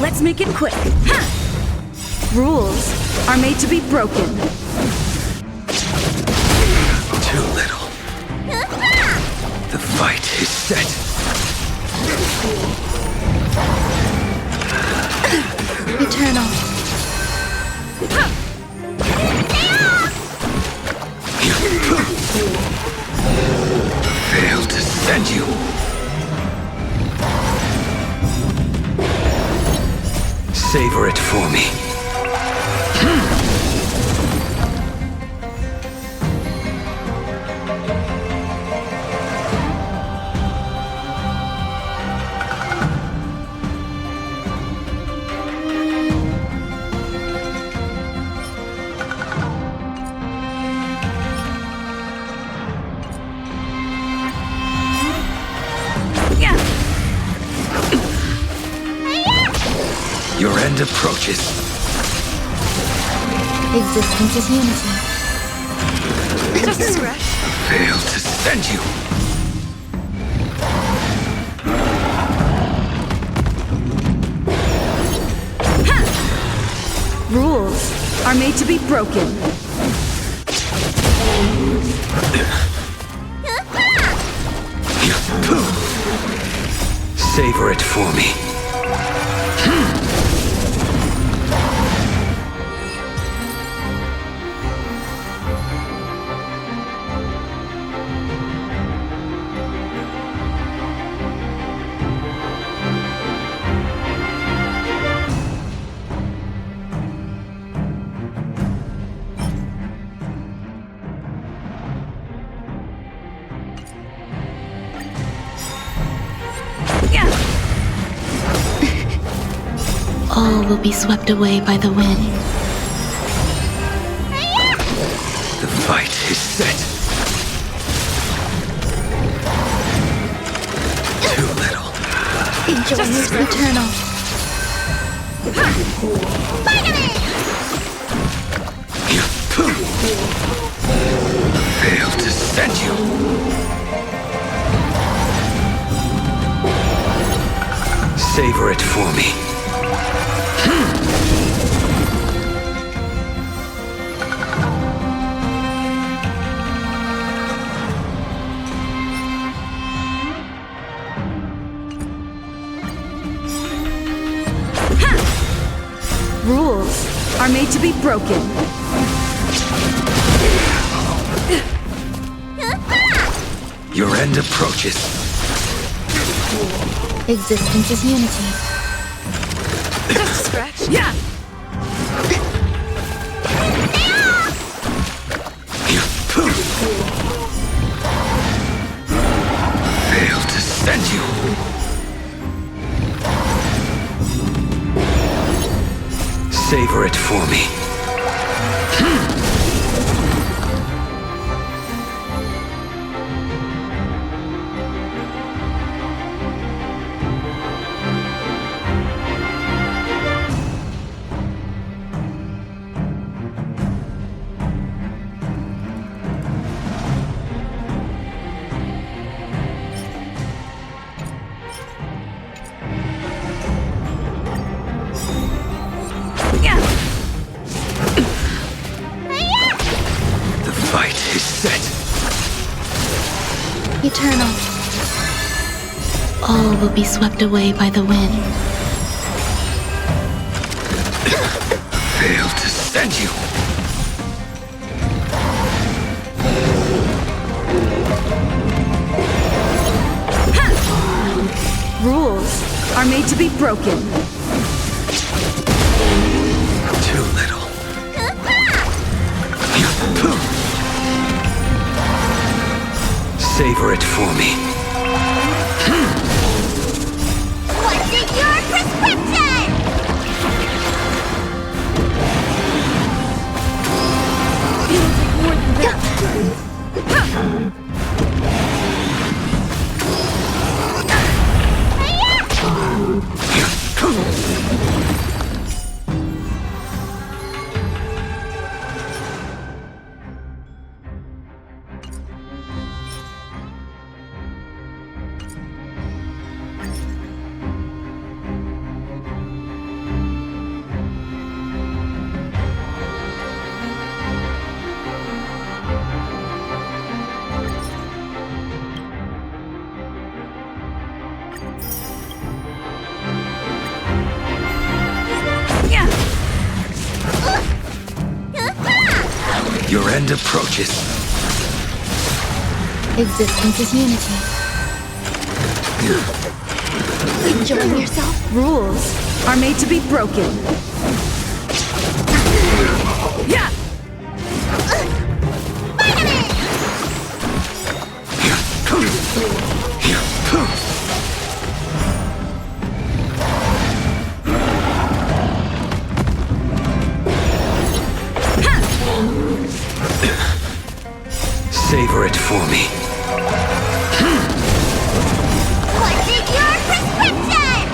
Let's make it quick. Ha! Rules are made to be broken. Too little. The fight is set. Eternal. Failed to send you. Savor it for me. Your end approaches. Existence is unity. Just a scratch. Failed to send you. Rules are made to be broken. Savor it for me. All will be swept away by the wind. The fight is set. Too little. Enjoy your eternal. Failed to send you. Savor it for me. Rules are made to be broken. Your end approaches. Existence is unity. Just a scratch. Yeah! Failed to send you. Savor it for me. The fight is set. Eternal. All will be swept away by the wind. Failed to send you. Rules are made to be broken. Too little. Savor it for me. Your end approaches. Existence is unity. Enjoying yourself? Rules are made to be broken. Yeah! Savor it for me. What's in your prescription?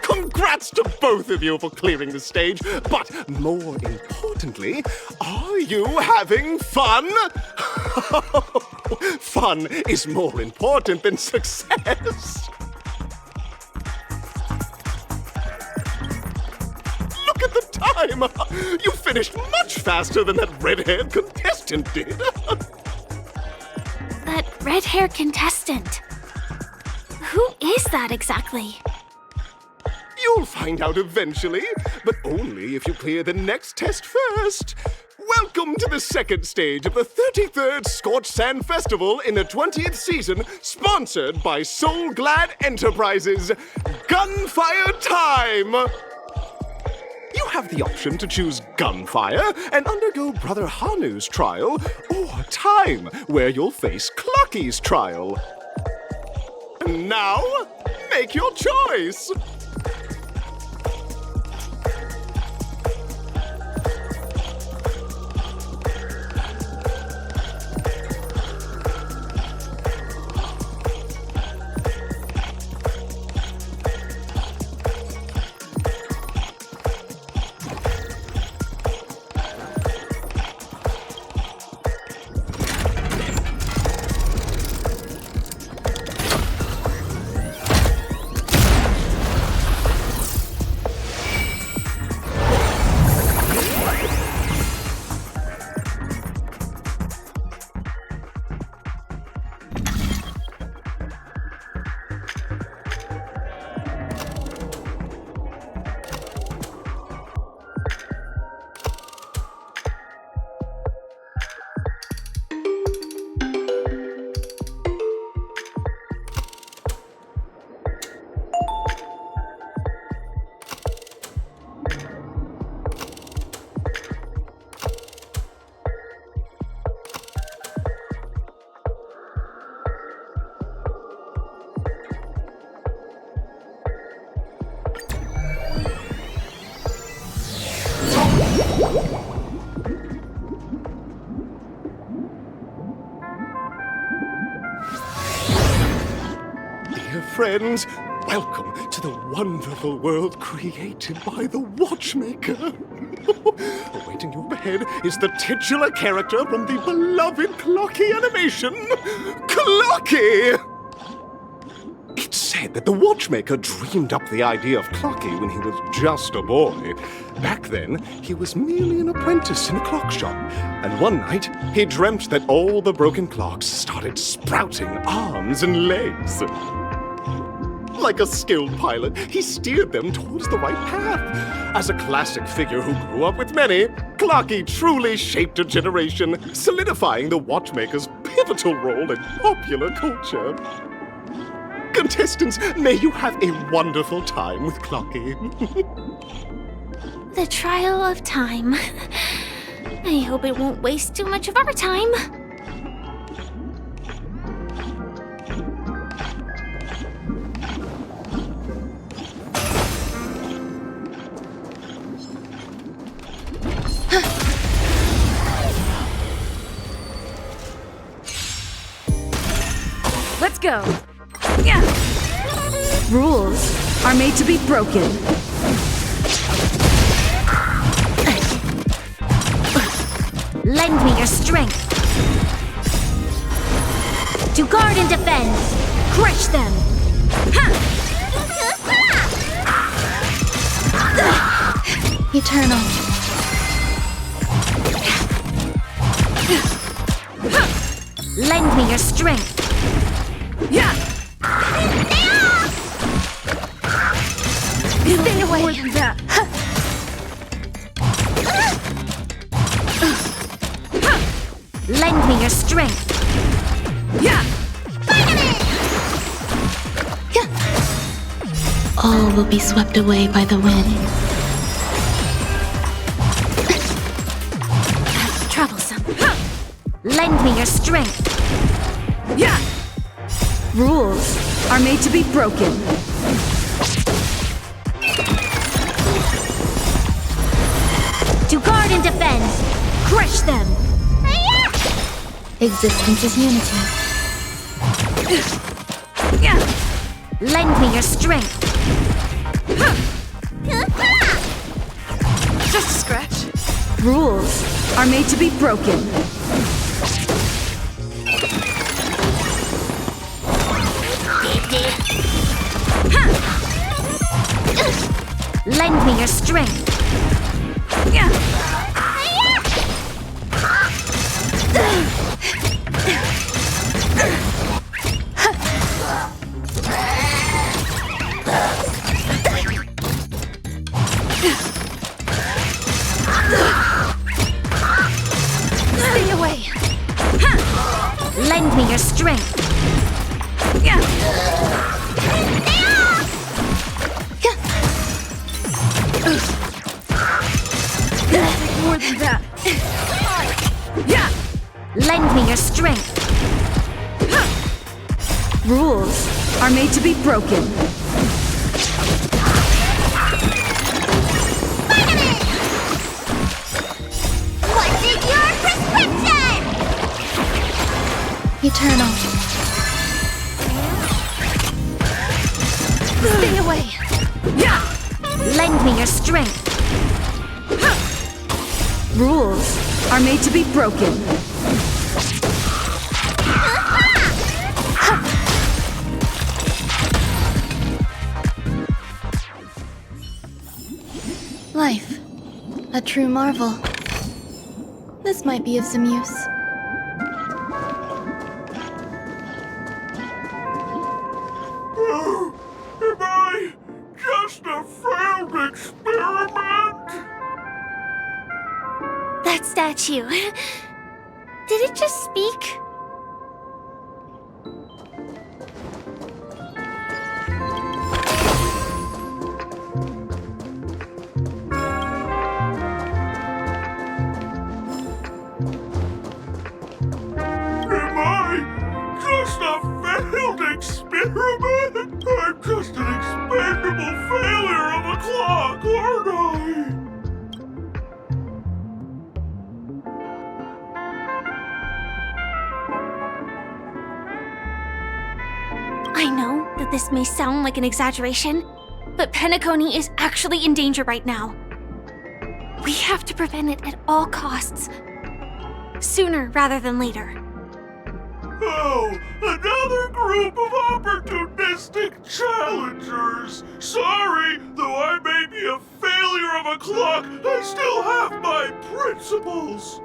Congrats to both of you for clearing the stage, but more importantly, are you having fun? Fun is more important than success. Look at the time! You finished much faster than that red-haired contestant did. That red-haired contestant. Who is that exactly? You'll find out eventually, but only if you clear the next test first. Welcome to the second stage of the 33rd Scorched Sand Festival in the 20th season, sponsored by Soul Glad Enterprises. Gunfire time! You have the option to choose gunfire and undergo Brother Hanu's trial, or time, where you'll face Clucky's trial. And now, make your choice! friends. Welcome to the wonderful world created by the Watchmaker. Awaiting you up ahead is the titular character from the beloved Clocky animation, Clocky! It's said that the Watchmaker dreamed up the idea of Clocky when he was just a boy. Back then, he was merely an apprentice in a clock shop, and one night he dreamt that all the broken clocks started sprouting arms and legs. Like a skilled pilot, he steered them towards the right path. As a classic figure who grew up with many, Clocky truly shaped a generation, solidifying the Watchmaker's pivotal role in popular culture. Contestants, may you have a wonderful time with Clocky. The trial of time. I hope it won't waste too much of our time. Let's go. Yeah. Rules are made to be broken. Lend me your strength. To guard and defend. Crush them. Eternal. Lend me your strength. Yeah. Stay away. More than that. Lend me your strength. Yeah. All will be swept away by the wind. Troublesome. Lend me your strength. Yeah. Rules are made to be broken. To guard and defend. Crush them. Existence is unity. Yeah. Lend me your strength. Just a scratch. Rules are made to be broken. Lend me your strength. Yeah. Stay away. Lend me your strength. Yeah. More than that. Yeah. Lend me your strength. Rules are made to be broken. What is your prescription? Eternal. Stay away. Yeah. Lend me your strength. Rules are made to be broken. Life. A true marvel. This might be of some use. Am I just a failed experiment? That statue. Did it just speak? Am I just a failed experiment? I'm just an expendable failure of a clock, aren't I? this may sound like an exaggeration, but Penacony is actually in danger right now. We have to prevent it at all costs. Sooner rather than later. Oh, another group of opportunistic challengers! Sorry, though I may be a failure of a clock, I still have my principles!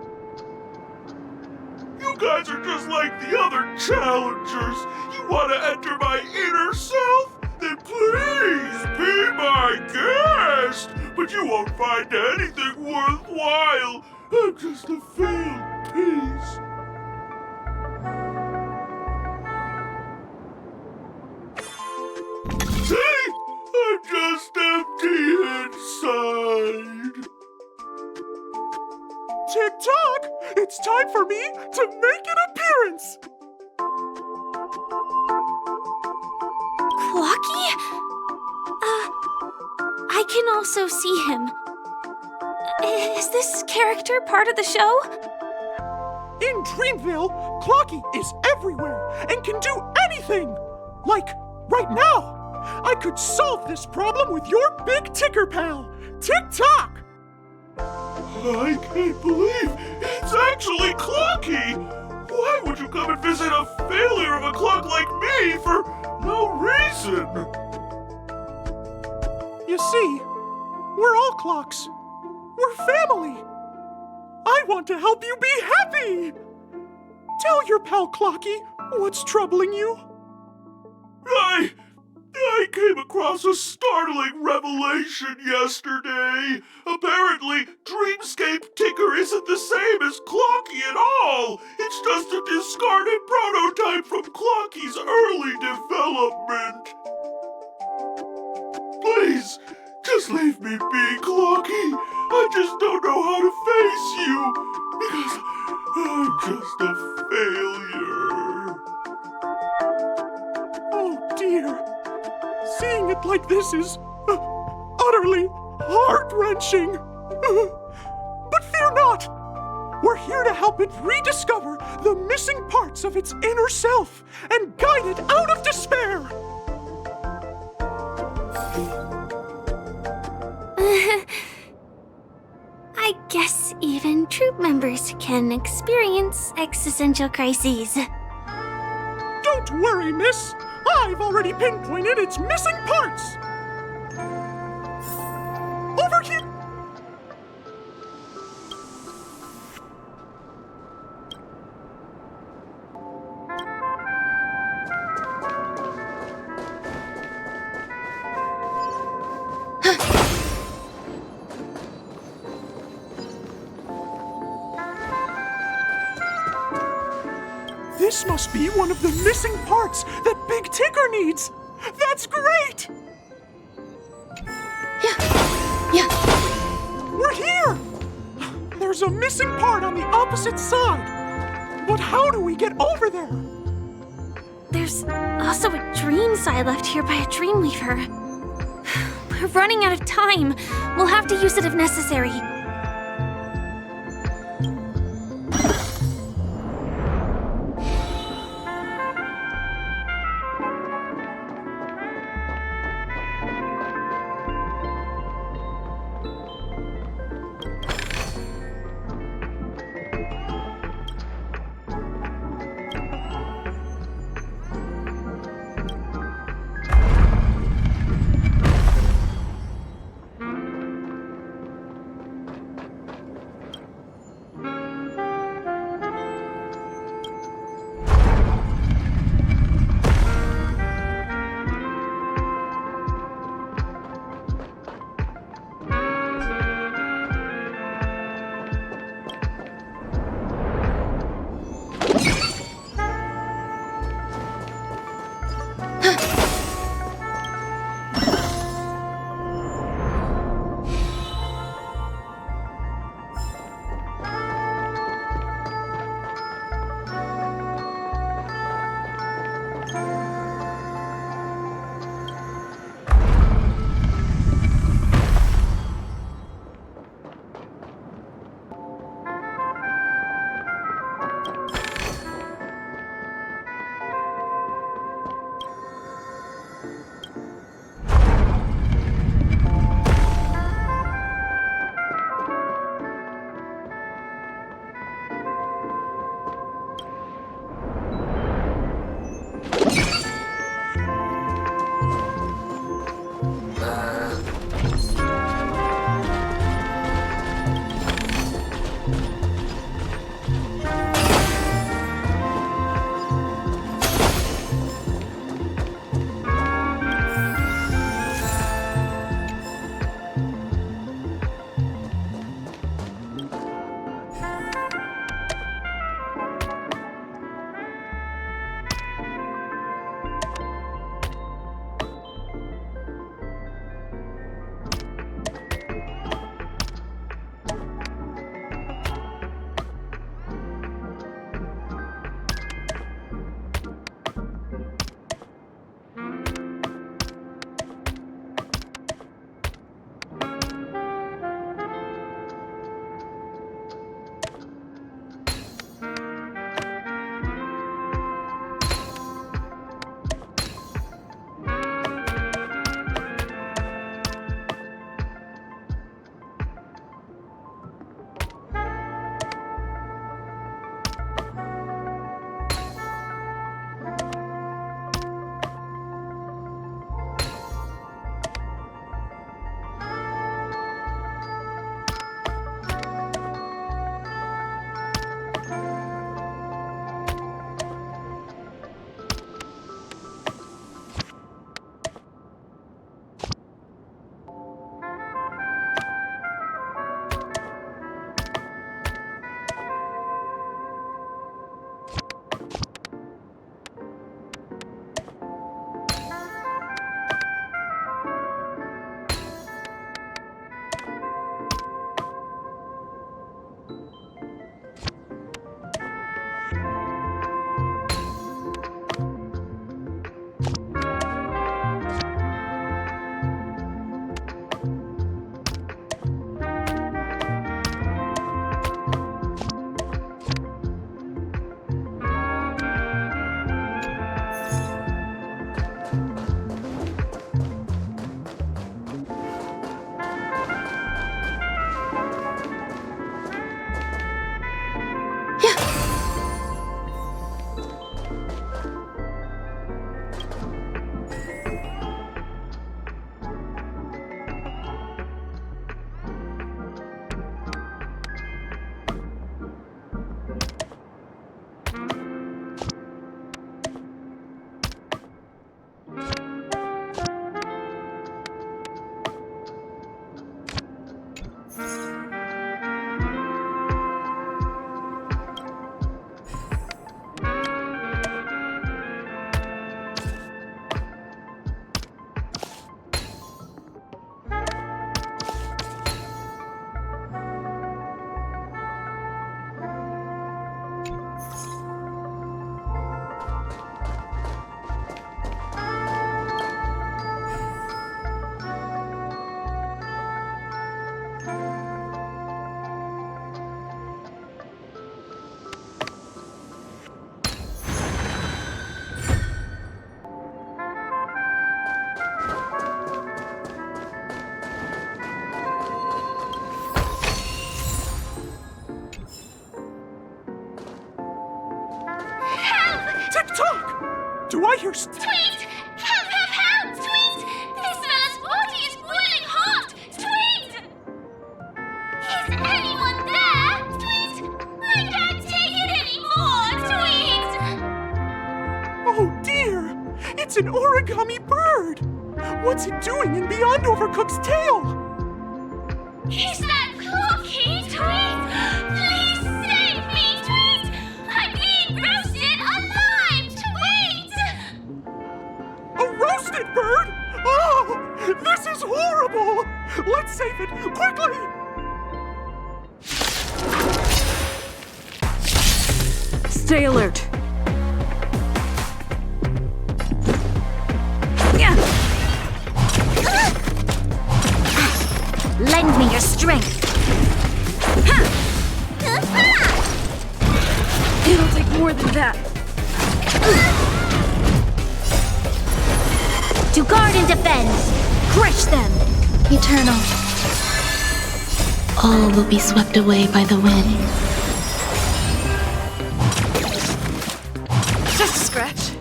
You guys are just like the other challengers! You want to enter my inner self? Then please be my guest! But you won't find anything worthwhile! I'm just a failed piece. See? I'm just empty inside. Tick-tock! It's time for me to make an appearance! Clocky? I can also see him. Is this character part of the show? In Dreamville, Clocky is everywhere and can do anything! Like, right now! I could solve this problem with your big ticker pal, Tick-tock! I can't believe it's actually Clocky! Why would you come and visit a failure of a clock like me for no reason? You see, we're all clocks. We're family. I want to help you be happy! Tell your pal Clocky what's troubling you. I came across a startling revelation yesterday. Apparently, Dreamscape Ticker isn't the same as Clocky at all. It's just a discarded prototype from Clocky's early development. Please, just leave me be, Clocky. I just don't know how to face you, because I'm just a failure. Oh dear. Seeing it like this is utterly heart-wrenching. But fear not. We're here to help it rediscover the missing parts of its inner self and guide it out of despair. I guess even troop members can experience existential crises. Don't worry, miss. I've already pinpointed its missing parts. Over here. This must be one of the missing parts that Big Ticker needs. That's great! Yeah. We're here! There's a missing part on the opposite side. But how do we get over there? There's also a dream side left here by a Dreamweaver. We're running out of time. We'll have to use it if necessary. do I hear Tweet! Help, help, help! Tweet! This fella's body is boiling hot! Tweet! Is anyone there? Tweet! I can't take it anymore! Tweet! Oh dear! It's an origami bird! What's it doing in Beyond Overcooked's tail? Is that Clocky? Tweet! Please save me! Tweet! I'm being roasted alive! Tweet! A roasted bird? Oh! This is horrible! Let's save it! Quickly! Stay alert. Lend me your strength. It'll take more than that. To guard and defend. Crush them. Eternal. All will be swept away by the wind. Just a scratch.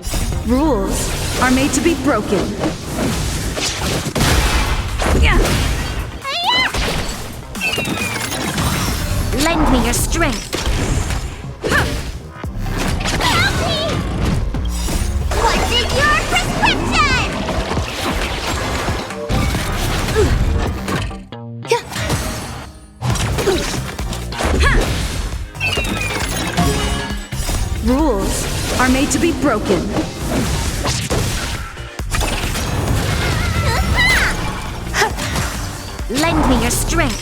Rules are made to be broken. Lend me your strength. Help me! What's in your prescription? Rules are made to be broken. Lend me your strength.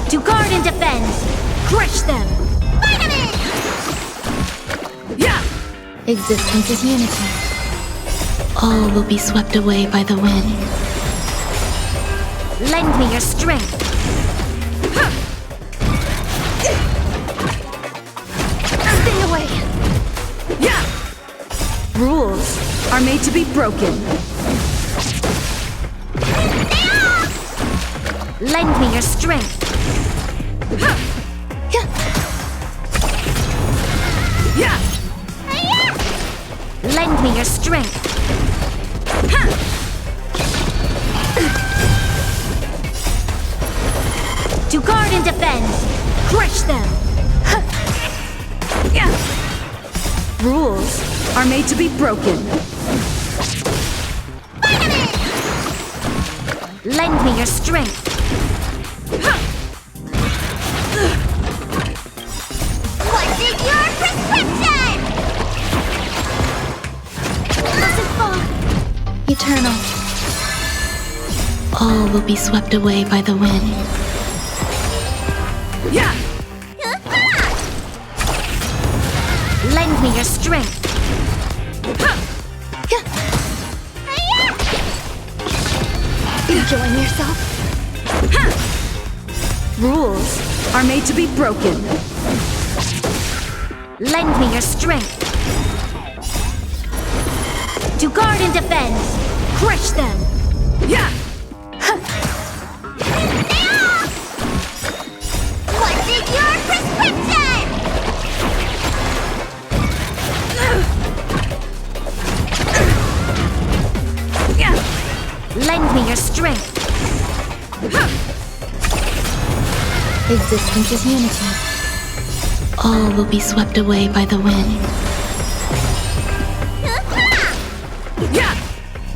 To guard and defend. Crush them. Vitamin! Existence is unity. All will be swept away by the wind. Lend me your strength. Stay away. Rules are made to be broken. Lend me your strength. Lend me your strength. To guard and defend. Crush them. Rules are made to be broken. Lend me your strength. What's in your prescription? Mustn't fall. Eternal. All will be swept away by the wind. Lend me your strength. Enjoying yourself? Rules are made to be broken. Lend me your strength. To guard and defend. Crush them. What's in your prescription? Lend me your strength. Existence is unity. All will be swept away by the wind.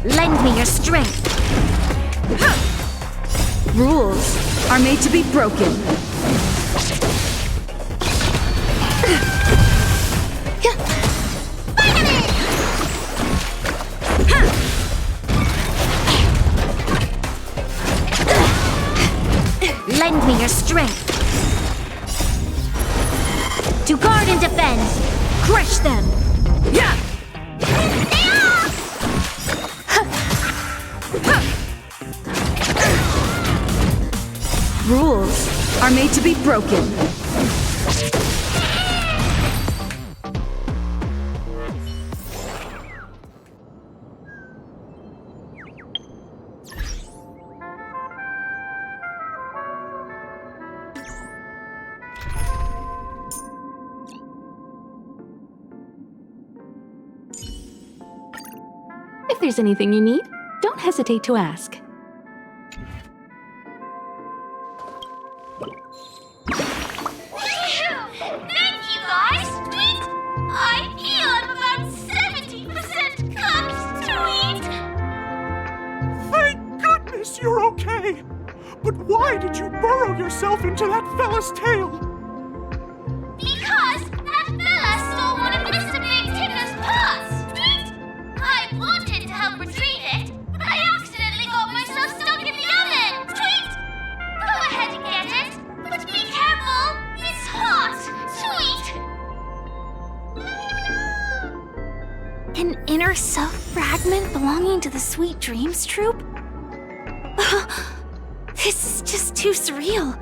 Lend me your strength. Rules are made to be broken. Lend me your strength. To guard and defend. Crush them. Rules are made to be broken. If there's anything you need, don't hesitate to ask. Thank you, guys! Tweet! I feel I'm about 70% cooked! Tweet! Thank goodness you're okay! But why did you burrow yourself into that fella's tail? Because that fella stole one of Mr. Big Ticker's pots! Tweet! I wanted to help retrieve it, but I accidentally got myself stuck in the oven! Tweet! Go ahead and get it, but be careful! It's hot! Tweet! An inner self fragment belonging to the Sweet Dreams troupe? This is just too surreal.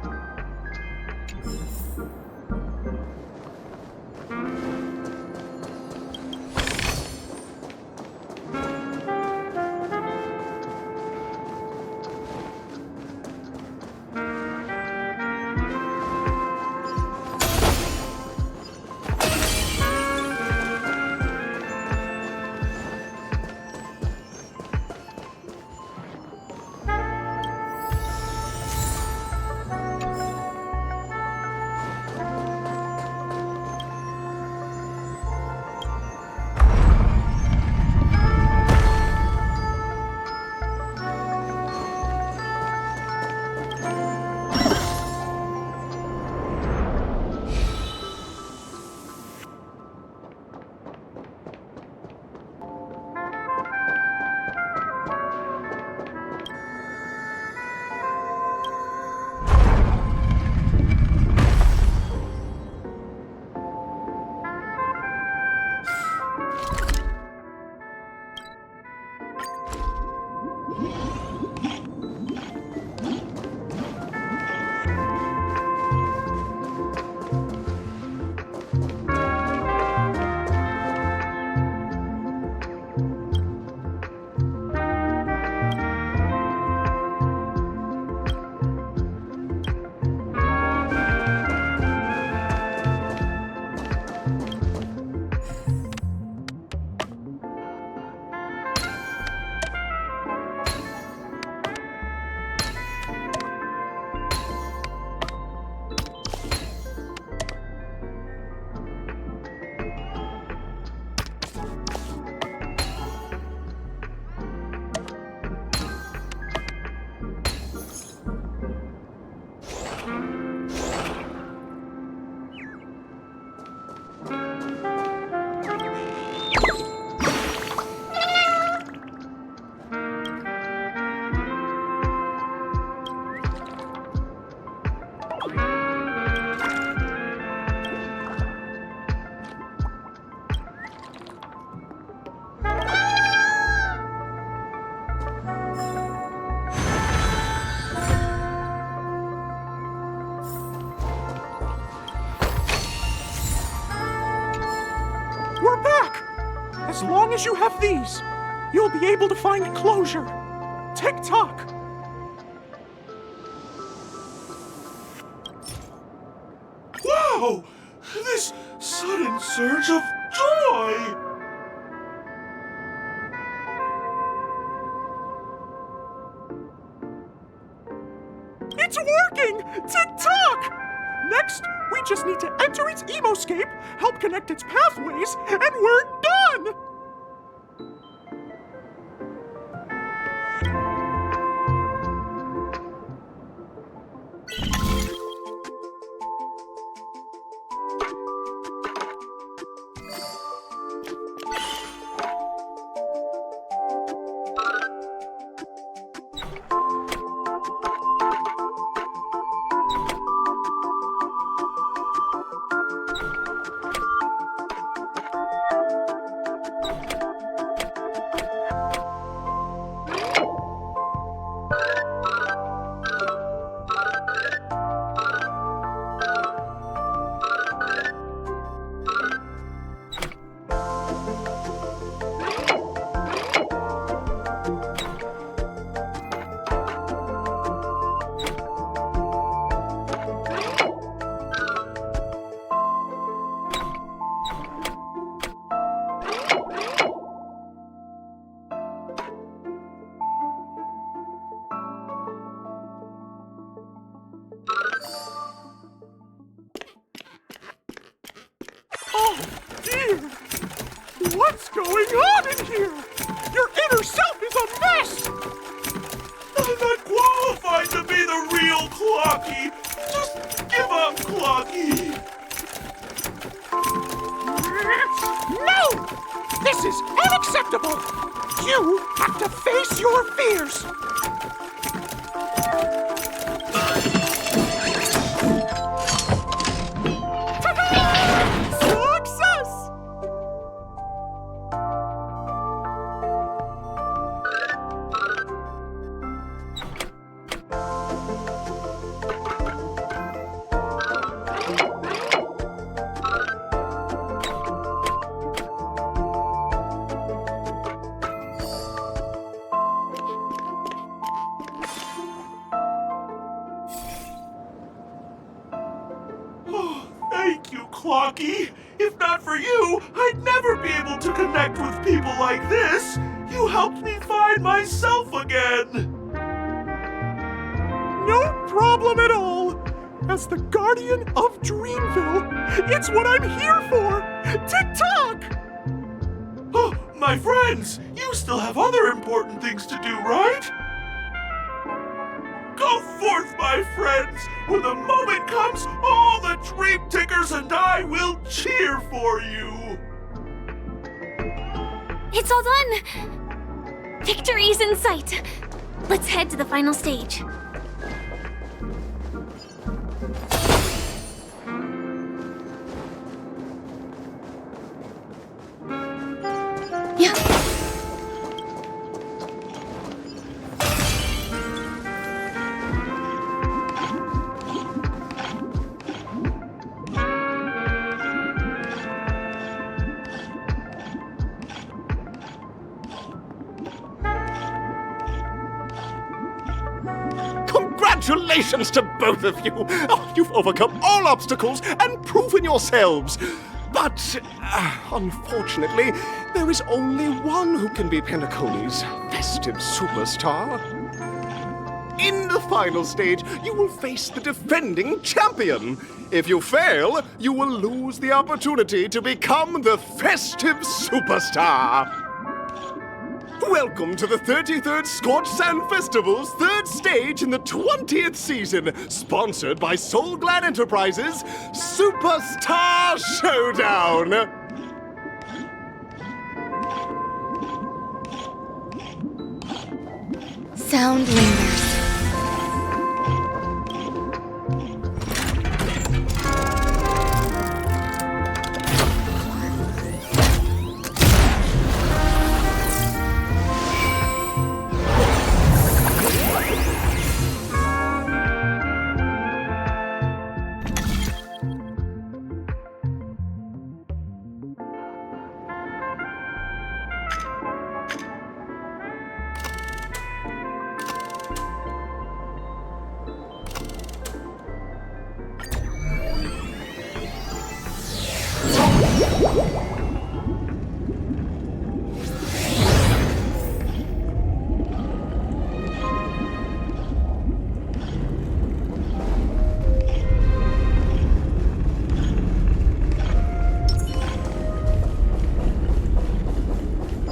We're back! As long as you have these, you'll be able to find closure. Tick-tock! Wow! This sudden surge of joy! It's working! Tick-tock! Next, we just need to enter its emoscape, help connect its pathways, and we're done! What's going on in here? Your inner self is a mess! I'm not qualified to be the real Clocky. Just give up, Clocky. No! This is unacceptable! You have to face your fears! Success! Thank you, Clocky. If not for you, I'd never be able to connect with people like this. You helped me find myself again. No problem at all! As the guardian of Dreamville, it's what I'm here for! Tick-tock! Oh, my friends, you still have other important things to do, right? Go forth, my friends! When the moment comes, all the Dream Tickers and I will cheer for you! It's all done! Victory's in sight! Let's head to the final stage. Yeah. Congratulations to both of you! Oh, you've overcome all obstacles and proven yourselves! But, unfortunately, there is only one who can be Pentaconi's festive superstar. In the final stage, you will face the defending champion. If you fail, you will lose the opportunity to become the festive superstar. Welcome to the 33rd Scorch Sand Festival's third stage in the 20th season, sponsored by Soul Glad Enterprises' Superstar Showdown. Sound lingers.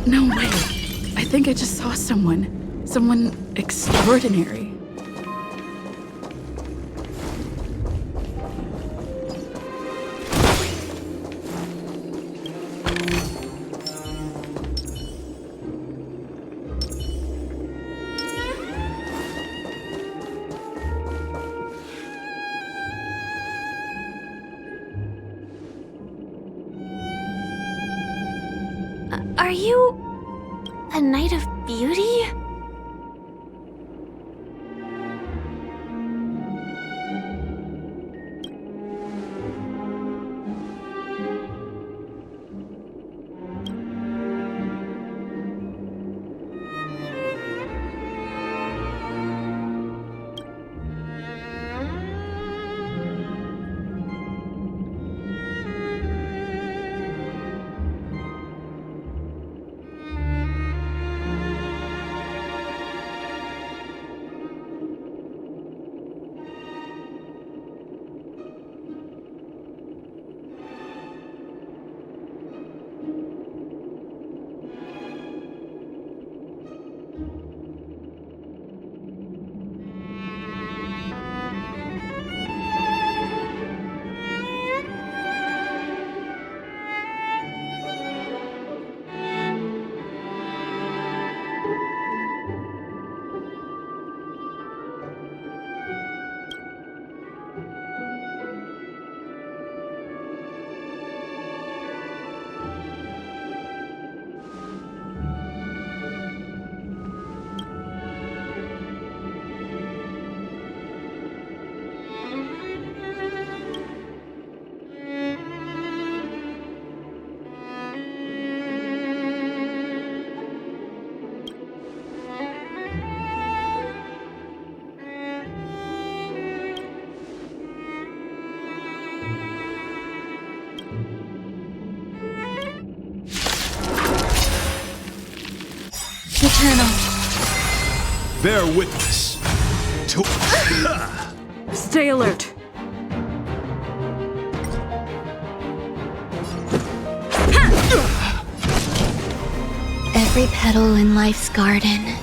No way. I think I just saw someone. Someone extraordinary. Are you a Knight of Beauty? Eternal. Bear witness to. Stay alert. Every petal in life's garden,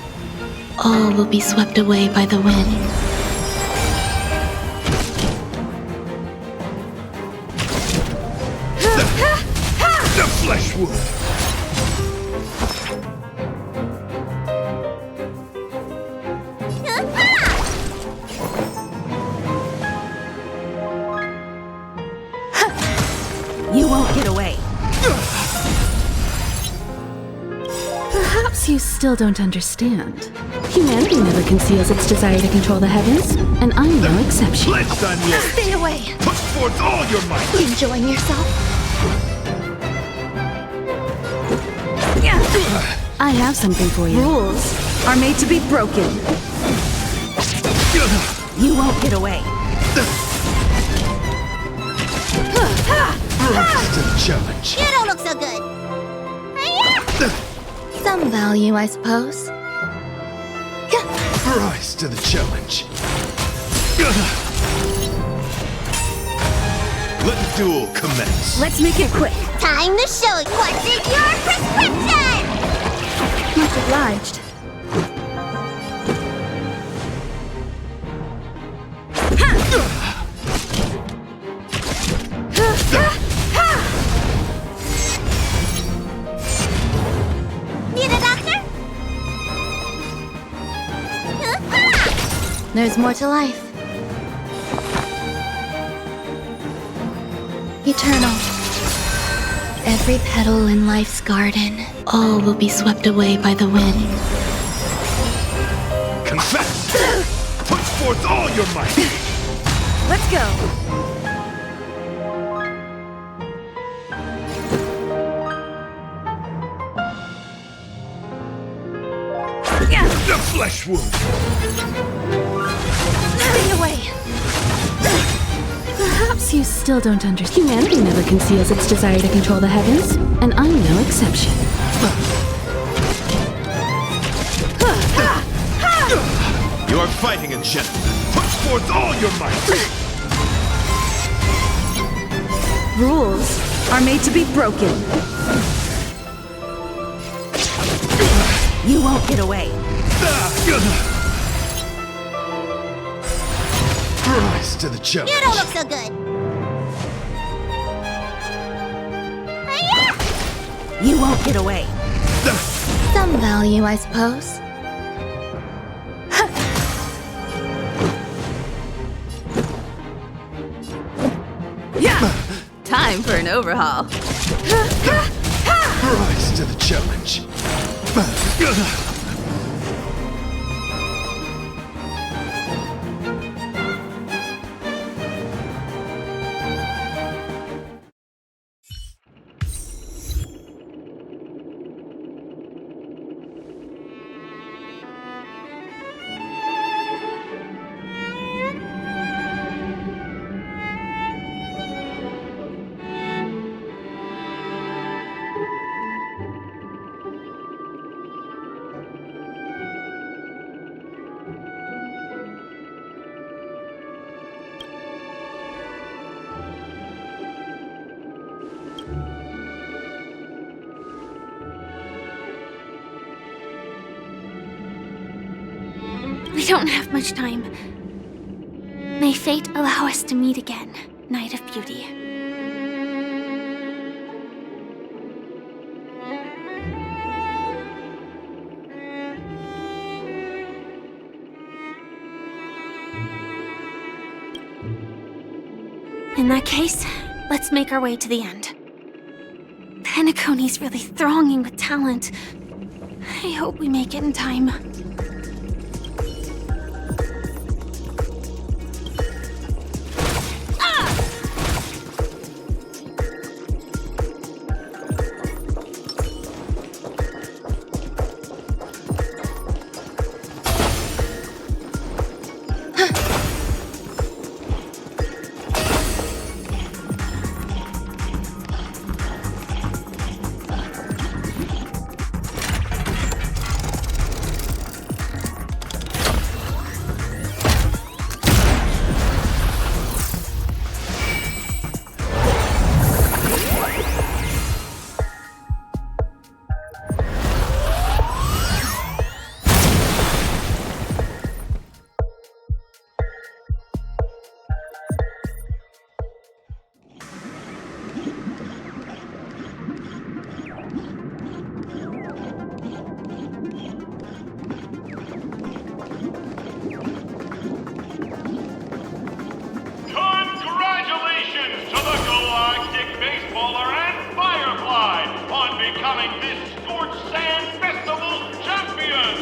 all will be swept away by the wind. The flesh wound. You won't get away. Perhaps you still don't understand. Humanity never conceals its desire to control the heavens, and I'm no exception. Pledged on yours. Stay away. Put forth all your might. Enjoying yourself? I have something for you. Rules are made to be broken. You won't get away. Rise to the challenge. You don't look so good. Some value, I suppose. Rise to the challenge. Let the duel commence. Let's make it quick. Time to show you what's in your prescription! Much obliged. Need a doctor? There's more to life. Eternal. Every petal in life's garden, all will be swept away by the wind. Confess. Put forth all your might. Let's go. The flesh wound. Stay away. Perhaps you still don't understand. Humanity never conceals its desire to control the heavens, and I'm no exception. You are fighting a gentleman. Put forth all your might. Rules are made to be broken. You won't get away. Rise to the challenge. You don't look so good. You won't get away. Some value, I suppose. Time for an overhaul. Rise to the challenge. We don't have much time. May fate allow us to meet again, Night of Beauty. In that case, let's make our way to the end. Penacony's really thronging with talent. I hope we make it in time. crown this Scorched Sand Festival champion!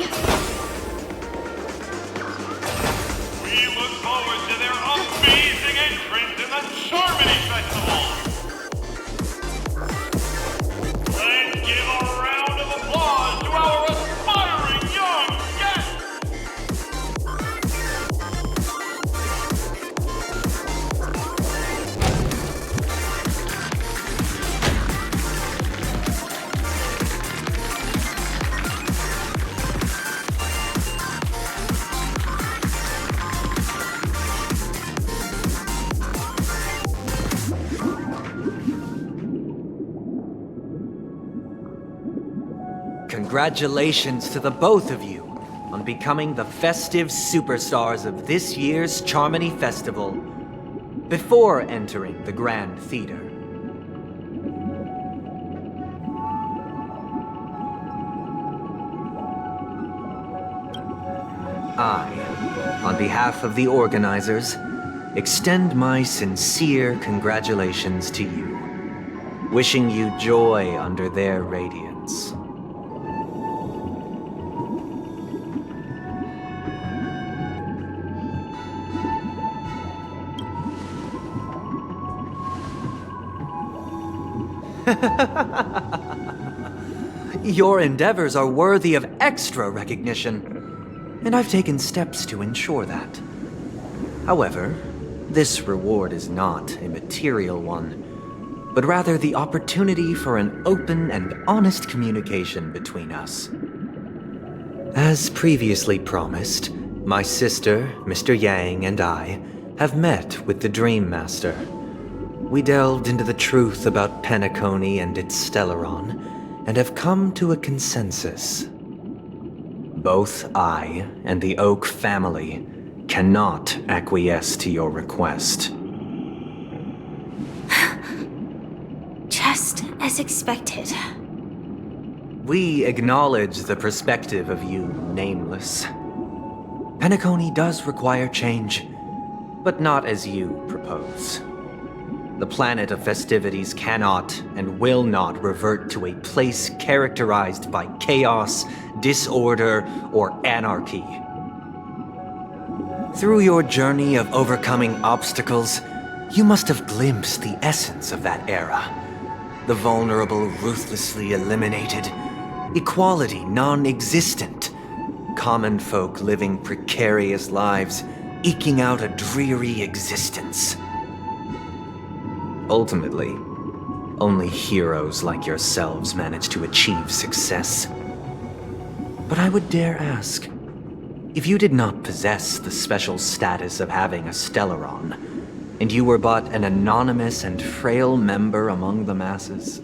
We look forward to their amazing entrance in the Charmony Festival! Let's give a round of applause to our aspiring young guests! Congratulations to the both of you on becoming the festive superstars of this year's Charmony Festival before entering the Grand Theater. I, on behalf of the organizers, extend my sincere congratulations to you, wishing you joy under their radiance. Your endeavors are worthy of extra recognition, and I've taken steps to ensure that. However, this reward is not a material one, but rather the opportunity for an open and honest communication between us. As previously promised, my sister, Mr. Yang, and I have met with the Dream Master. We delved into the truth about Penacony and its Stellaron, and have come to a consensus. Both I and the Oak family cannot acquiesce to your request. Just as expected. We acknowledge the perspective of you, Nameless. Penacony does require change, but not as you propose. The planet of festivities cannot and will not revert to a place characterized by chaos, disorder, or anarchy. Through your journey of overcoming obstacles, you must have glimpsed the essence of that era. The vulnerable ruthlessly eliminated, equality non-existent, common folk living precarious lives, eking out a dreary existence. Ultimately, only heroes like yourselves manage to achieve success. But I would dare ask, if you did not possess the special status of having a Stellaron, and you were but an anonymous and frail member among the masses,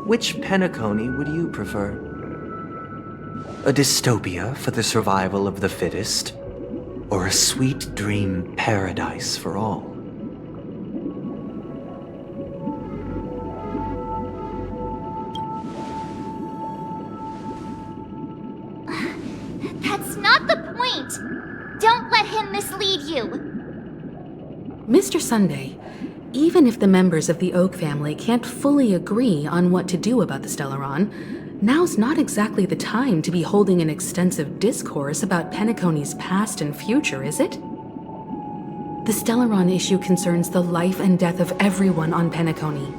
which Penacony would you prefer? A dystopia for the survival of the fittest, or a sweet dream paradise for all? That's not the point! Don't let him mislead you! Mr. Sunday, even if the members of the Oak family can't fully agree on what to do about the Stellaron, now's not exactly the time to be holding an extensive discourse about Penacony's past and future, is it? The Stellaron issue concerns the life and death of everyone on Penacony.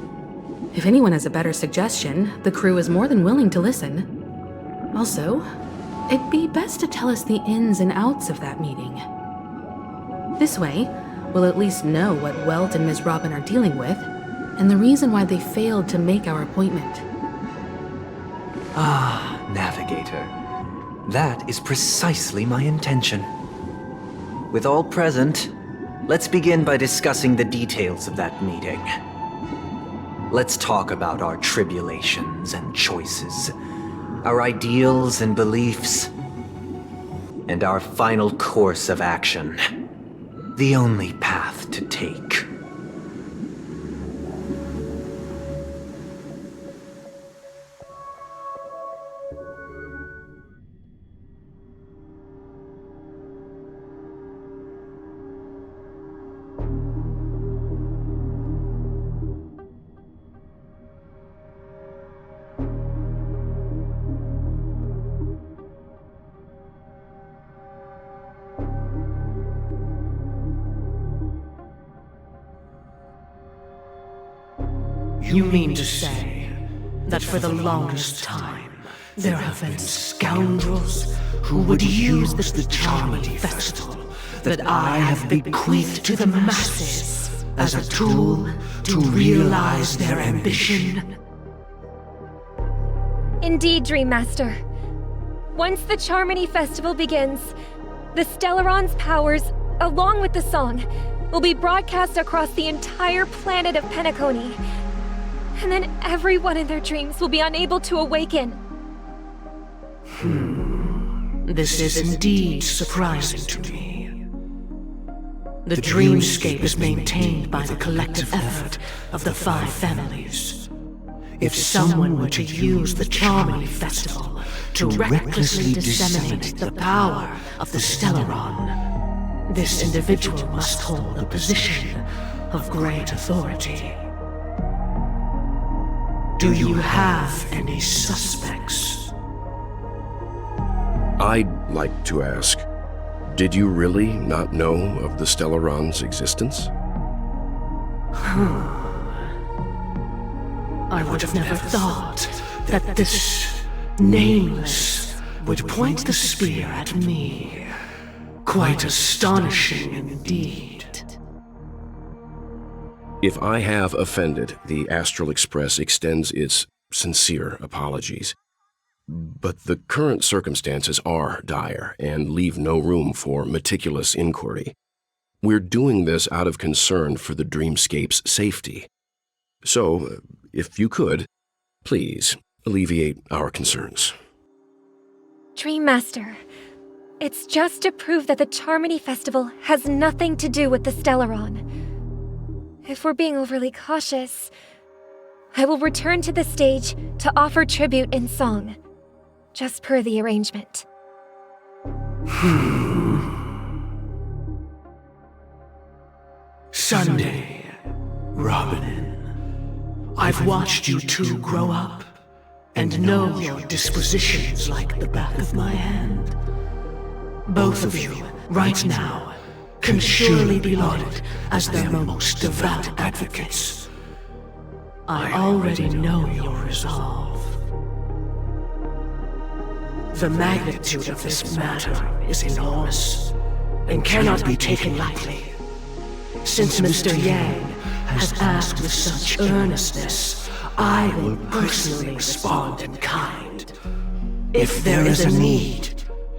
If anyone has a better suggestion, the crew is more than willing to listen. Also, it'd be best to tell us the ins and outs of that meeting. This way, we'll at least know what Welt and Miss Robin are dealing with, and the reason why they failed to make our appointment. Ah, Navigator. That is precisely my intention. With all present, let's begin by discussing the details of that meeting. Let's talk about our tribulations and choices, our ideals and beliefs, and our final course of action. The only path to take. You mean to say that for the longest time, there have been scoundrels who would use the Charmony Festival that I have bequeathed to the masses as a tool to realize their ambition? Indeed, Dream Master. Once the Charmony Festival begins, the Stellaron's powers, along with the song, will be broadcast across the entire planet of Penacony. And then everyone in their dreams will be unable to awaken. This is indeed surprising to me. The dreamscape is maintained by the collective effort of the 5 families. If someone were to use the Charmony Festival to recklessly disseminate the power of the Stellaron, this individual must hold a position of great authority. Do you have any suspects? I'd like to ask, did you really not know of the Stellaron's existence? I would have never thought that this nameless would point the spear at me. Quite astonishing indeed. If I have offended, the Astral Express extends its sincere apologies. But the current circumstances are dire and leave no room for meticulous inquiry. We're doing this out of concern for the dreamscape's safety. So, if you could, please alleviate our concerns. Dream Master, it's just to prove that the Charmony Festival has nothing to do with the Stellaron. If we're being overly cautious, I will return to the stage to offer tribute in song, just per the arrangement. Sunday, Robin, I've watched you two grow up and know your dispositions like the back of my hand. Both of you, right now, can surely be lauded as their most devout advocates. I already know your resolve. The magnitude of this matter is enormous and cannot be taken lightly. Since Mr. Yang has asked with such earnestness, I will personally respond in kind. If there is a need,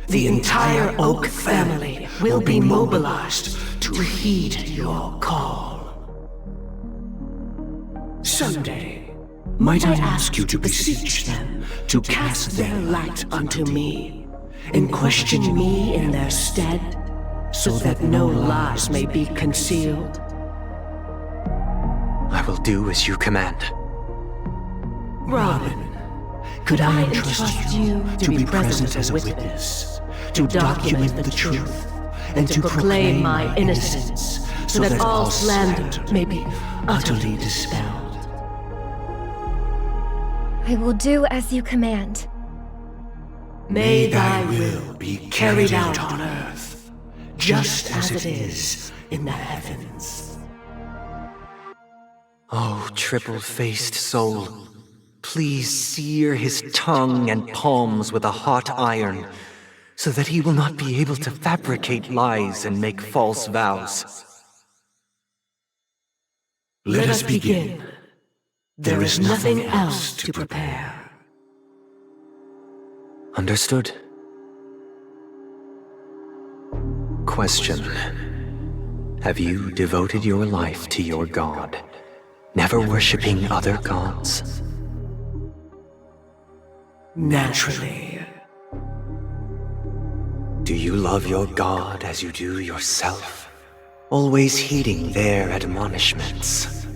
the entire Oak family will be mobilized to heed your call. Someday, might I ask you to beseech them to cast their light unto me, and question me in their stead, so that no lies may be concealed? I will do as you command. Robin, could I entrust you to be present as a witness, to document the truth, and to proclaim my innocence, so that all slander may be utterly dispelled? I will do as you command. May thy will be carried out on earth, just as it is in the heavens. Oh, triple-faced soul, please sear his tongue and palms with a hot iron, so that he will not be able to fabricate lies and make false vows. Let us begin. There is nothing else to prepare. Understood. Question. Have you devoted your life to your god, never worshipping other gods? Naturally. Do you love your god as you do yourself, always heeding their admonishments?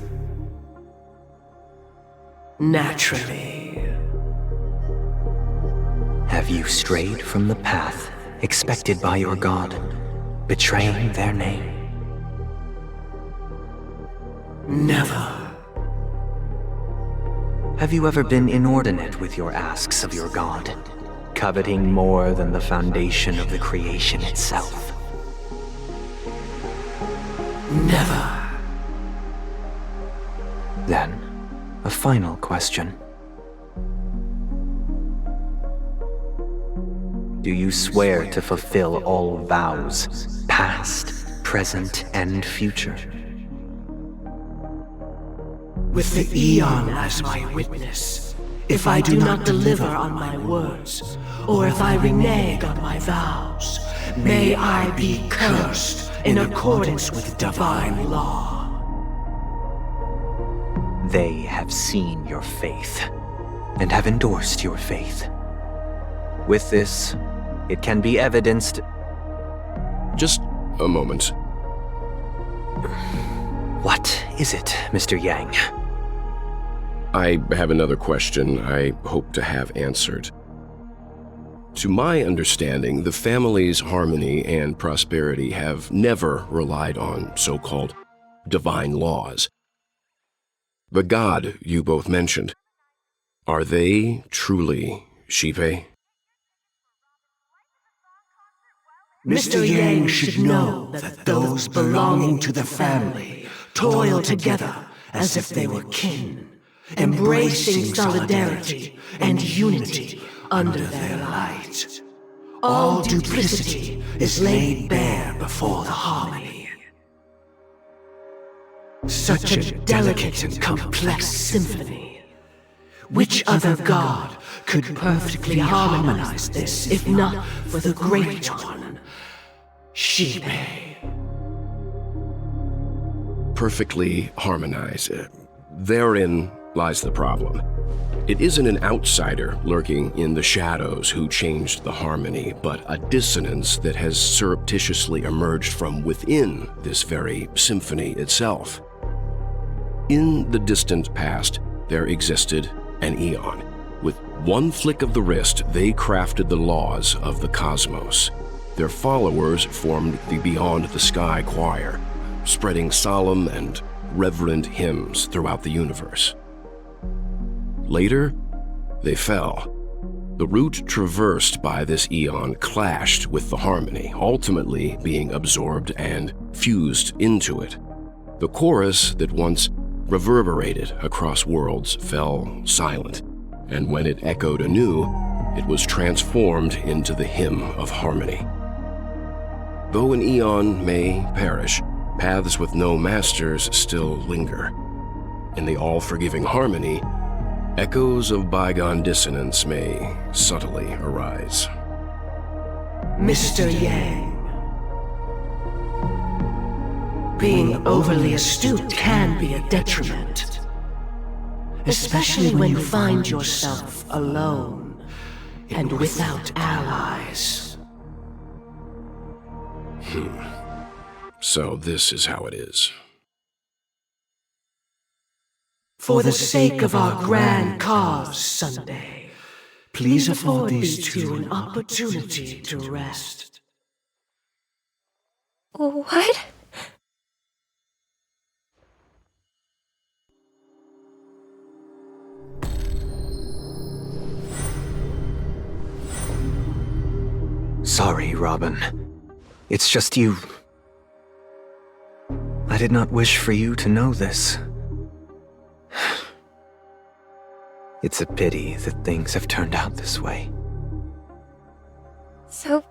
Naturally. Have you strayed from the path expected by your god, betraying their name? Never. Have you ever been inordinate with your asks of your god, coveting more than the foundation of the creation itself? Never. Then, a final question. Do you swear to fulfill all vows, past, present, and future? With the Eon as my witness, if I do not deliver on my words, or if I renege on my vows, may I be cursed in accordance with divine law. They have seen your faith, and have endorsed your faith. With this, it can be evidenced... Just a moment. What is it, Mr. Yang? I have another question I hope to have answered. To my understanding, the family's harmony and prosperity have never relied on so-called divine laws. The god you both mentioned, are they truly Shipe? Mr. Yang should know that those belonging to the family toil together as if they were kin, embracing solidarity and unity under their light. All duplicity is laid bare before the harmony. Such a delicate and complex symphony. Which other god could perfectly harmonize this, if not for the Great One, Shipe? Perfectly harmonize. Therein lies the problem. It isn't an outsider lurking in the shadows who changed the harmony, but a dissonance that has surreptitiously emerged from within this very symphony itself. In the distant past, there existed an Eon. With one flick of the wrist, they crafted the laws of the cosmos. Their followers formed the Beyond the Sky Choir, spreading solemn and reverent hymns throughout the universe. Later, they fell. The route traversed by this Eon clashed with the harmony, ultimately being absorbed and fused into it. The chorus that once reverberated across worlds fell silent, and when it echoed anew, it was transformed into the hymn of harmony. Though an Eon may perish, paths with no masters still linger. In the all-forgiving harmony, echoes of bygone dissonance may subtly arise. Mr. Yang, being overly astute can be a detriment, especially when you find yourself alone and without allies. So this is how it is. For the sake of our grand cause, Sunday, please afford these two an opportunity to rest. What? Sorry, Robin. It's just you. I did not wish for you to know this. It's a pity that things have turned out this way. So,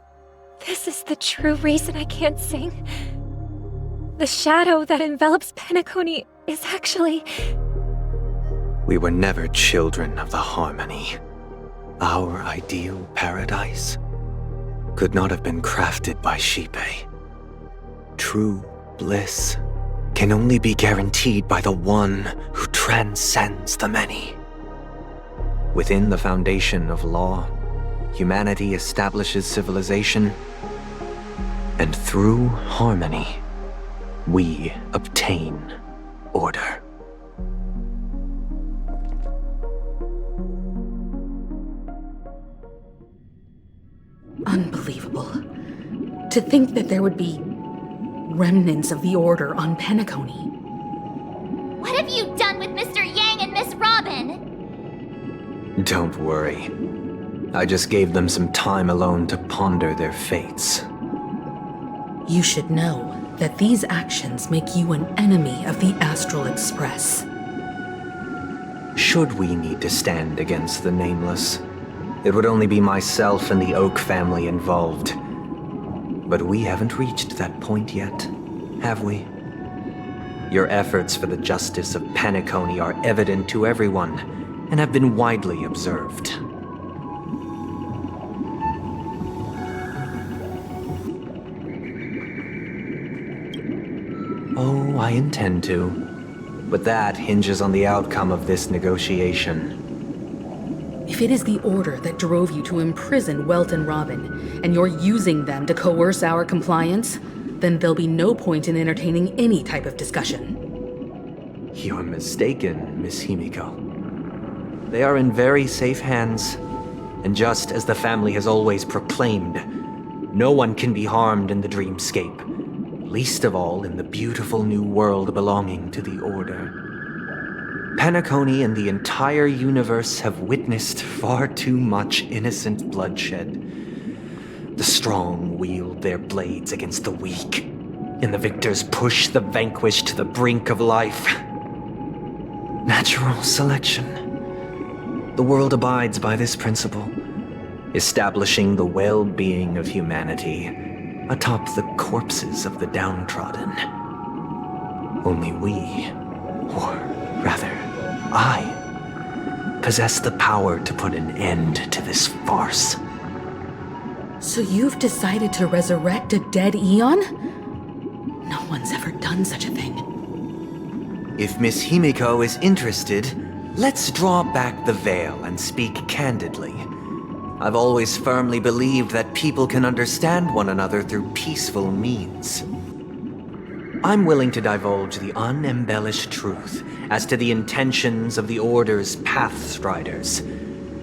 this is the true reason I can't sing? The shadow that envelops Penacony is actually... We were never children of the harmony. Our ideal paradise could not have been crafted by Shipe. True bliss can only be guaranteed by the one who transcends the many. Within the foundation of law, humanity establishes civilization, and through harmony, we obtain order. Unbelievable. To think that there would be remnants of the Order on Penacony. What have you done with Mr. Yang and Miss Robin? Don't worry. I just gave them some time alone to ponder their fates. You should know that these actions make you an enemy of the Astral Express. should we need to stand against the Nameless, it would only be myself and the Oak family involved. But we haven't reached that point yet, have we? Your efforts for the justice of Penacony are evident to everyone and have been widely observed. Oh, I intend to. But that hinges on the outcome of this negotiation. If it is the order that drove you to imprison Welt and Robin, and you're using them to coerce our compliance, then there'll be no point in entertaining any type of discussion. You're mistaken, Miss Himiko. They are in very safe hands, and just as the family has always proclaimed, no one can be harmed in the dreamscape, least of all in the beautiful new world belonging to the Order. Penacony and the entire universe have witnessed far too much innocent bloodshed. The strong wield their blades against the weak, and the victors push the vanquished to the brink of life. Natural selection. The world abides by this principle, establishing the well-being of humanity atop the corpses of the downtrodden. Only we, or rather, I, possess the power to put an end to this farce. So you've decided to resurrect a dead Eon? No one's ever done such a thing. If Miss Himiko is interested, let's draw back the veil and speak candidly. I've always firmly believed that people can understand one another through peaceful means. I'm willing to divulge the unembellished truth as to the intentions of the Order's Pathstriders,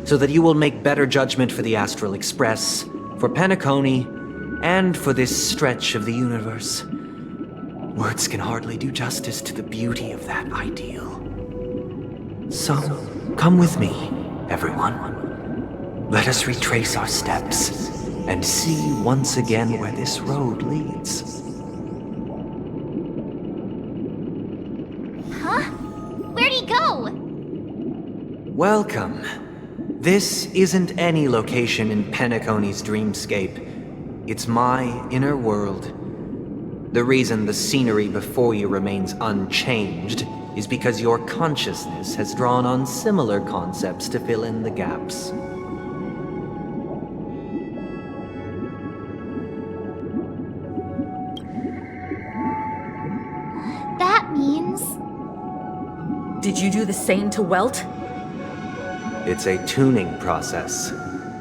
so that you will make better judgment for the Astral Express, for Penacony, and for this stretch of the universe. Words can hardly do justice to the beauty of that ideal. So, come with me, everyone. Let us retrace our steps and see once again where this road leads. Huh? Where'd he go? Welcome. This isn't any location in Penacony's dreamscape. It's my inner world. The reason the scenery before you remains unchanged is because your consciousness has drawn on similar concepts to fill in the gaps. That means... Did you do the same to Welt? It's a tuning process.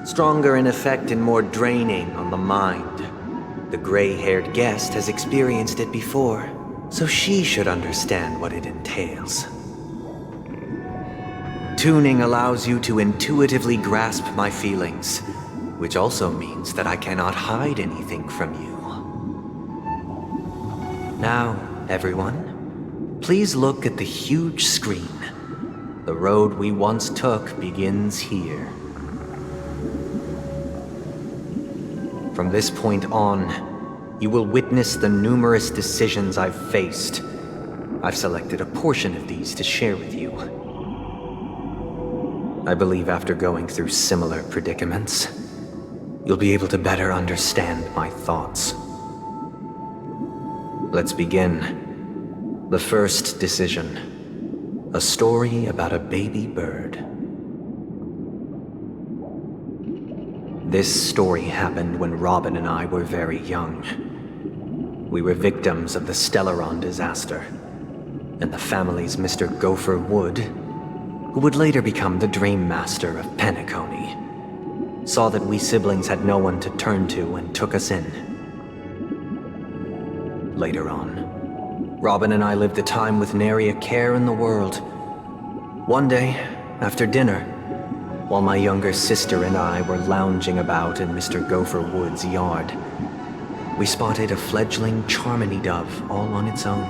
Stronger in effect and more draining on the mind. The gray-haired guest has experienced it before, so she should understand what it entails. Tuning allows you to intuitively grasp my feelings, which also means that I cannot hide anything from you. Now, everyone, please look at the huge screen. The road we once took begins here. From this point on, you will witness the numerous decisions I've faced. I've selected a portion of these to share with you. I believe after going through similar predicaments, you'll be able to better understand my thoughts. Let's begin. The first decision. A story about a baby bird. This story happened when Robin and I were very young. We were victims of the Stellaron disaster, and the family's Mr. Gopher Wood, who would later become the Dream Master of Penacony, saw that we siblings had no one to turn to and took us in. Later on, Robin and I lived a time with nary a care in the world. One day, after dinner, while my younger sister and I were lounging about in Mr. Gopher Wood's yard, we spotted a fledgling Charmony dove all on its own.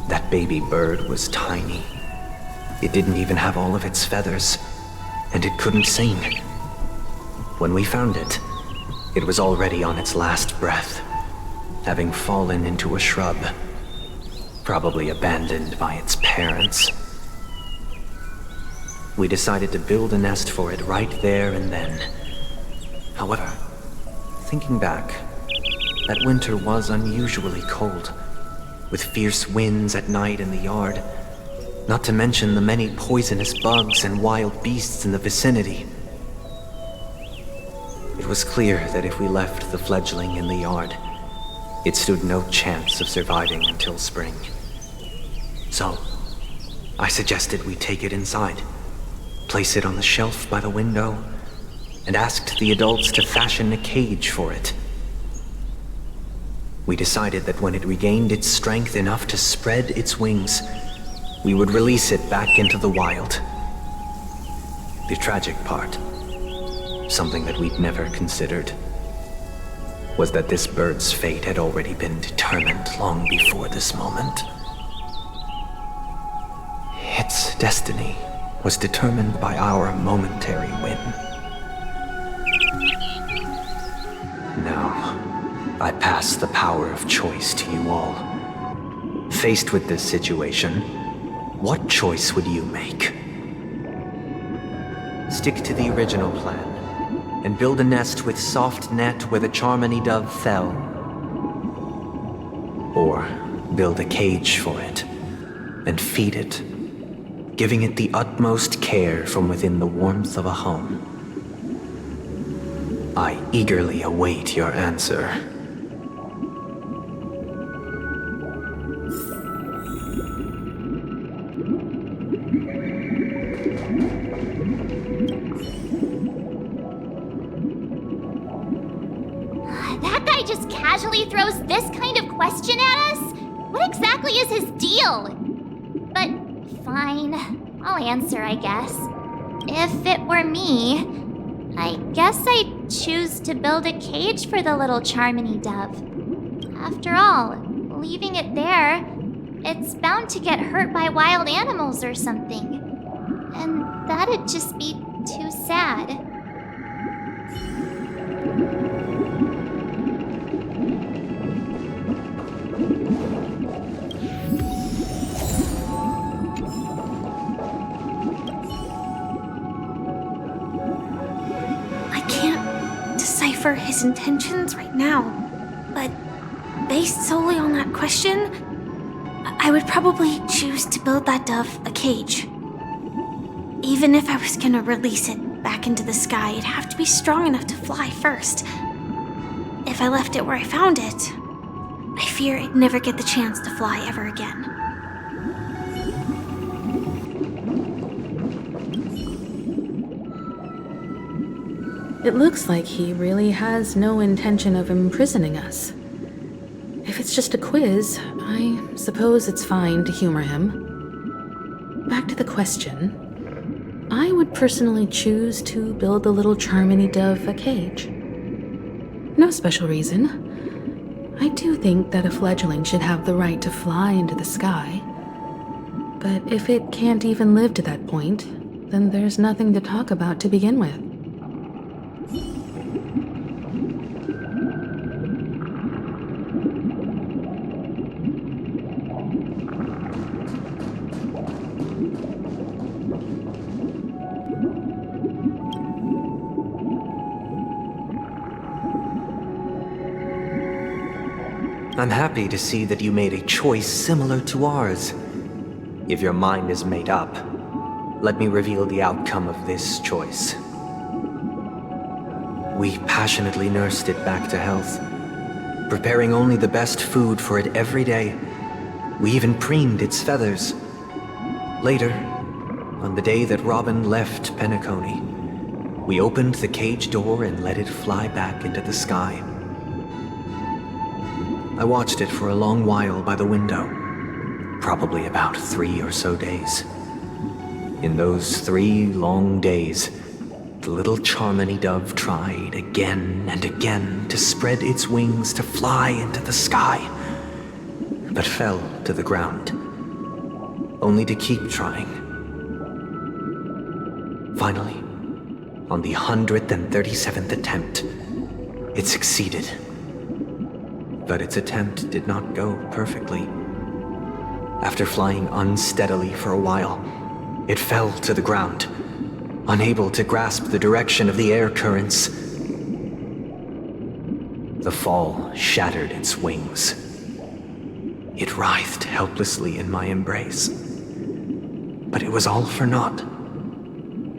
That baby bird was tiny. It didn't even have all of its feathers, and it couldn't sing. When we found it, it was already on its last breath, having fallen into a shrub. probably abandoned by its parents. We decided to build a nest for it right there and then. However, thinking back, that winter was unusually cold, with fierce winds at night in the yard, not to mention the many poisonous bugs and wild beasts in the vicinity. It was clear that if we left the fledgling in the yard, it stood no chance of surviving until spring. So, I suggested we take it inside, place it on the shelf by the window, and asked the adults to fashion a cage for it. We decided that when it regained its strength enough to spread its wings, we would release it back into the wild. The tragic part, something that we'd never considered, was that this bird's fate had already been determined long before this moment. Its destiny was determined by our momentary win. Now, I pass the power of choice to you all. Faced with this situation, what choice would you make? Stick to the original plan and build a nest with soft net where the Charmony dove fell. Or build a cage for it and feed it, giving it the utmost care from within the warmth of a home. I eagerly await your answer. That guy just casually throws this kind of question at us? What exactly is his deal? But fine, I'll answer, I guess. If it were me, I guess I'd choose to build a cage for the little Charmony dove. After all, leaving it there, it's bound to get hurt by wild animals or something. And that'd just be too sad. For his intentions right now, but based solely on that question, I would probably choose to build that dove a cage. Even if I was gonna release it back into the sky, it'd have to be strong enough to fly first. If I left it where I found it, I fear it'd never get the chance to fly ever again. It looks like he really has no intention of imprisoning us. If it's just a quiz, I suppose it's fine to humor him. Back to the question. I would personally choose to build the little Charmony dove a cage. No special reason. I do think that a fledgling should have the right to fly into the sky. But if it can't even live to that point, then there's nothing to talk about to begin with. I'm happy to see that you made a choice similar to ours. If your mind is made up, let me reveal the outcome of this choice. We passionately nursed it back to health, preparing only the best food for it every day. We even preened its feathers. Later, on the day that Robin left Penacony, we opened the cage door and let it fly back into the sky. I watched it for a long while by the window, probably about 3 or so days. In those 3 long days, the little Charmony dove tried again and again to spread its wings to fly into the sky, but fell to the ground, only to keep trying. Finally, on the 137th attempt, it succeeded. But its attempt did not go perfectly. After flying unsteadily for a while, it fell to the ground, unable to grasp the direction of the air currents. The fall shattered its wings. It writhed helplessly in my embrace. But it was all for naught,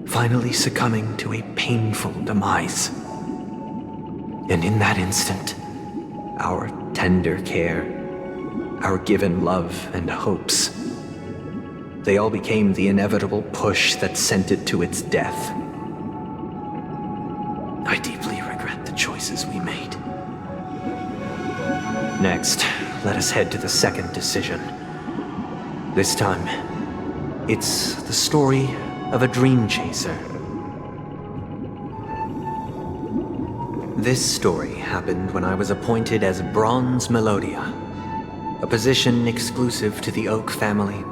finally succumbing to a painful demise. And in that instant, our tender care, our given love and hopes, they all became the inevitable push that sent it to its death. I deeply regret the choices we made. Next, let us head to the second decision. This time, it's the story of a dream chaser. This story happened when I was appointed as Bronze Melodia, a position exclusive to the Oak family,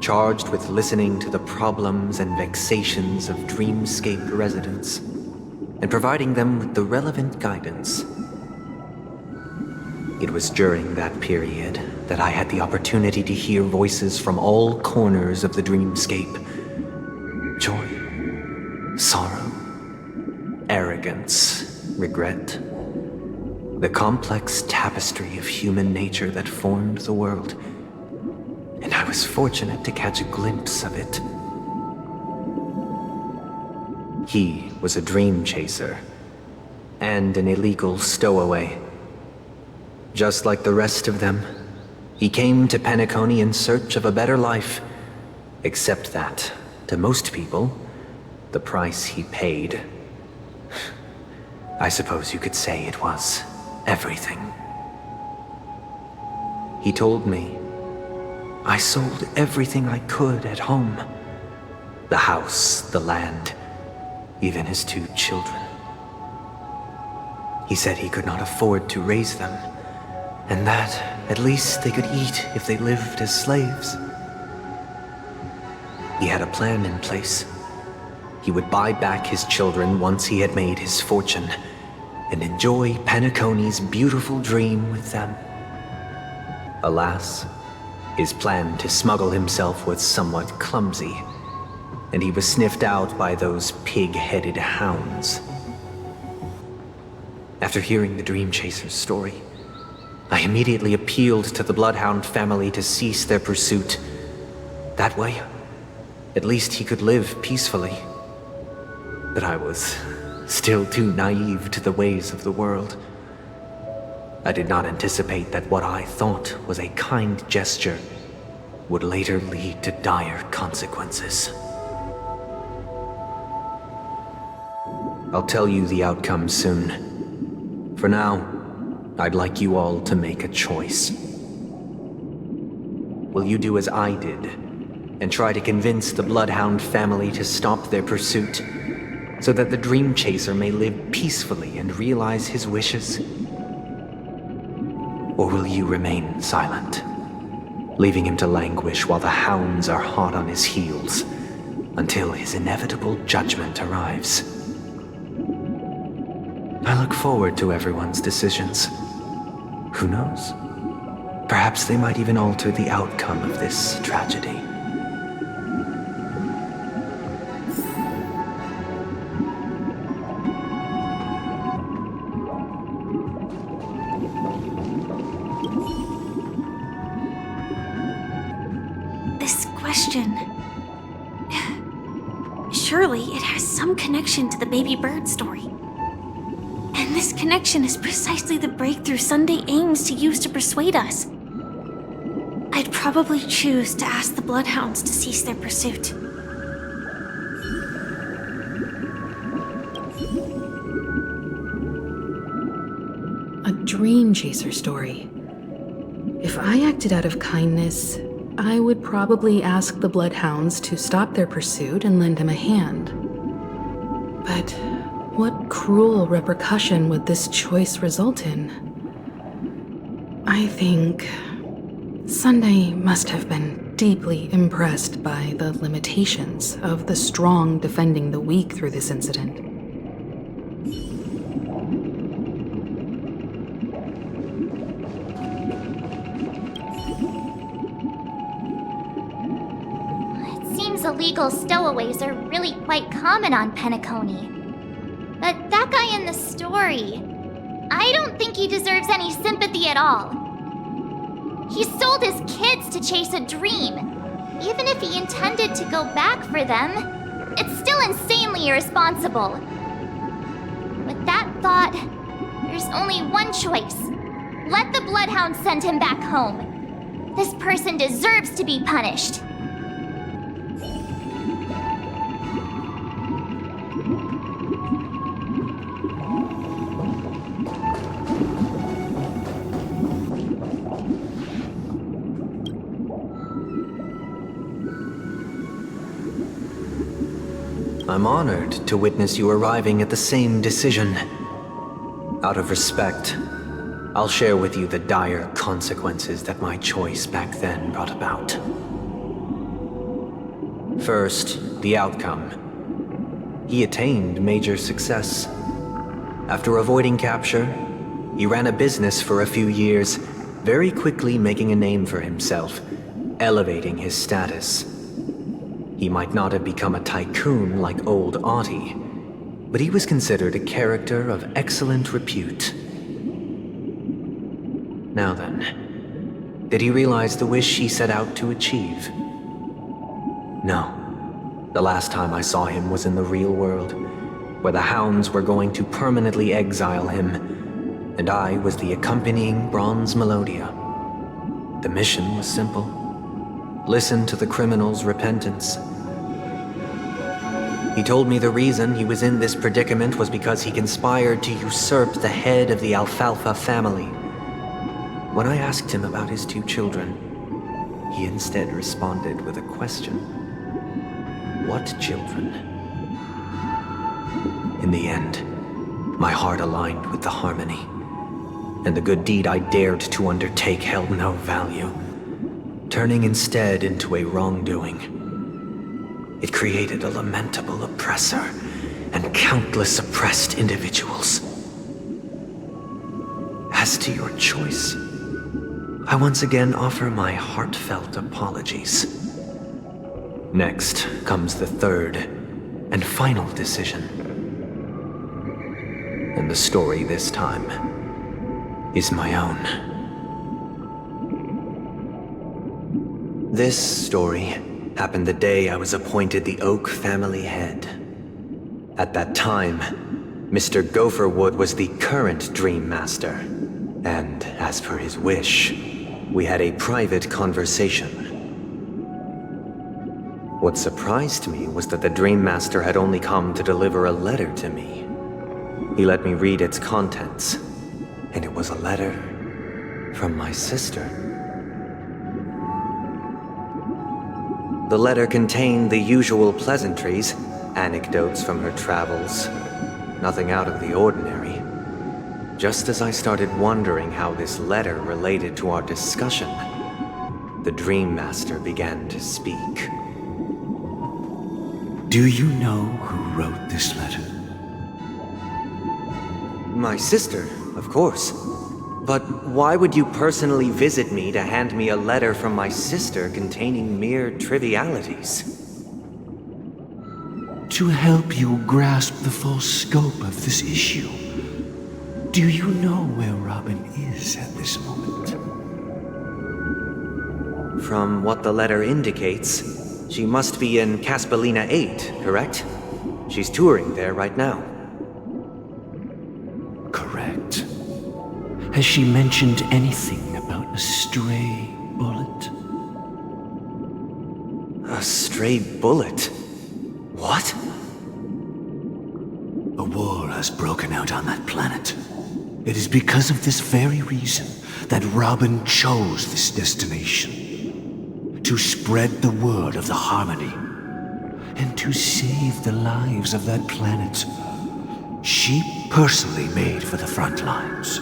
charged with listening to the problems and vexations of Dreamscape residents and providing them with the relevant guidance. It was during that period that I had the opportunity to hear voices from all corners of the dreamscape. Joy, sorrow, arrogance, regret. The complex tapestry of human nature that formed the world. And I was fortunate to catch a glimpse of it. He was a dream chaser and an illegal stowaway. Just like the rest of them, he came to Penacony in search of a better life, except that, to most people, the price he paid, I suppose you could say it was everything. He told me I sold everything I could at home. The house, the land, even his 2 children. He said he could not afford to raise them, and that at least they could eat if they lived as slaves. He had a plan in place. He would buy back his children once he had made his fortune, and enjoy Penacony's beautiful dream with them. Alas, his plan to smuggle himself was somewhat clumsy, and he was sniffed out by those pig-headed hounds. After hearing the Dream Chaser's story, I immediately appealed to the Bloodhound family to cease their pursuit. That way, at least he could live peacefully. But I was still too naive to the ways of the world. I did not anticipate that what I thought was a kind gesture would later lead to dire consequences. I'll tell you the outcome soon. For now, I'd like you all to make a choice. Will you do as I did and try to convince the Bloodhound family to stop their pursuit so that the Dream Chaser may live peacefully and realize his wishes? Or will you remain silent, leaving him to languish while the hounds are hot on his heels until his inevitable judgment arrives? I look forward to everyone's decisions. Who knows? Perhaps they might even alter the outcome of this tragedy. This question... Surely it has some connection to the baby bird story. And this connection is precisely the breakthrough Sunday aims to use to persuade us. I'd probably choose to ask the Bloodhounds to cease their pursuit. A dream chaser story. If I acted out of kindness, I would probably ask the Bloodhounds to stop their pursuit and lend him a hand. But what cruel repercussion would this choice result in? I think Sunday must have been deeply impressed by the limitations of the strong defending the weak through this incident. illegal stowaways are really quite common on Penacony. But that guy in the story, I don't think he deserves any sympathy at all. He sold his kids to chase a dream. Even if he intended to go back for them, it's still insanely irresponsible. With that thought, there's only one choice. Let the Bloodhound send him back home. This person deserves to be punished. I'm honored to witness you arriving at the same decision. Out of respect, I'll share with you the dire consequences that my choice back then brought about. First, the outcome. He attained major success. After avoiding capture, he ran a business for a few years, very quickly making a name for himself, elevating his status. He might not have become a tycoon like old Audie, but he was considered a character of excellent repute. Now then, did he realize the wish he set out to achieve? No. The last time I saw him was in the real world, where the hounds were going to permanently exile him, and I was the accompanying Bronze Melodia. The mission was simple. Listen to the criminal's repentance. He told me the reason he was in this predicament was because he conspired to usurp the head of the Alfalfa family. When I asked him about his 2 children, he instead responded with a question. What children? In the end, my heart aligned with the harmony, and the good deed I dared to undertake held no value, turning instead into a wrongdoing. It created a lamentable oppressor and countless oppressed individuals. As to your choice, I once again offer my heartfelt apologies. Next comes the third and final decision. And the story this time is my own. This story happened the day I was appointed the Oak family head. At that time, Mr. Gopherwood was the current Dream Master, and as per his wish, we had a private conversation. What surprised me was that the Dream Master had only come to deliver a letter to me. He let me read its contents, and it was a letter from my sister. The letter contained the usual pleasantries, anecdotes from her travels. Nothing out of the ordinary. Just as I started wondering how this letter related to our discussion, the Dream Master began to speak. Do you know who wrote this letter? My sister, of course. But why would you personally visit me to hand me a letter from my sister containing mere trivialities? To help you grasp the full scope of this issue. Do you know where Robin is at this moment? From what the letter indicates, she must be in Caspelina 8, correct? She's touring there right now. Correct. Has she mentioned anything about a stray bullet? A stray bullet? What? A war has broken out on that planet. It is because of this very reason that Robin chose this destination. To spread the word of the Harmony. And to save the lives of that planet. She personally made for the front lines.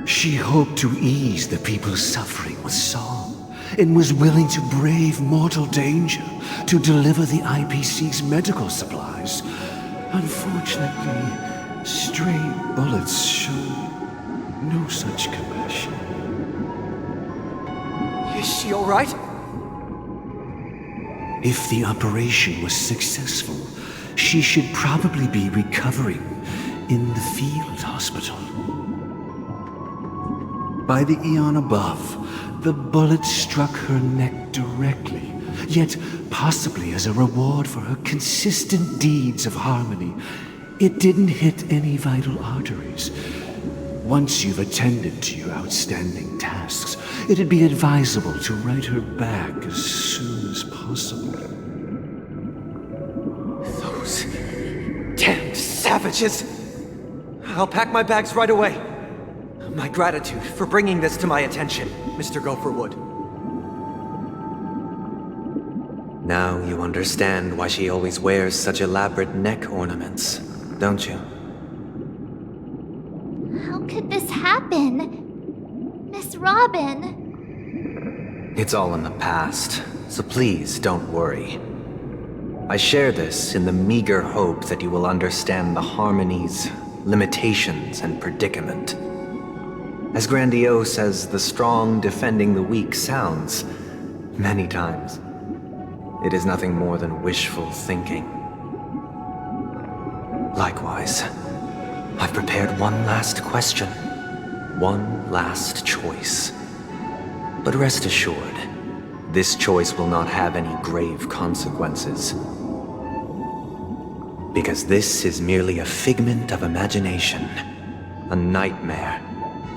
She hoped to ease the people's suffering with song, and was willing to brave mortal danger to deliver the IPC's medical supplies. Unfortunately, stray bullets show no such compassion. Is she all right? If the operation was successful, she should probably be recovering in the field hospital. By the eon above, the bullet struck her neck directly, yet possibly as a reward for her consistent deeds of harmony, it didn't hit any vital arteries. Once you've attended to your outstanding tasks, it'd be advisable to write her back as soon as possible. Those damned savages! I'll pack my bags right away. My gratitude for bringing this to my attention, Mr. Gopherwood. Now you understand why she always wears such elaborate neck ornaments, don't you? How could this happen? Miss Robin. It's all in the past, so please don't worry. I share this in the meager hope that you will understand the harmony's limitations and predicament. As grandiose as the strong defending the weak sounds, many times, it is nothing more than wishful thinking. Likewise, I've prepared one last question, one last choice. But rest assured, this choice will not have any grave consequences. Because this is merely a figment of imagination, a nightmare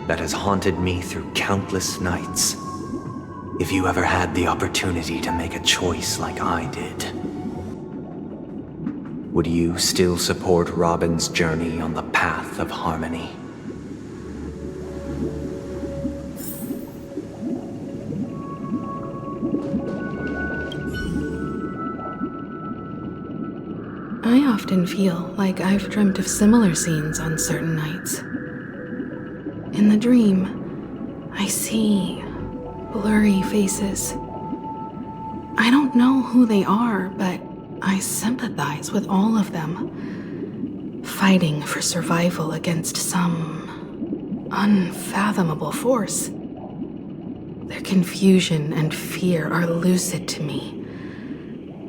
that has haunted me through countless nights. If you ever had the opportunity to make a choice like I did, would you still support Robin's journey on the path of harmony? I often feel like I've dreamt of similar scenes on certain nights. In the dream, I see blurry faces. I don't know who they are, but I sympathize with all of them, fighting for survival against some unfathomable force. Their confusion and fear are lucid to me,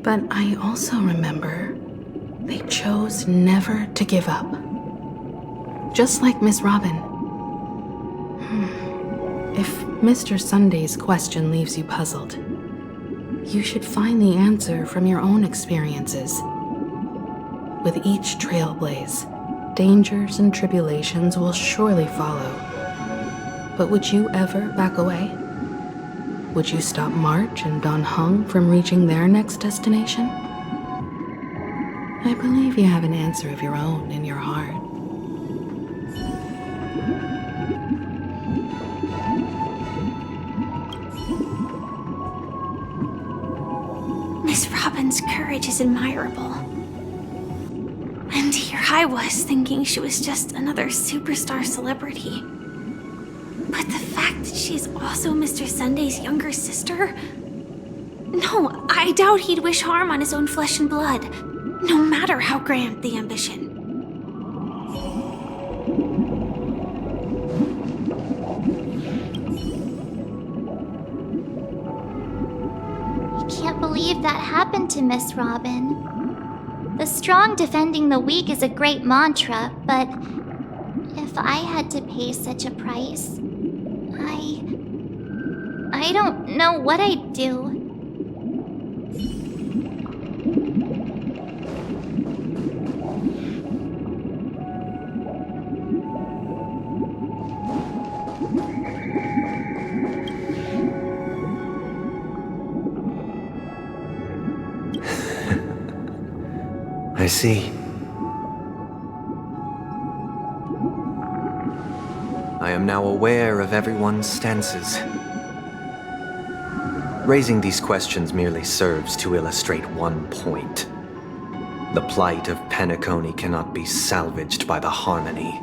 but I also remember they chose never to give up. Just like Miss Robin. If Mr. Sunday's question leaves you puzzled, you should find the answer from your own experiences. With each trailblaze, dangers and tribulations will surely follow. But would you ever back away? Would you stop March and Don Hung from reaching their next destination? I believe you have an answer of your own in your heart. Miss Robin's courage is admirable. And here I was thinking she was just another superstar celebrity. But the fact that she's also Mr. Sunday's younger sister? No, I doubt he'd wish harm on his own flesh and blood, no matter how grand the ambition. I can't believe that happened to Miss Robin. The strong defending the weak is a great mantra, but if I had to pay such a price, I don't know what I'd do. I see. I am now aware of everyone's stances. Raising these questions merely serves to illustrate one point. The plight of Penacony cannot be salvaged by the harmony.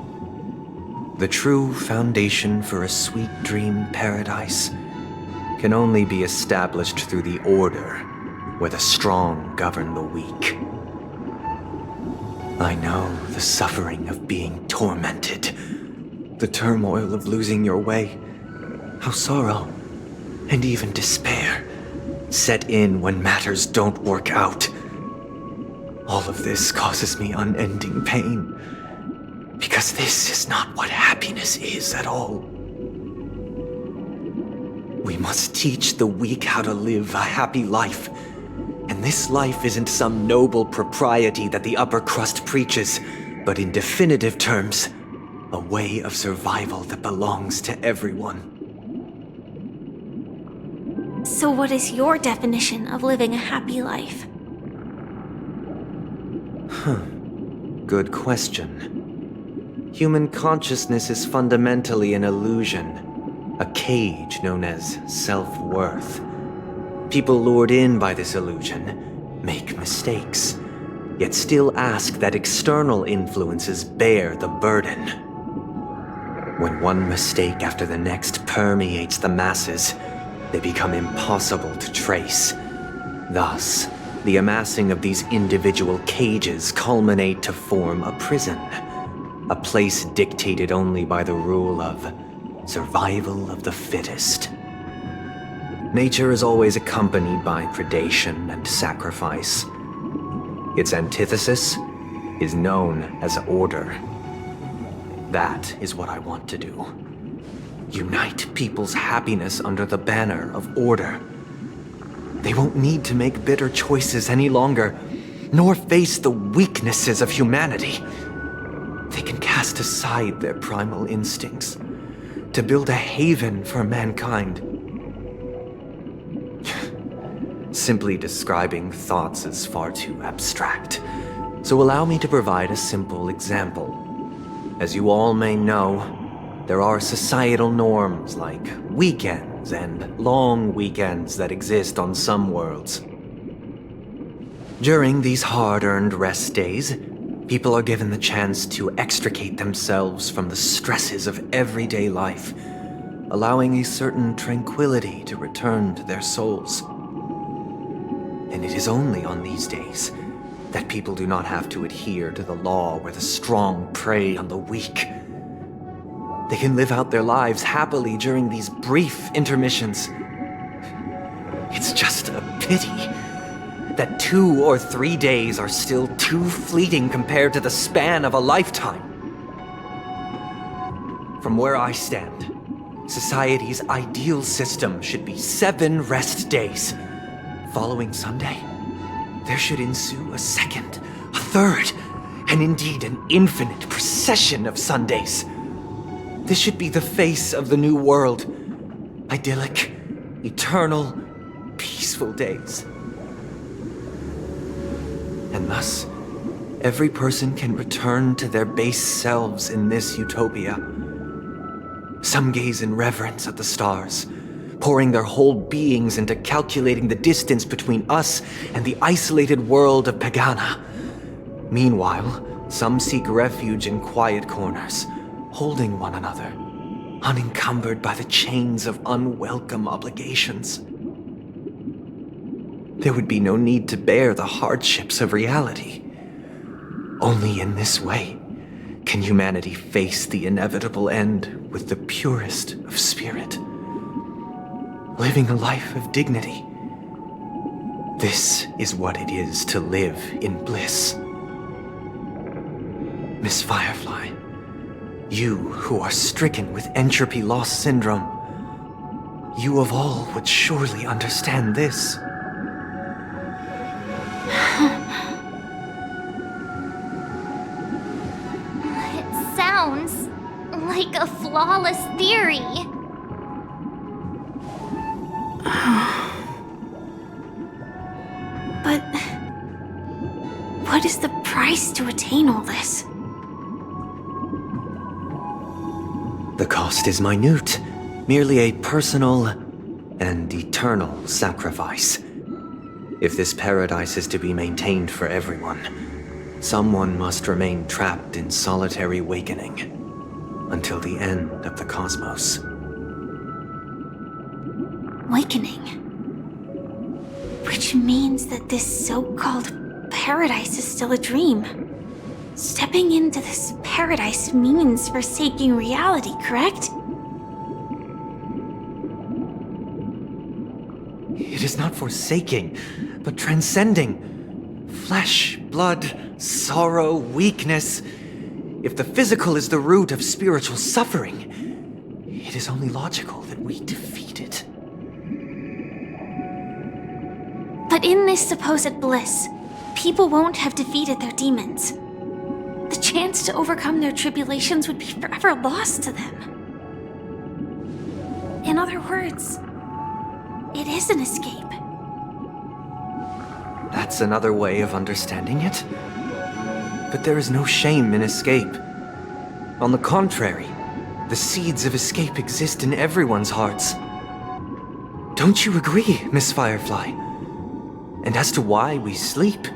The true foundation for a sweet dream paradise can only be established through the order where the strong govern the weak. I know the suffering of being tormented, the turmoil of losing your way, how sorrow and even despair set in when matters don't work out. All of this causes me unending pain, because this is not what happiness is at all. We must teach the weak how to live a happy life. And this life isn't some noble propriety that the upper crust preaches, but in definitive terms, a way of survival that belongs to everyone. So what is your definition of living a happy life? Good question. Human consciousness is fundamentally an illusion, a cage known as self-worth. People lured in by this illusion make mistakes, yet still ask that external influences bear the burden. When one mistake after the next permeates the masses, they become impossible to trace. Thus, the amassing of these individual cages culminate to form a prison, a place dictated only by the rule of survival of the fittest. Nature is always accompanied by predation and sacrifice. Its antithesis is known as order. That is what I want to do. Unite people's happiness under the banner of order. They won't need to make bitter choices any longer, nor face the weaknesses of humanity. They can cast aside their primal instincts to build a haven for mankind. Simply describing thoughts is far too abstract, so allow me to provide a simple example. As you all may know, there are societal norms like weekends and long weekends that exist on some worlds. During these hard-earned rest days, people are given the chance to extricate themselves from the stresses of everyday life, allowing a certain tranquility to return to their souls. And it is only on these days that people do not have to adhere to the law where the strong prey on the weak. They can live out their lives happily during these brief intermissions. It's just a pity that 2 or 3 days are still too fleeting compared to the span of a lifetime. From where I stand, society's ideal system should be 7 rest days. Following Sunday, there should ensue a second, a third, and indeed an infinite procession of Sundays. This should be the face of the new world. Idyllic, eternal, peaceful days. And thus, every person can return to their base selves in this utopia. Some gaze in reverence at the stars, pouring their whole beings into calculating the distance between us and the isolated world of Pagana. Meanwhile, some seek refuge in quiet corners, holding one another, unencumbered by the chains of unwelcome obligations. There would be no need to bear the hardships of reality. Only in this way can humanity face the inevitable end with the purest of spirit. Living a life of dignity. This is what it is to live in bliss. Miss Firefly, you who are stricken with entropy loss syndrome, you of all would surely understand this. It sounds like a flawless theory. But what is the price to attain all this? The cost is minute, merely a personal and eternal sacrifice. If this paradise is to be maintained for everyone, someone must remain trapped in solitary awakening until the end of the cosmos. Awakening. Which means that this so-called paradise is still a dream. Stepping into this paradise means forsaking reality, correct? It is not forsaking, but transcending. Flesh, blood, sorrow, weakness. If the physical is the root of spiritual suffering, it is only logical that we defeat it. But in this supposed bliss, people won't have defeated their demons. The chance to overcome their tribulations would be forever lost to them. In other words, it is an escape. That's another way of understanding it. But there is no shame in escape. On the contrary, the seeds of escape exist in everyone's hearts. Don't you agree, Miss Firefly? And as to why we sleep,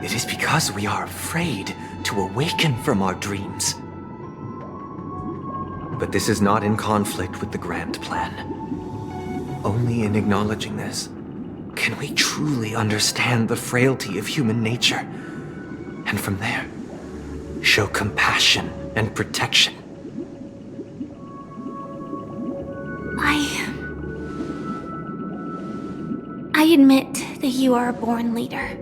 it is because we are afraid to awaken from our dreams. But this is not in conflict with the grand plan. Only in acknowledging this can we truly understand the frailty of human nature, and from there, show compassion and protection. I admit that you are a born leader.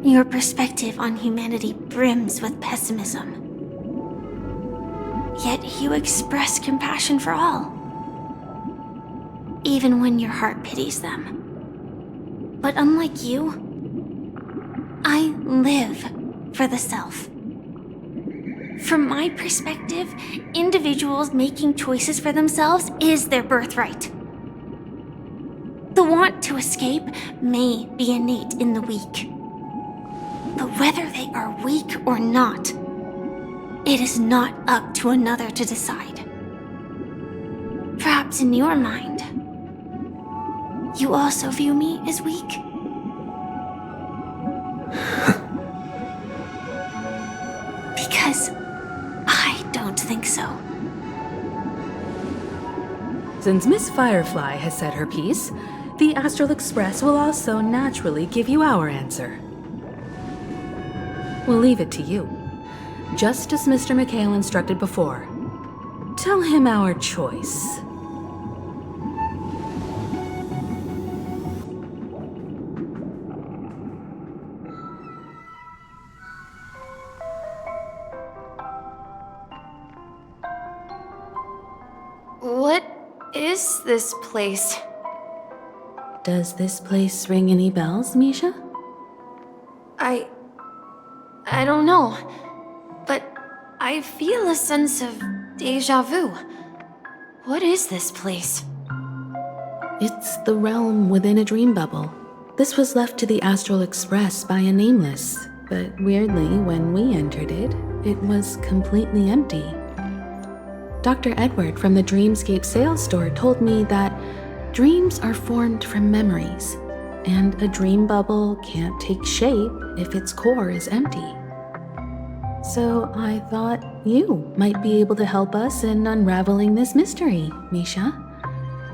Your perspective on humanity brims with pessimism. Yet you express compassion for all, even when your heart pities them. But unlike you, I live for the self. From my perspective, individuals making choices for themselves is their birthright. The want to escape may be innate in the weak. But whether they are weak or not, it is not up to another to decide. Perhaps in your mind, you also view me as weak? Because I don't think so. Since Miss Firefly has said her piece, the Astral Express will also naturally give you our answer. We'll leave it to you. Just as Mr. McHale instructed before. Tell him our choice. What is this place? Does this place ring any bells, Misha? I don't know, but I feel a sense of déjà vu. What is this place? It's the realm within a dream bubble. This was left to the Astral Express by a nameless, but weirdly, when we entered it, it was completely empty. Dr. Edward from the Dreamscape sales store told me that dreams are formed from memories, and a dream bubble can't take shape if its core is empty. So I thought you might be able to help us in unraveling this mystery, Misha.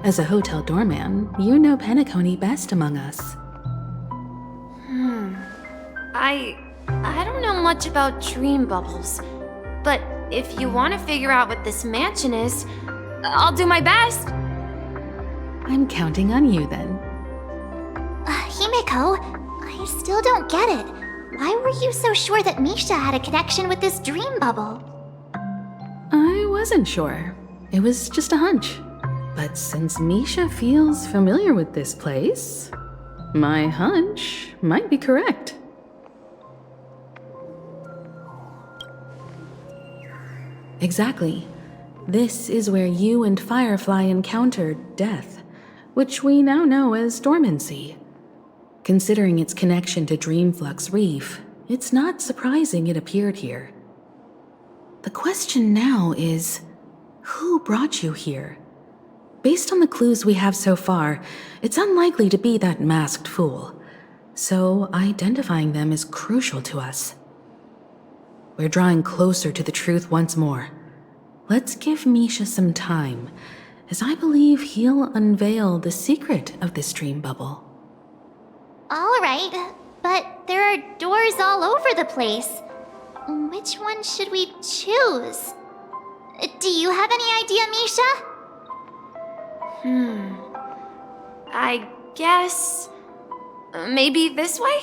As a hotel doorman, you know Penacony best among us. I don't know much about dream bubbles, but if you want to figure out what this mansion is, I'll do my best. I'm counting on you then. Himeko, I still don't get it. Why were you so sure that Misha had a connection with this dream bubble? I wasn't sure. It was just a hunch. But since Misha feels familiar with this place, my hunch might be correct. Exactly. This is where you and Firefly encountered death, which we now know as dormancy. Considering its connection to Dreamflux Reef, it's not surprising it appeared here. The question now is, who brought you here? Based on the clues we have so far, it's unlikely to be that masked fool, so identifying them is crucial to us. We're drawing closer to the truth once more. Let's give Misha some time, as I believe he'll unveil the secret of this dream bubble. All right, but there are doors all over the place. Which one should we choose? Do you have any idea, Misha? I guess... maybe this way?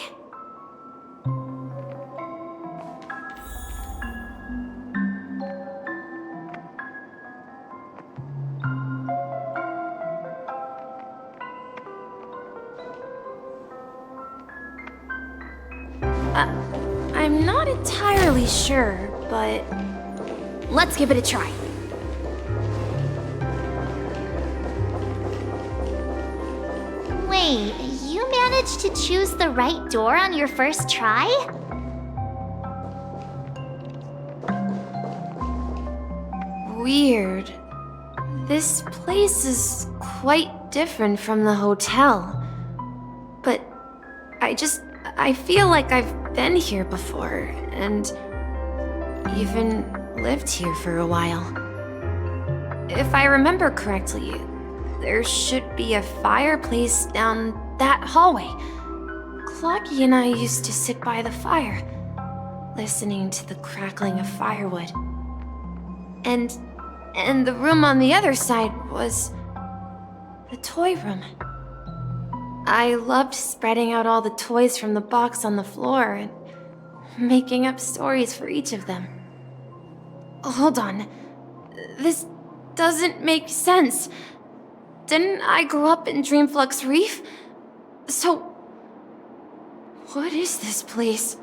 I'm not entirely sure, but let's give it a try. Wait, you managed to choose the right door on your first try? Weird. This place is quite different from the hotel. But I feel like I've been here before, and even lived here for a while. If I remember correctly, there should be a fireplace down that hallway. Clocky and I used to sit by the fire, listening to the crackling of firewood. And the room on the other side was the toy room. I loved spreading out all the toys from the box on the floor and making up stories for each of them. Hold on. This doesn't make sense. Didn't I grow up in Dreamflux Reef? So, what is this place?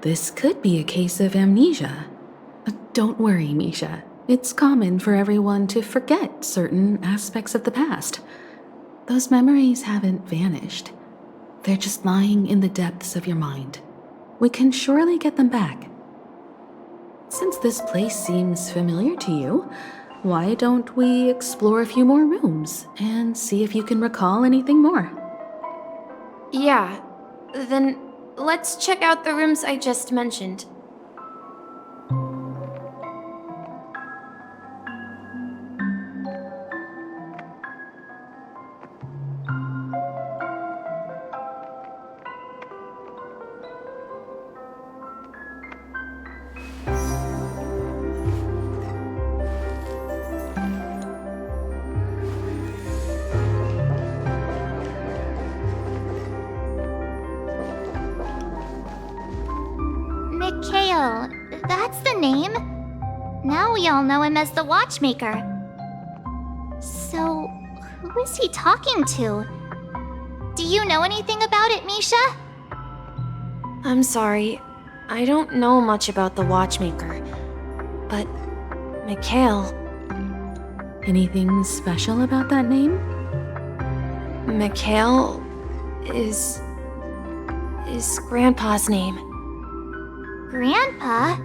This could be a case of amnesia. Don't worry, Misha. It's common for everyone to forget certain aspects of the past. Those memories haven't vanished. They're just lying in the depths of your mind. We can surely get them back. Since this place seems familiar to you, why don't we explore a few more rooms and see if you can recall anything more? Yeah, then let's check out the rooms I just mentioned. Mikhail, that's the name. Now we all know him as the Watchmaker. So, who is he talking to? Do you know anything about it, Misha? I'm sorry, I don't know much about the Watchmaker. But, Mikhail... Anything special about that name? Mikhail is Grandpa's name. Grandpa?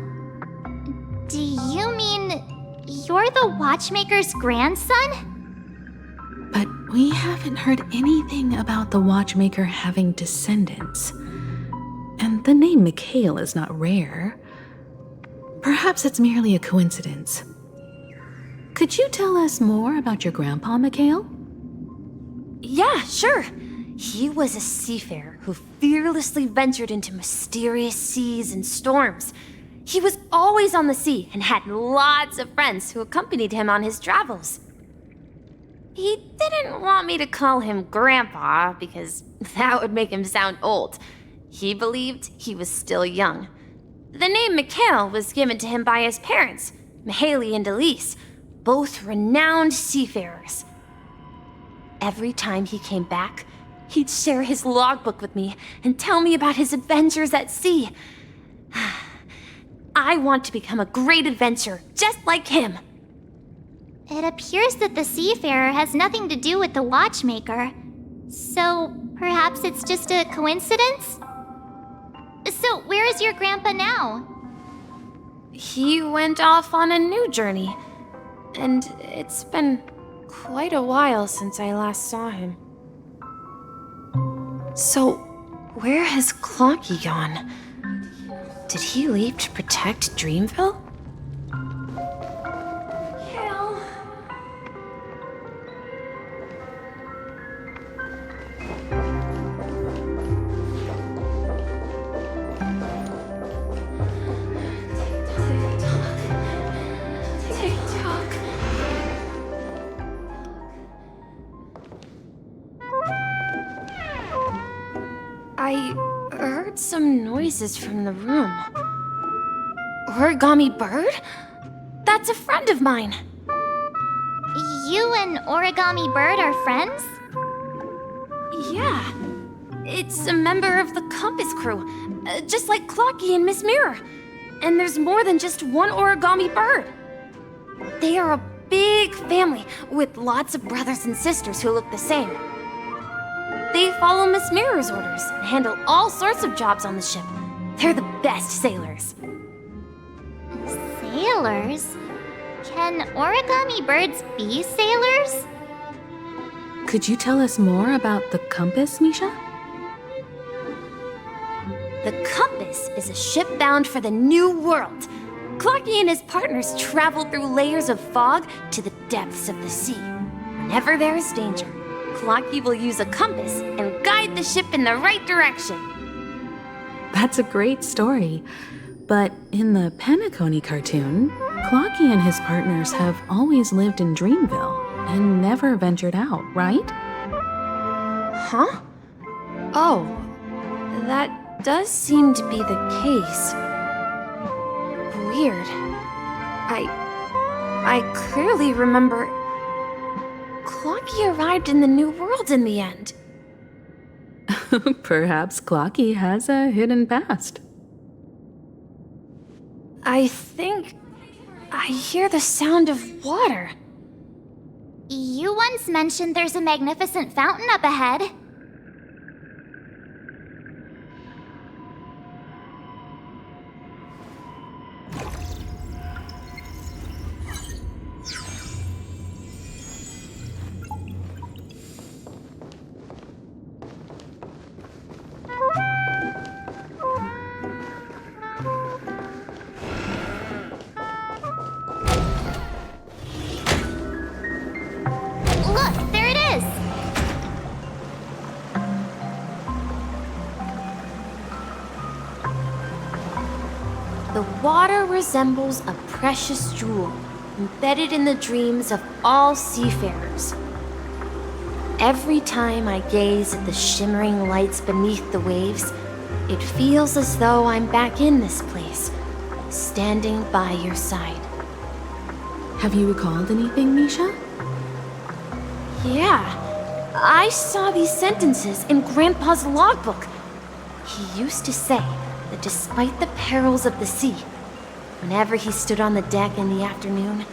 Do you mean you're the Watchmaker's grandson? But we haven't heard anything about the Watchmaker having descendants. And the name Mikhail is not rare. Perhaps it's merely a coincidence. Could you tell us more about your grandpa, Mikhail? Yeah, sure. He was a seafarer who fearlessly ventured into mysterious seas and storms. He was always on the sea and had lots of friends who accompanied him on his travels. He didn't want me to call him Grandpa because that would make him sound old. He believed he was still young. The name Mikhail was given to him by his parents, Mihaly and Elise, both renowned seafarers. Every time he came back, he'd share his logbook with me and tell me about his adventures at sea. I want to become a great adventurer, just like him. It appears that the Seafarer has nothing to do with the Watchmaker. So, perhaps it's just a coincidence? So, where is your grandpa now? He went off on a new journey, and it's been quite a while since I last saw him. So, where has Clocky gone? Did he leave to protect Dreamville? Hell. I heard some noises from the room. Origami Bird? That's a friend of mine. You and Origami Bird are friends? Yeah. It's a member of the Compass crew, just like Clocky and Miss Mirror. And there's more than just one Origami Bird. They are a big family with lots of brothers and sisters who look the same. They follow Miss Mirror's orders and handle all sorts of jobs on the ship. They're the best sailors. Sailors? Can origami birds be sailors? Could you tell us more about the compass, Misha? The Compass is a ship bound for the New World. Clocky and his partners travel through layers of fog to the depths of the sea. Whenever there is danger, Clocky will use a compass and guide the ship in the right direction. That's a great story. But in the Penacony cartoon, Clocky and his partners have always lived in Dreamville and never ventured out, right? Huh? Oh, that does seem to be the case. Weird. I clearly remember Clocky arrived in the New World in the end. Perhaps Clocky has a hidden past. I think I hear the sound of water. You once mentioned there's a magnificent fountain up ahead. Look, there it is! The water resembles a precious jewel embedded in the dreams of all seafarers. Every time I gaze at the shimmering lights beneath the waves, it feels as though I'm back in this place, standing by your side. Have you recalled anything, Misha? Yeah, I saw these sentences in Grandpa's logbook. He used to say that despite the perils of the sea, whenever he stood on the deck in the afternoon,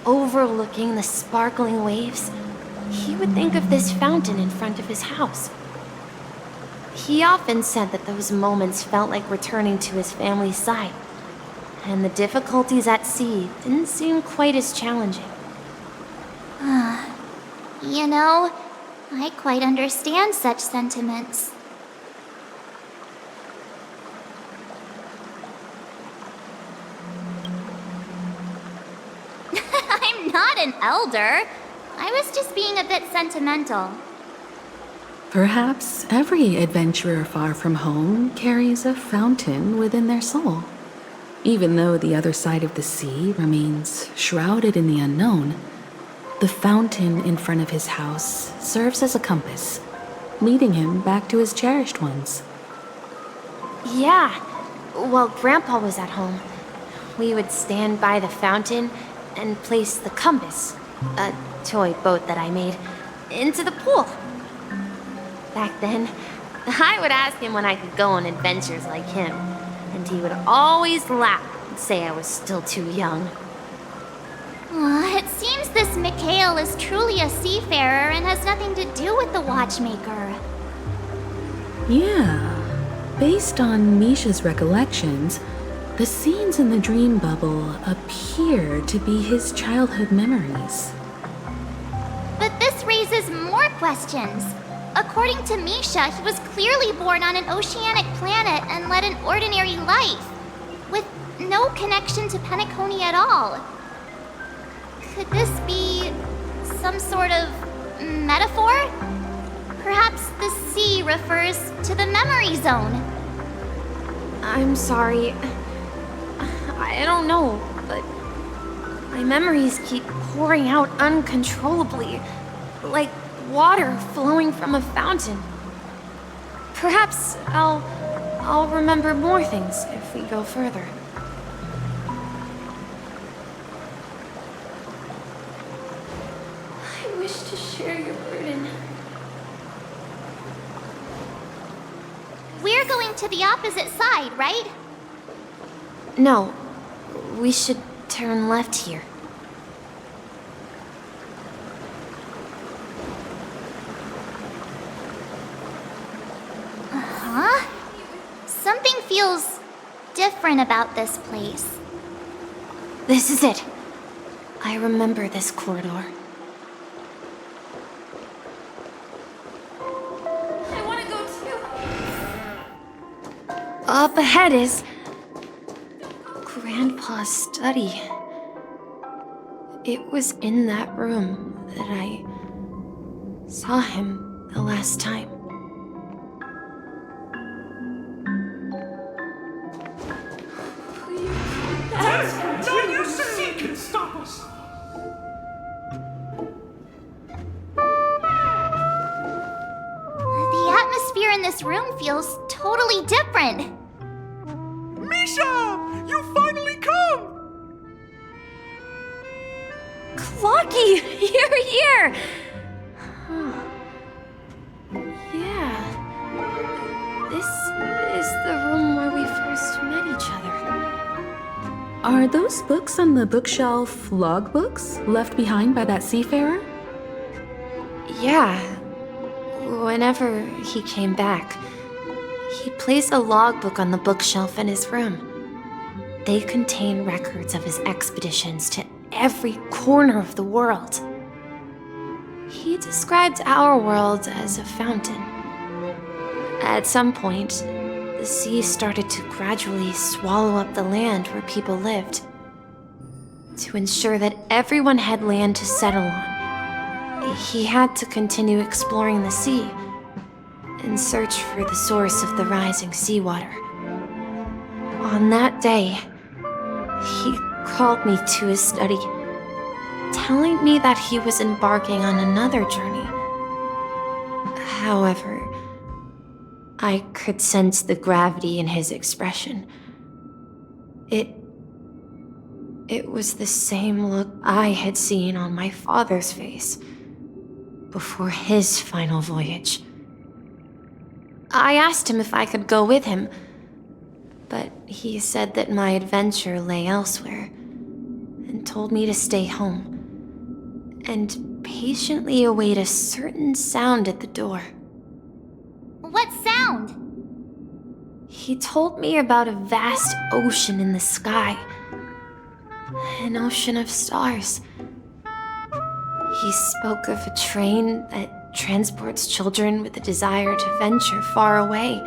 overlooking the sparkling waves, he would think of this fountain in front of his house. He often said that those moments felt like returning to his family's side, and the difficulties at sea didn't seem quite as challenging. You know, I quite understand such sentiments. I'm not an elder. I was just being a bit sentimental. Perhaps every adventurer far from home carries a fountain within their soul. Even though the other side of the sea remains shrouded in the unknown, the fountain in front of his house serves as a compass, leading him back to his cherished ones. Yeah, while Grandpa was at home, we would stand by the fountain and place the compass, a toy boat that I made, into the pool. Back then, I would ask him when I could go on adventures like him, and he would always laugh and say I was still too young. It seems this Mikhail is truly a seafarer and has nothing to do with the watchmaker. Yeah. Based on Misha's recollections, the scenes in the dream bubble appear to be his childhood memories. But this raises more questions. According to Misha, he was clearly born on an oceanic planet and led an ordinary life, with no connection to Penacony at all. Could this be some sort of metaphor? Perhaps the sea refers to the memory zone. I'm sorry. I don't know, but my memories keep pouring out uncontrollably, like water flowing from a fountain. Perhaps I'll remember more things if we go further. I wish to share your burden. We're going to the opposite side, right? No, we should turn left here. Huh? Something feels different about this place. This is it. I remember this corridor. I want to go too. Up ahead is Grandpa's study. It was in that room that I saw him the last time. Nothing you say can stop us! The atmosphere in this room feels totally different. Misha! You finally come! Clocky! You're here! Huh. Yeah. This is the room where we first met each other. Are those books on the bookshelf logbooks left behind by that seafarer? Yeah. Whenever he came back, he placed a logbook on the bookshelf in his room. They contain records of his expeditions to every corner of the world. He described our world as a fountain. At some point, the sea started to gradually swallow up the land where people lived. To ensure that everyone had land to settle on, he had to continue exploring the sea and search for the source of the rising seawater. On that day, he called me to his study, telling me that he was embarking on another journey. However, I could sense the gravity in his expression. It was the same look I had seen on my father's face before his final voyage. I asked him if I could go with him, but he said that my adventure lay elsewhere and told me to stay home and patiently await a certain sound at the door. What sound? He told me about a vast ocean in the sky. An ocean of stars. He spoke of a train that transports children with a desire to venture far away,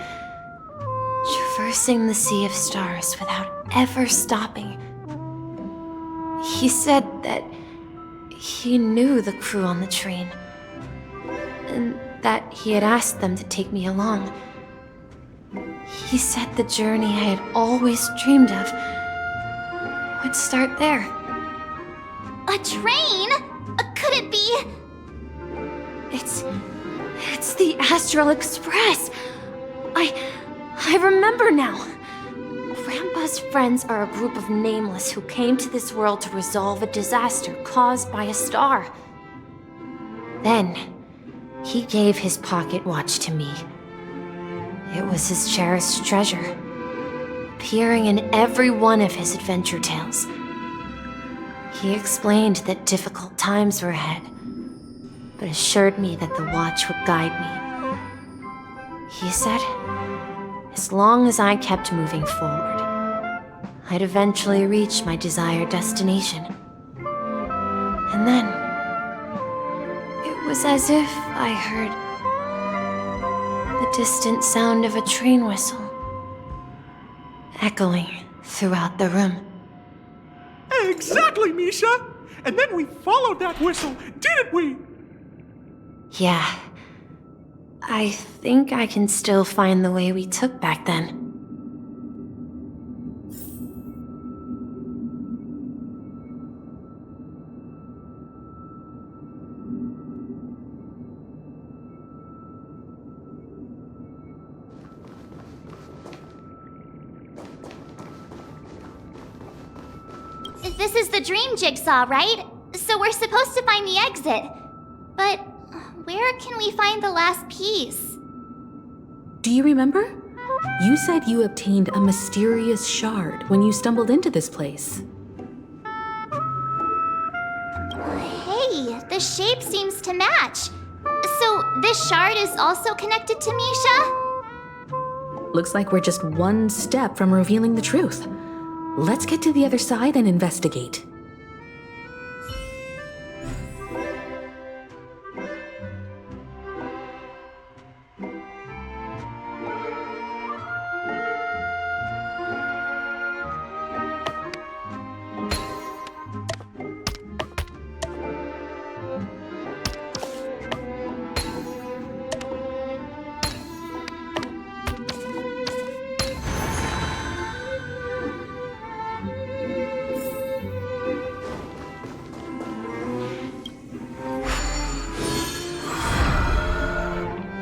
traversing the sea of stars without ever stopping. He said that he knew the crew on the train, and that he had asked them to take me along. He said the journey I had always dreamed of would start there. A train? Could it be? It's the Astral Express. I remember now. Grandpa's friends are a group of nameless who came to this world to resolve a disaster caused by a star. Then, he gave his pocket watch to me. It was his cherished treasure, appearing in every one of his adventure tales. He explained that difficult times were ahead, but assured me that the watch would guide me. He said, as long as I kept moving forward, I'd eventually reach my desired destination. And then, it was as if I heard the distant sound of a train whistle echoing throughout the room. Exactly, Misha! And then we followed that whistle, didn't we? Yeah. I think I can still find the way we took back then. this is the dream jigsaw, right? So we're supposed to find the exit. But where can we find the last piece? Do you remember? You said you obtained a mysterious shard when you stumbled into this place. Hey, the shape seems to match. So this shard is also connected to Misha? Looks like we're just one step from revealing the truth. Let's get to the other side and investigate.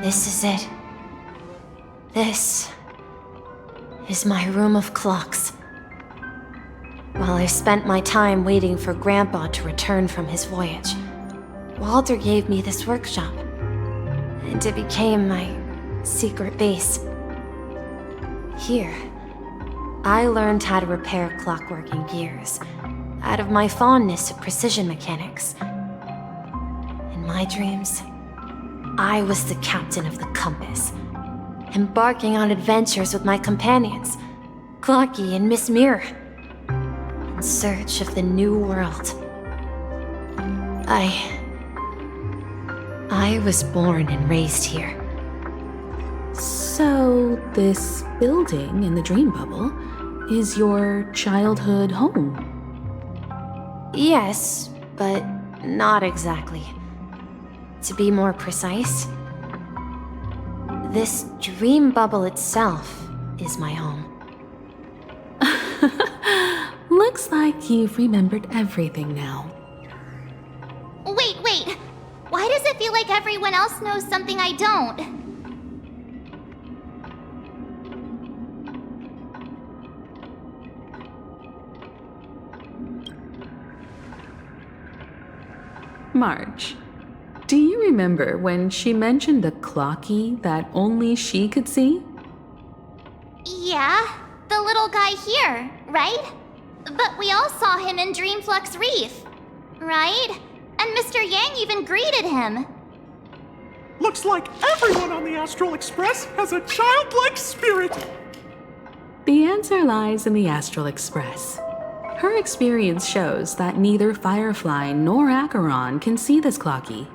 This is it. This is my room of clocks. While I spent my time waiting for Grandpa to return from his voyage, Walter gave me this workshop, and it became my secret base. Here, I learned how to repair clockwork and gears out of my fondness of precision mechanics. In my dreams, I was the captain of the compass, embarking on adventures with my companions, Clocky and Miss Mirror, in search of the new world. I was born and raised here. So, this building in the dream bubble is your childhood home? Yes, but not exactly. To be more precise, this dream bubble itself is my home. Looks like you've remembered everything now. Wait. Why does it feel like everyone else knows something I don't? Marge, do you remember when she mentioned a clocky that only she could see? Yeah, the little guy here, right? But we all saw him in Dreamflux Reef, right? And Mr. Yang even greeted him. Looks like everyone on the Astral Express has a childlike spirit. The answer lies in the Astral Express. Her experience shows that neither Firefly nor Acheron can see this clocky.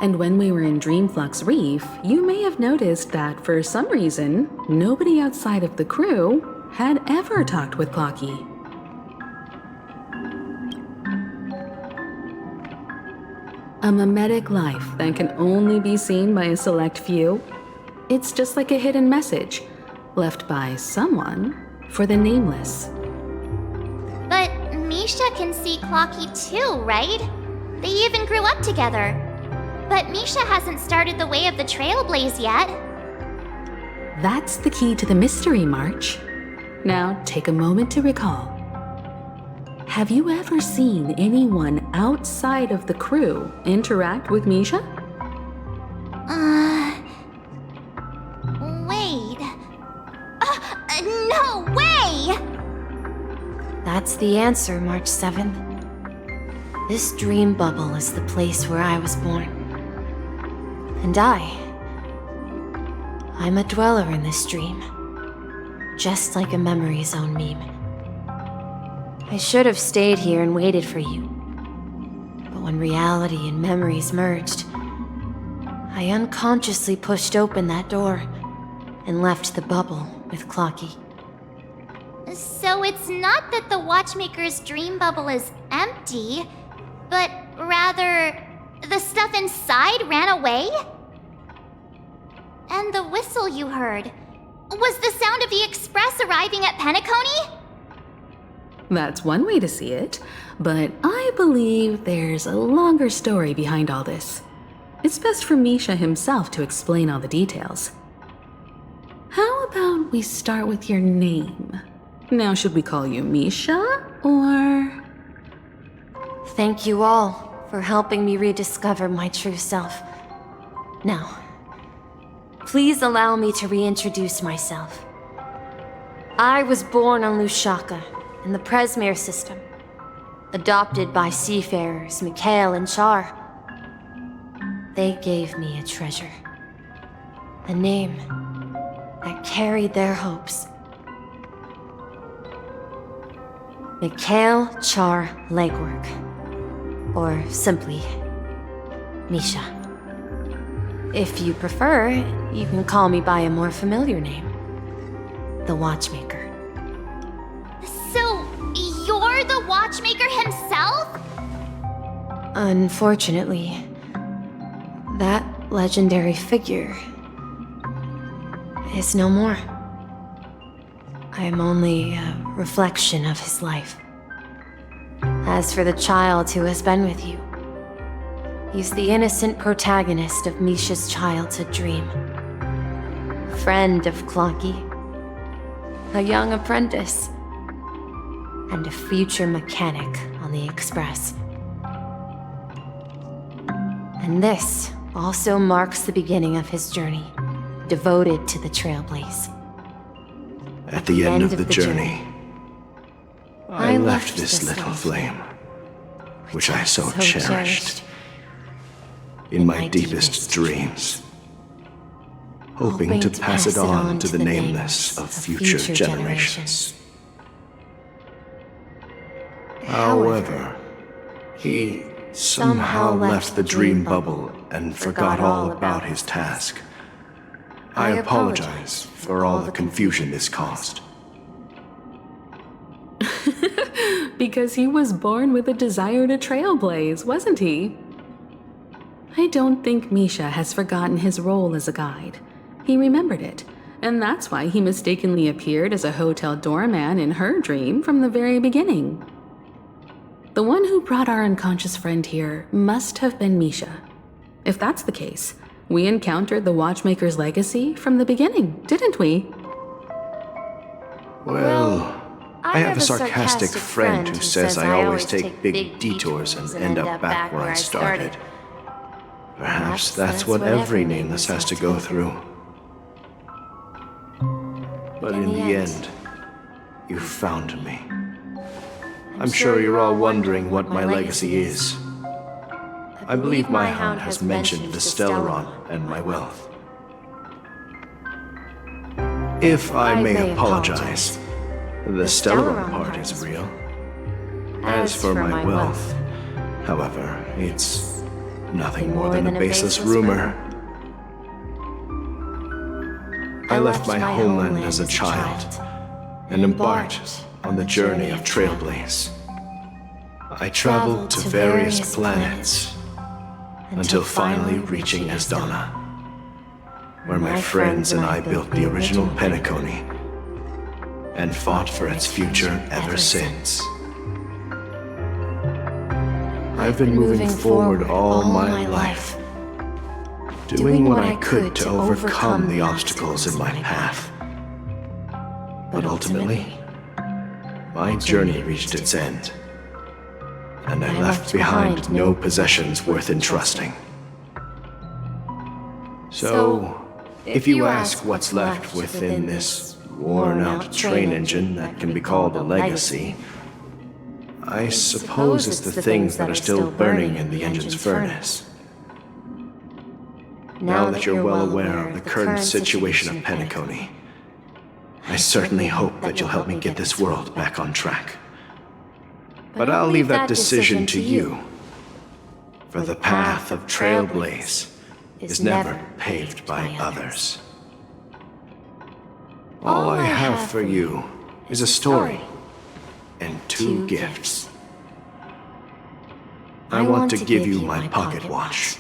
And when we were in Dreamflux Reef, you may have noticed that for some reason, nobody outside of the crew had ever talked with Clocky. A mimetic life that can only be seen by a select few. It's just like a hidden message left by someone for the nameless. But Misha can see Clocky too, right? They even grew up together. But Misha hasn't started the way of the Trailblaze yet. That's the key to the mystery, March. Now take a moment to recall. Have you ever seen anyone outside of the crew interact with Misha? Wait. No way! That's the answer, March 7th. This dream bubble is the place where I was born. And I'm a dweller in this dream. Just like a Memory Zone meme. I should have stayed here and waited for you. But when reality and memories merged, I unconsciously pushed open that door and left the bubble with Clocky. So it's not that the Watchmaker's dream bubble is empty, but rather the stuff inside ran away? And the whistle you heard, was the sound of the Express arriving at Penacony? That's one way to see it, but I believe there's a longer story behind all this. It's best for Misha himself to explain all the details. How about we start with your name? Now, should we call you Misha Or... Thank you all for helping me rediscover my true self. Now, please allow me to reintroduce myself. I was born on Lushaka, in the Presmere system, adopted by seafarers Mikhail and Char. They gave me a treasure, a name that carried their hopes. Mikhail Char Legwork, or simply, Misha. If you prefer, you can call me by a more familiar name, the Watchmaker. So, you're the Watchmaker himself? Unfortunately, that legendary figure is no more. I am only a reflection of his life. As for the child who has been with you, he's the innocent protagonist of Misha's childhood dream. Friend of Clonky, a young apprentice, and a future mechanic on the Express. And this also marks the beginning of his journey, devoted to the Trailblaze. At the end of the journey, I left this little flame, which I so cherished, in my deepest dreams, hoping to pass it on to the nameless of future generations. However, he somehow left the dream bubble and forgot all about his task. I apologize for all the confusion this caused. Because he was born with a desire to trailblaze, wasn't he? I don't think Misha has forgotten his role as a guide. He remembered it, and that's why he mistakenly appeared as a hotel doorman in her dream from the very beginning. The one who brought our unconscious friend here must have been Misha. If that's the case, we encountered the Watchmaker's legacy from the beginning, didn't we? Well, I have a sarcastic friend who says I always take big detours and end up back where I started. Perhaps that's what every nameless has to go through. But in the end, you found me. I'm sure you're all wondering what my legacy is. I believe my hound has mentioned the Stellaron and my wealth. If I may apologize, the Stellaron part is real. As for my wealth, however, it's nothing more than a baseless rumor. I left my homeland as a child and embarked on the journey of Trailblaze. I traveled to various planets until finally reaching Asdana, where my friends and I built the original Penacony and fought for its future ever since. I've been moving forward all my life, doing what I could to overcome the obstacles in my path. But ultimately, my journey reached its end, and I left behind no possessions worth entrusting. So, if you ask what's left within this worn-out train engine that can be called a legacy, I suppose it's the things that are still burning in the engine's furnace. Now that you're well aware of the current situation of Penacony, I certainly hope that you'll help me get this world back on track. But I'll leave that decision to you, for the path of Trailblaze is never paved by others. All I have for you is a story and 2 gifts. I want to give you my pocket watch.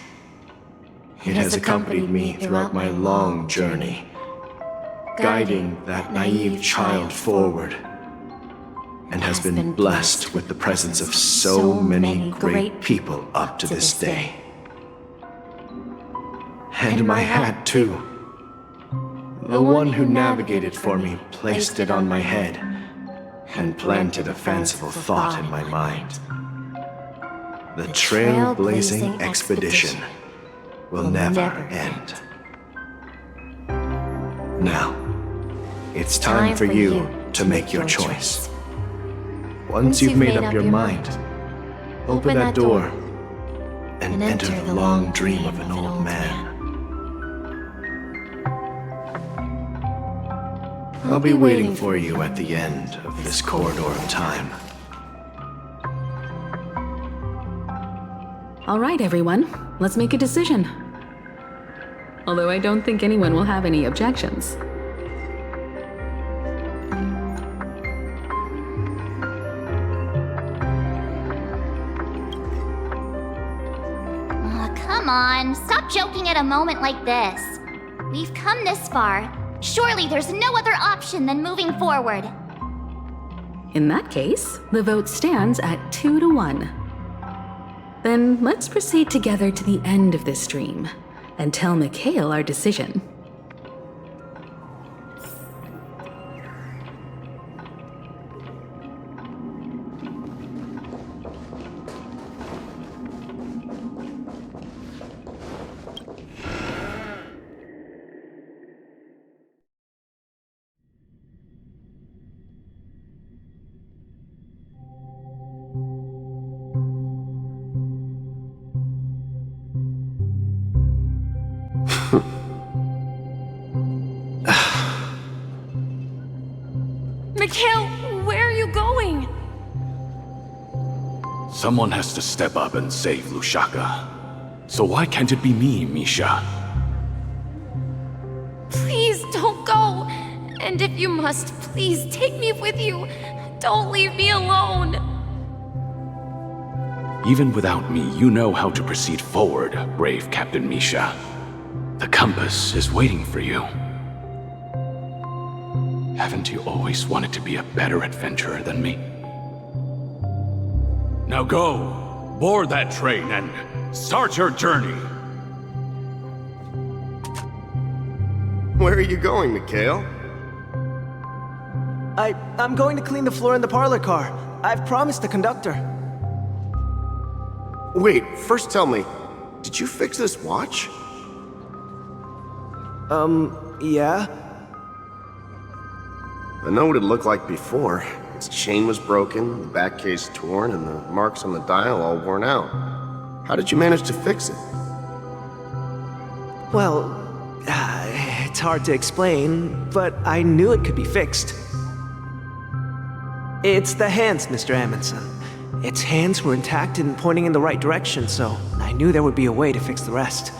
It has accompanied me throughout my long journey, guiding that naive child forward, and has been blessed with the presence of so many great people up to this day. And my hat, too. The one who navigated for me placed it on my head, and planted a fanciful thought in my mind. The trailblazing expedition will never end. Now, it's time for you to make your choice. Once you've made up your mind, open that door and enter the long dream of an old man. I'll be waiting for you at the end of this corridor of time. All right, everyone, let's make a decision. Although I don't think anyone will have any objections. Come on, stop joking at a moment like this. We've come this far. Surely there's no other option than moving forward. In that case, the vote stands at 2-1. Then let's proceed together to the end of this stream and tell Mikhail our decision. Mikhail, where are you going? Someone has to step up and save Lushaka. So why can't it be me, Misha? Please don't go. And if you must, please take me with you. Don't leave me alone. Even without me, you know how to proceed forward, brave Captain Misha. The compass is waiting for you. Haven't you always wanted to be a better adventurer than me? Now go, board that train and start your journey. Where are you going, Mikhail? I'm going to clean the floor in the parlor car. I've promised the conductor. Wait, first tell me, did you fix this watch? Yeah? I know what it looked like before. Its chain was broken, the back case torn, and the marks on the dial all worn out. How did you manage to fix it? Well, it's hard to explain, but I knew it could be fixed. It's the hands, Mr. Amundsen. Its hands were intact and pointing in the right direction, so I knew there would be a way to fix the rest.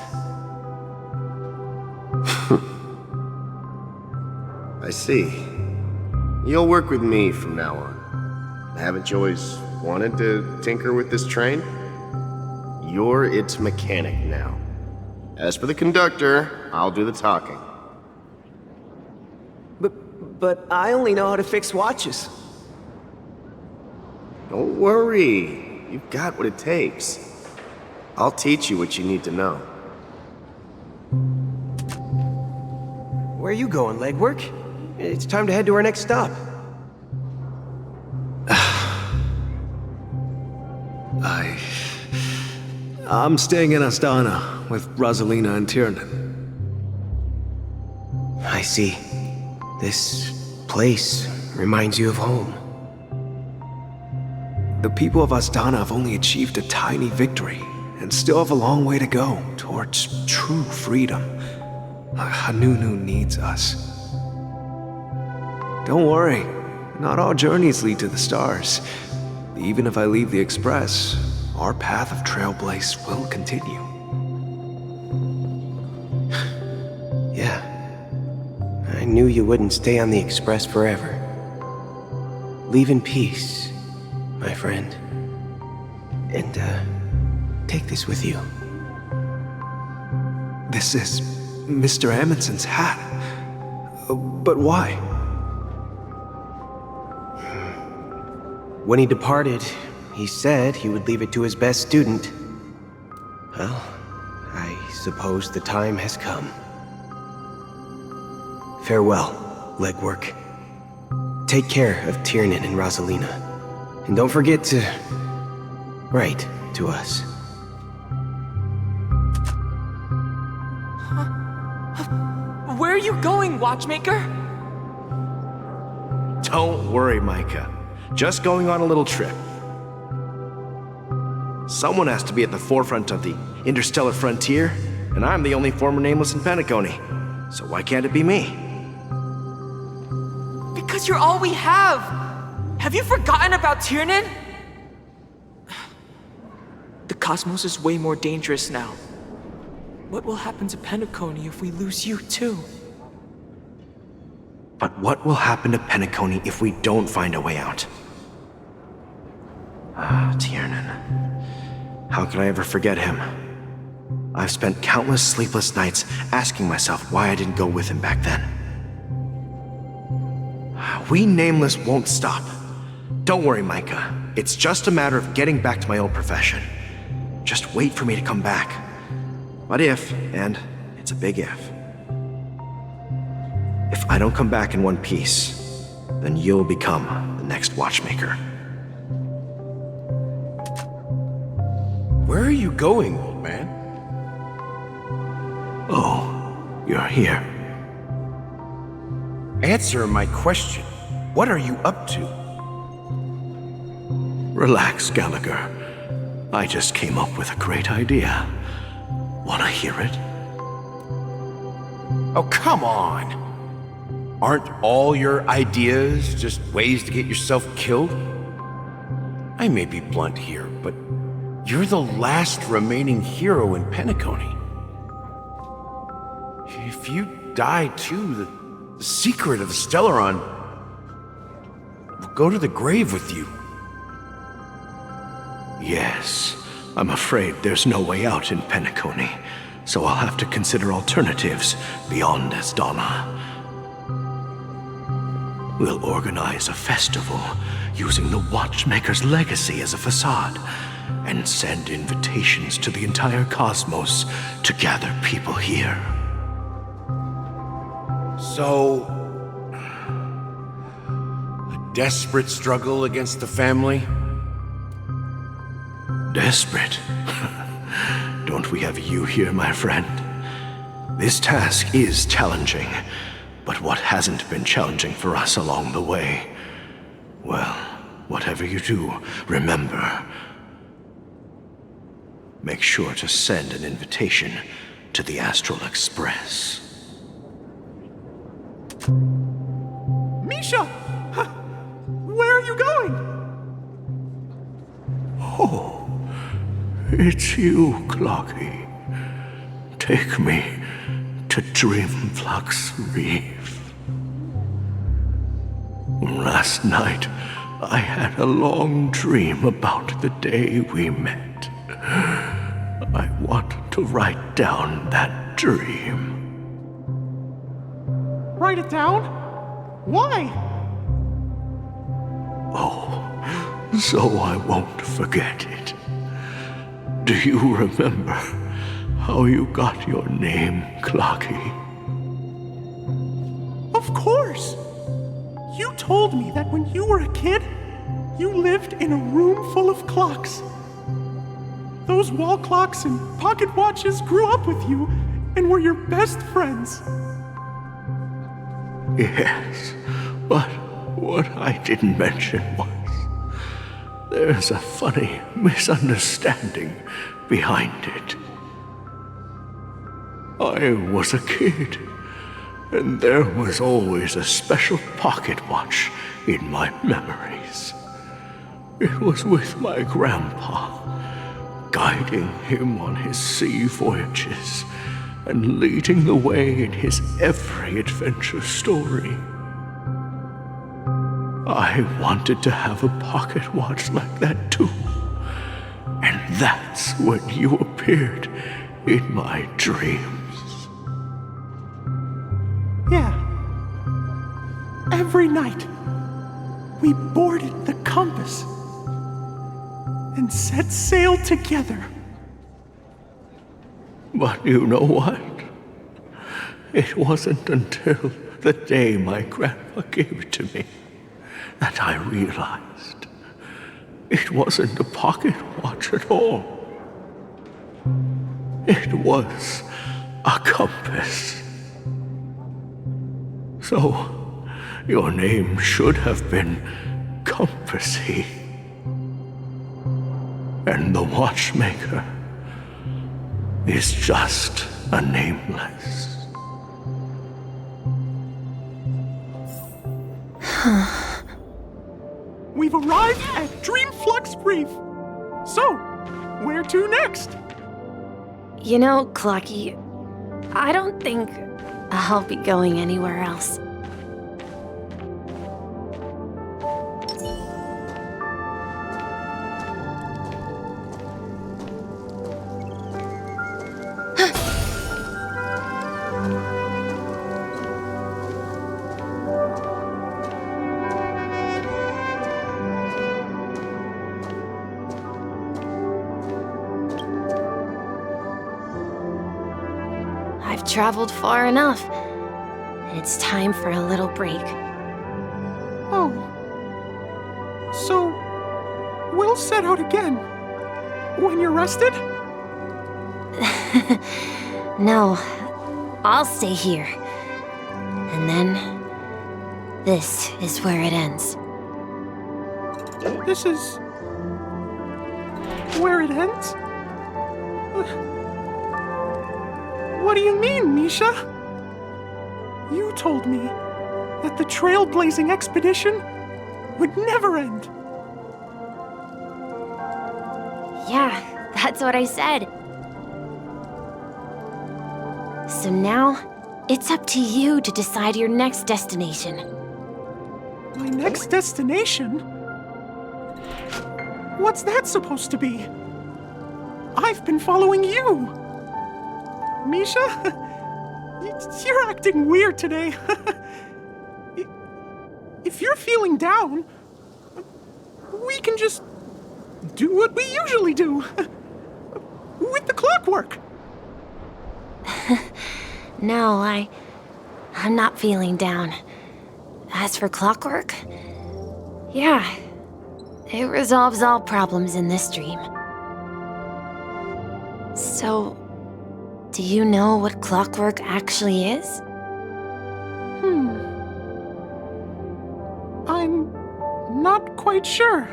I see. You'll work with me from now on. Haven't you always wanted to tinker with this train? You're its mechanic now. As for the conductor, I'll do the talking. But I only know how to fix watches. Don't worry. You've got what it takes. I'll teach you what you need to know. Where are you going, legwork? It's time to head to our next stop. I'm staying in Astana with Rosalina and Tiernan. I see. This place reminds you of home. The people of Astana have only achieved a tiny victory and still have a long way to go towards true freedom. Hanunu needs us. Don't worry, not all journeys lead to the stars. Even if I leave the Express, our path of Trailblaze will continue. Yeah. I knew you wouldn't stay on the Express forever. Leave in peace, my friend. And, take this with you. This is Mr. Amundsen's hat. But why? When he departed, he said he would leave it to his best student. Well, I suppose the time has come. Farewell, legwork. Take care of Tiernan and Rosalina. And don't forget to write to us. Where are you going, Watchmaker? Don't worry, Micah. Just going on a little trip. Someone has to be at the forefront of the interstellar frontier, and I'm the only former nameless in Penacony. So why can't it be me? Because you're all we have! Have you forgotten about Tiernan? The cosmos is way more dangerous now. What will happen to Penacony if we lose you too? But what will happen to Penacony if we don't find a way out? Ah, Tiernan. How could I ever forget him? I've spent countless sleepless nights asking myself why I didn't go with him back then. We Nameless won't stop. Don't worry, Micah. It's just a matter of getting back to my old profession. Just wait for me to come back. But if, and it's a big if I don't come back in one piece, then you'll become the next Watchmaker. Where are you going, old man? Oh, you're here. Answer my question. What are you up to? Relax, Gallagher. I just came up with a great idea. Wanna hear it? Oh, come on! Aren't all your ideas just ways to get yourself killed? I may be blunt here, but you're the last remaining hero in Penacony. If you die too, the secret of the Stellaron will go to the grave with you. Yes, I'm afraid there's no way out in Penacony, so I'll have to consider alternatives beyond Asdana. We'll organize a festival using the Watchmaker's legacy as a facade and send invitations to the entire cosmos to gather people here. So, a desperate struggle against the family? Desperate? Don't we have you here, my friend? This task is challenging, but what hasn't been challenging for us along the way? Well, whatever you do, remember, make sure to send an invitation to the Astral Express. Misha! Where are you going? Oh, it's you, Clocky. Take me to Dreamflux Reef. Last night, I had a long dream about the day we met. I want to write down that dream. Write it down? Why? Oh, so I won't forget it. Do you remember how you got your name, Clocky? Of course! You told me that when you were a kid, you lived in a room full of clocks. Those wall clocks and pocket watches grew up with you and were your best friends. Yes, but what I didn't mention was there's a funny misunderstanding behind it. I was a kid, and there was always a special pocket watch in my memories. It was with my grandpa, guiding him on his sea voyages and leading the way in his every adventure story. I wanted to have a pocket watch like that too. And that's when you appeared in my dreams. Yeah. Every night, we boarded the compass and set sail together. But you know what? It wasn't until the day my grandpa gave it to me that I realized it wasn't a pocket watch at all. It was a compass. So, your name should have been Compassy. And the watchmaker is just a nameless. We've arrived at Dream Flux Reef. So, where to next? You know, Clocky, I don't think I'll be going anywhere else. I've traveled far enough. It's time for a little break. Oh. So, we'll set out again. When you're rested? No, I'll stay here. And then, this is where it ends. This is... where it ends? What do you mean, Misha? You told me that the trailblazing expedition would never end. Yeah, that's what I said. So now, it's up to you to decide your next destination. My next destination? What's that supposed to be? I've been following you. Misha? You're acting weird today. If you're feeling down, we can just do what we usually do. With the clockwork. No, I'm not feeling down. As for clockwork, yeah, it resolves all problems in this dream. So, do you know what clockwork actually is? I'm not quite sure.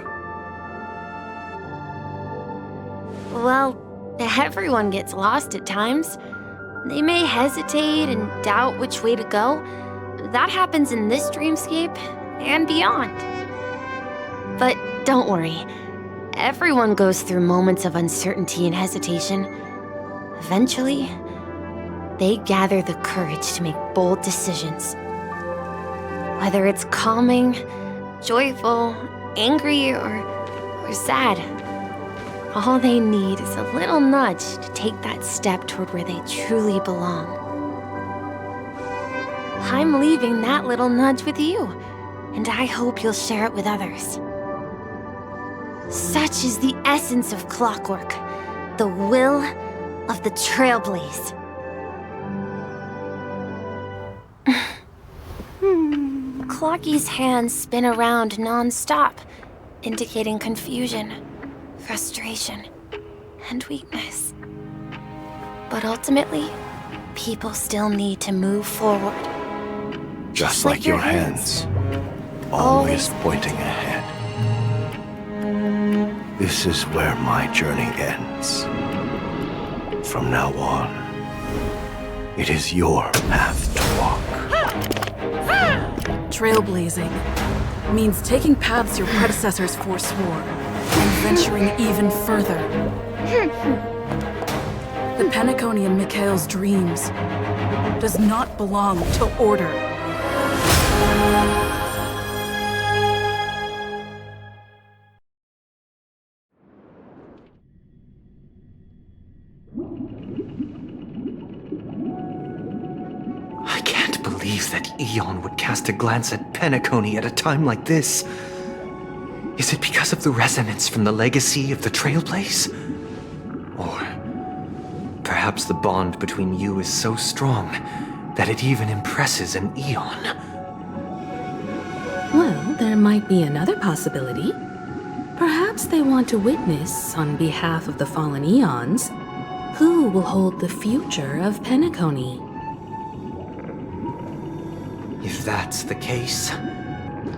Well, everyone gets lost at times. They may hesitate and doubt which way to go. That happens in this dreamscape and beyond. But don't worry. Everyone goes through moments of uncertainty and hesitation. Eventually, they gather the courage to make bold decisions. Whether it's calming, joyful, angry, or sad, all they need is a little nudge to take that step toward where they truly belong. I'm leaving that little nudge with you, and I hope you'll share it with others. Such is the essence of clockwork, the will of the Trailblaze. Clocky's hands spin around non-stop, indicating confusion, frustration, and weakness. But ultimately, people still need to move forward. Just like your hands, always pointing ahead. This is where my journey ends. From now on, it is your path to walk. Trailblazing means taking paths your predecessors forswore and venturing even further. The Penacony in Mikhail's dreams does not belong to order. I can't believe that Eon would cast a glance at Penacony at a time like this. Is it because of the resonance from the legacy of the Trailblaze? Or perhaps the bond between you is so strong that it even impresses an Eon? Well, there might be another possibility. Perhaps they want to witness, on behalf of the fallen eons, who will hold the future of Penacony. If that's the case,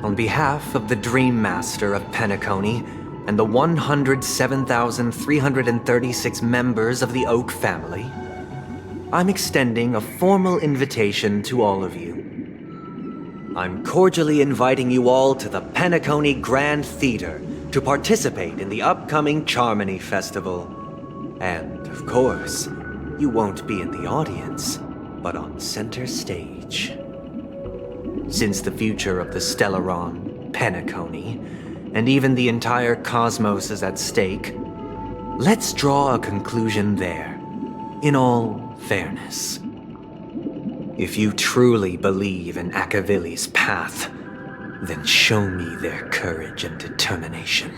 on behalf of the Dream Master of Penacony and the 107,336 members of the Oak family, I'm extending a formal invitation to all of you. I'm cordially inviting you all to the Penacony Grand Theater to participate in the upcoming Charmony Festival. And, of course, you won't be in the audience, but on center stage. Since the future of the Stellaron, Penacony, and even the entire cosmos is at stake, let's draw a conclusion there, in all fairness. If you truly believe in Akavili's path, then show me their courage and determination.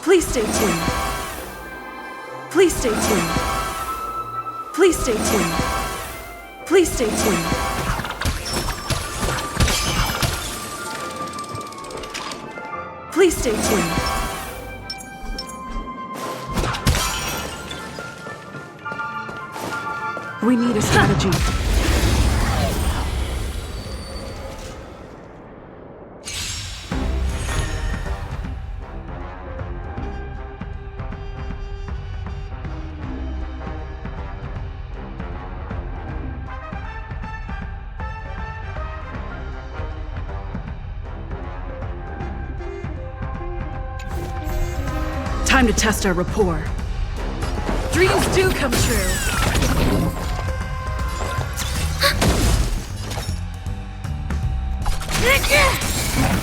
Please stay tuned. Please stay tuned. Please stay tuned. Please stay tuned. Please stay tuned. We need a strategy. Time to test our rapport. Dreams do come true.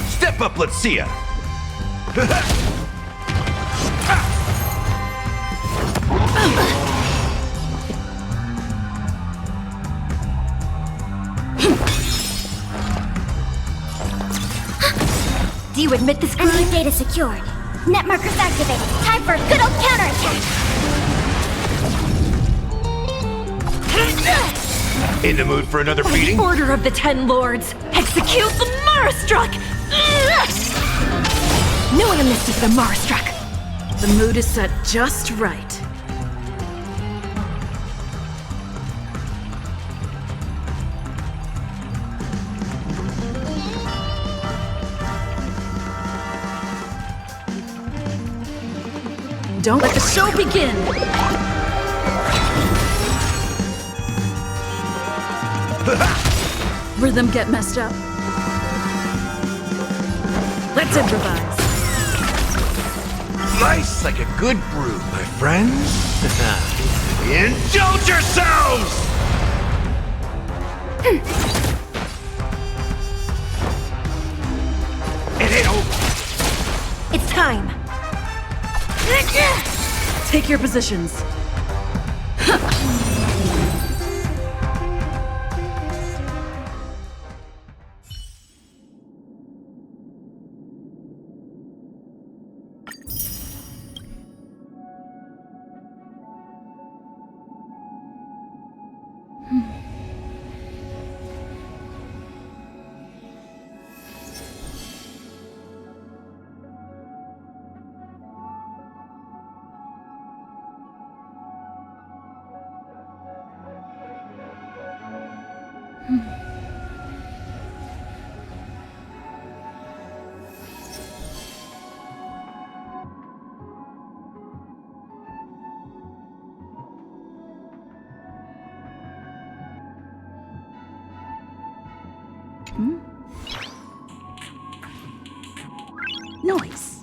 Step up, let's see ya! Do you admit this crime? Enemy data secured. Net markers activated. Time for a good old counterattack! In the mood for another beating? Order of the Ten Lords! Execute the Marastruck! No amnesty for the Marastruck! The mood is set just right. Don't let the show begin! Rhythm get messed up. Let's improvise. Slice like a good brew, my friends. Indulge yourselves! It ain't over. It's time. Take your positions. Noise.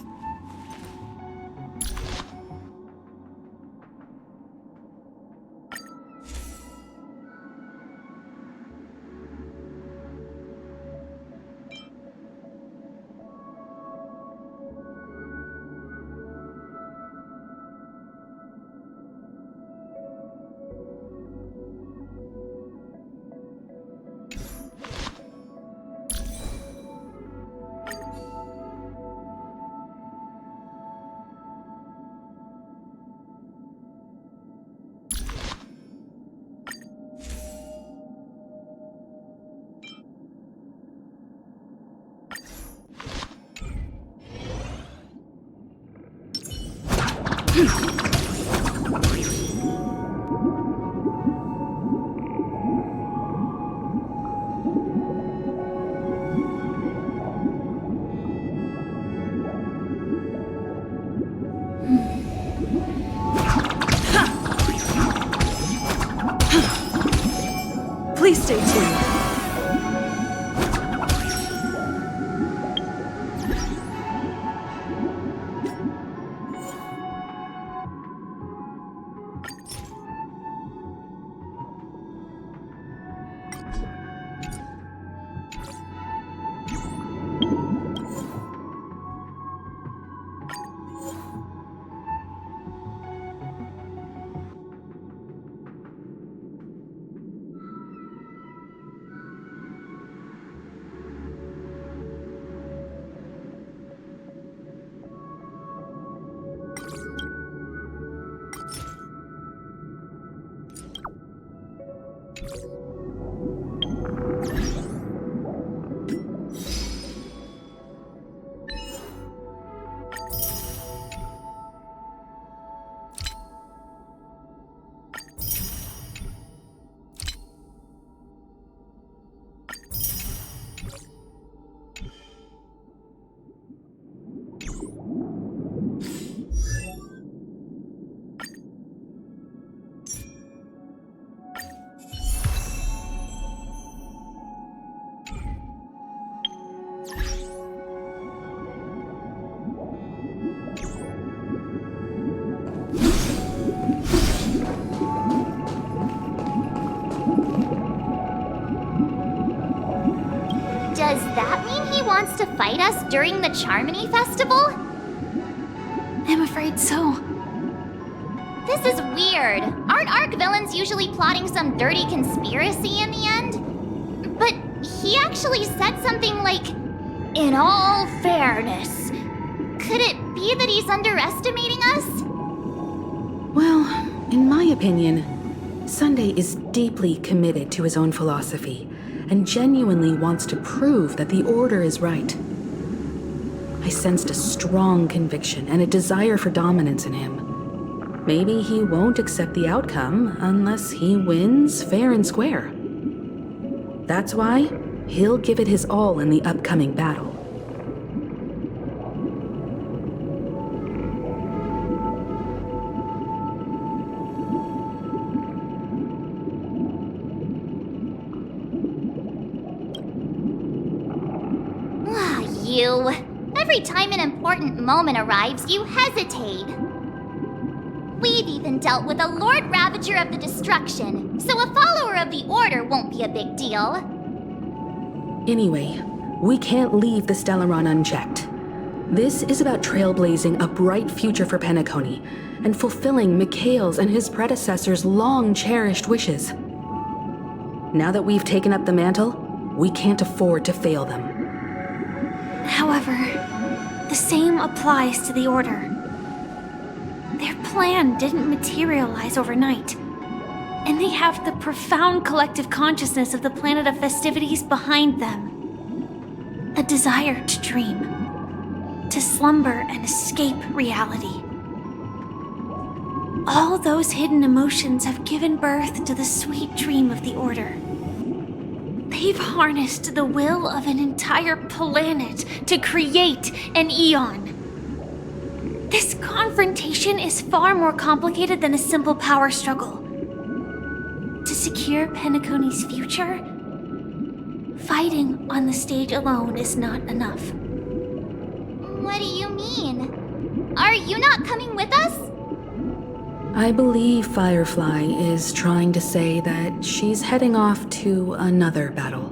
Please stay tuned. Does that mean he wants to fight us during the Charmony Festival? I'm afraid so. This is weird. Aren't Arc villains usually plotting some dirty conspiracy in the end? But he actually said something like, "In all fairness." Could it be that he's underestimating us? Well, in my opinion, Sunday is deeply committed to his own philosophy and genuinely wants to prove that the Order is right. I sensed a strong conviction and a desire for dominance in him. Maybe he won't accept the outcome unless he wins fair and square. That's why he'll give it his all in the upcoming battle. You. Every time an important moment arrives, you hesitate. We've even dealt with a Lord Ravager of the Destruction, so a follower of the Order won't be a big deal. Anyway, we can't leave the Stellaron unchecked. This is about trailblazing a bright future for Penacony and fulfilling Mikhail's and his predecessors' long-cherished wishes. Now that we've taken up the mantle, we can't afford to fail them. However, the same applies to the Order. Their plan didn't materialize overnight, and they have the profound collective consciousness of the planet of festivities behind them. A desire to dream, to slumber and escape reality. All those hidden emotions have given birth to the sweet dream of the Order. They've harnessed the will of an entire planet to create an Eon. This confrontation is far more complicated than a simple power struggle. To secure Penacony's future, fighting on the stage alone is not enough. What do you mean? Are you not coming with us? I believe Firefly is trying to say that she's heading off to another battle.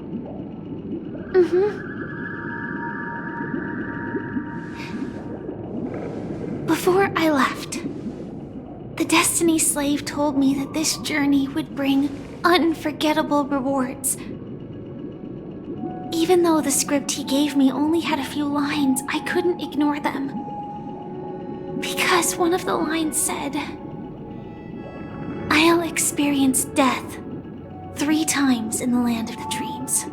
Before I left, the Destiny Slave told me that this journey would bring unforgettable rewards. Even though the script he gave me only had a few lines, I couldn't ignore them. Because one of the lines said, "I'll experience death 3 times in the land of the dreams."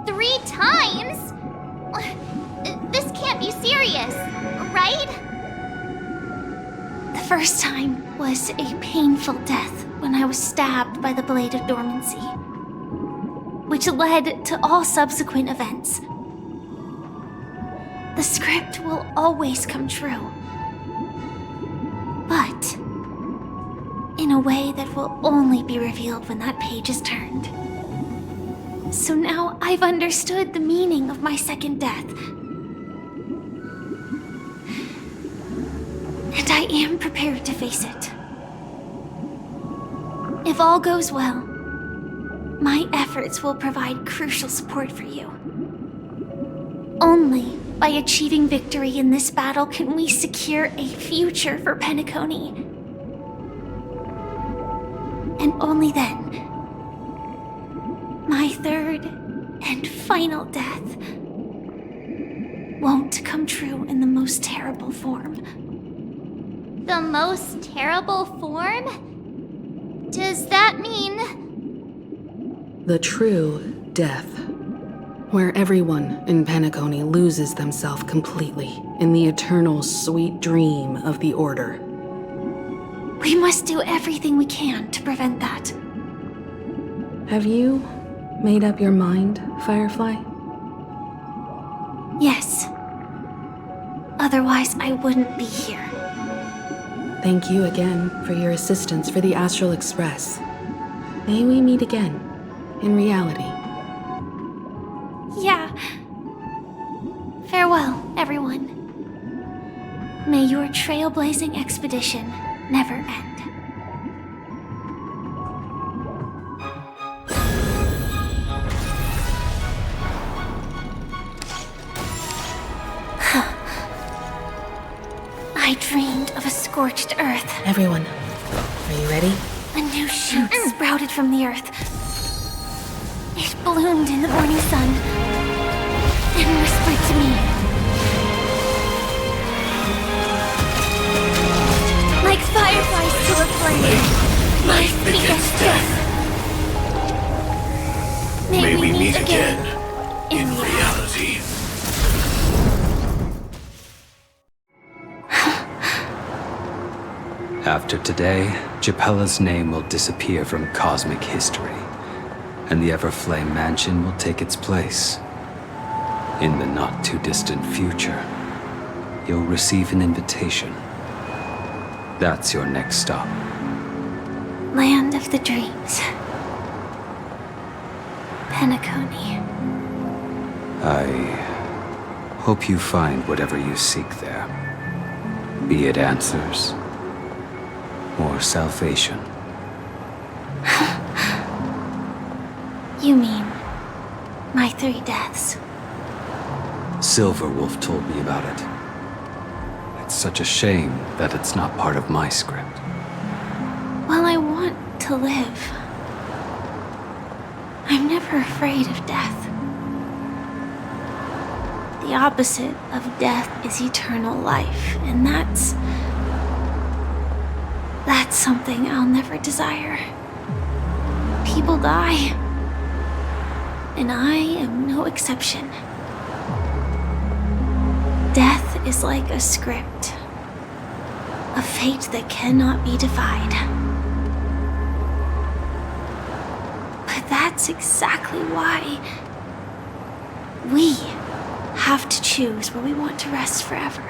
3 times? This can't be serious, right? The first time was a painful death when I was stabbed by the Blade of Dormancy, which led to all subsequent events. The script will always come true, but in a way that will only be revealed when that page is turned. So now I've understood the meaning of my second death. And I am prepared to face it. If all goes well, my efforts will provide crucial support for you. Only by achieving victory in this battle can we secure a future for Penacony. And only then, my third and final death won't come true in the most terrible form. The most terrible form? Does that mean... The true death, where everyone in Penacony loses themselves completely in the eternal sweet dream of the Order. We must do everything we can to prevent that. Have you made up your mind, Firefly? Yes. Otherwise, I wouldn't be here. Thank you again for your assistance for the Astral Express. May we meet again, in reality. Yeah. Farewell, everyone. May your trailblazing expedition never end. I dreamed of a scorched earth. Everyone, are you ready? A new shoot sprouted from the earth. It bloomed in the morning sun and whispered to me. Like fireflies to a flame, life begets death. May we meet again in reality. After today, Japella's name will disappear from cosmic history, and the Everflame Mansion will take its place. In the not-too-distant future, you'll receive an invitation. That's your next stop. Land of the Dreams. Penacony. I Hope you find whatever you seek there. Be it answers or salvation. You mean my 3 deaths? Silverwolf told me about it. It's such a shame that it's not part of my script. Well, I want to live. I'm never afraid of death. The opposite of death is eternal life, and that's something I'll never desire. People die, and I am no exception. Death is like a script, a fate that cannot be defied. But that's exactly why we have to choose where we want to rest forever.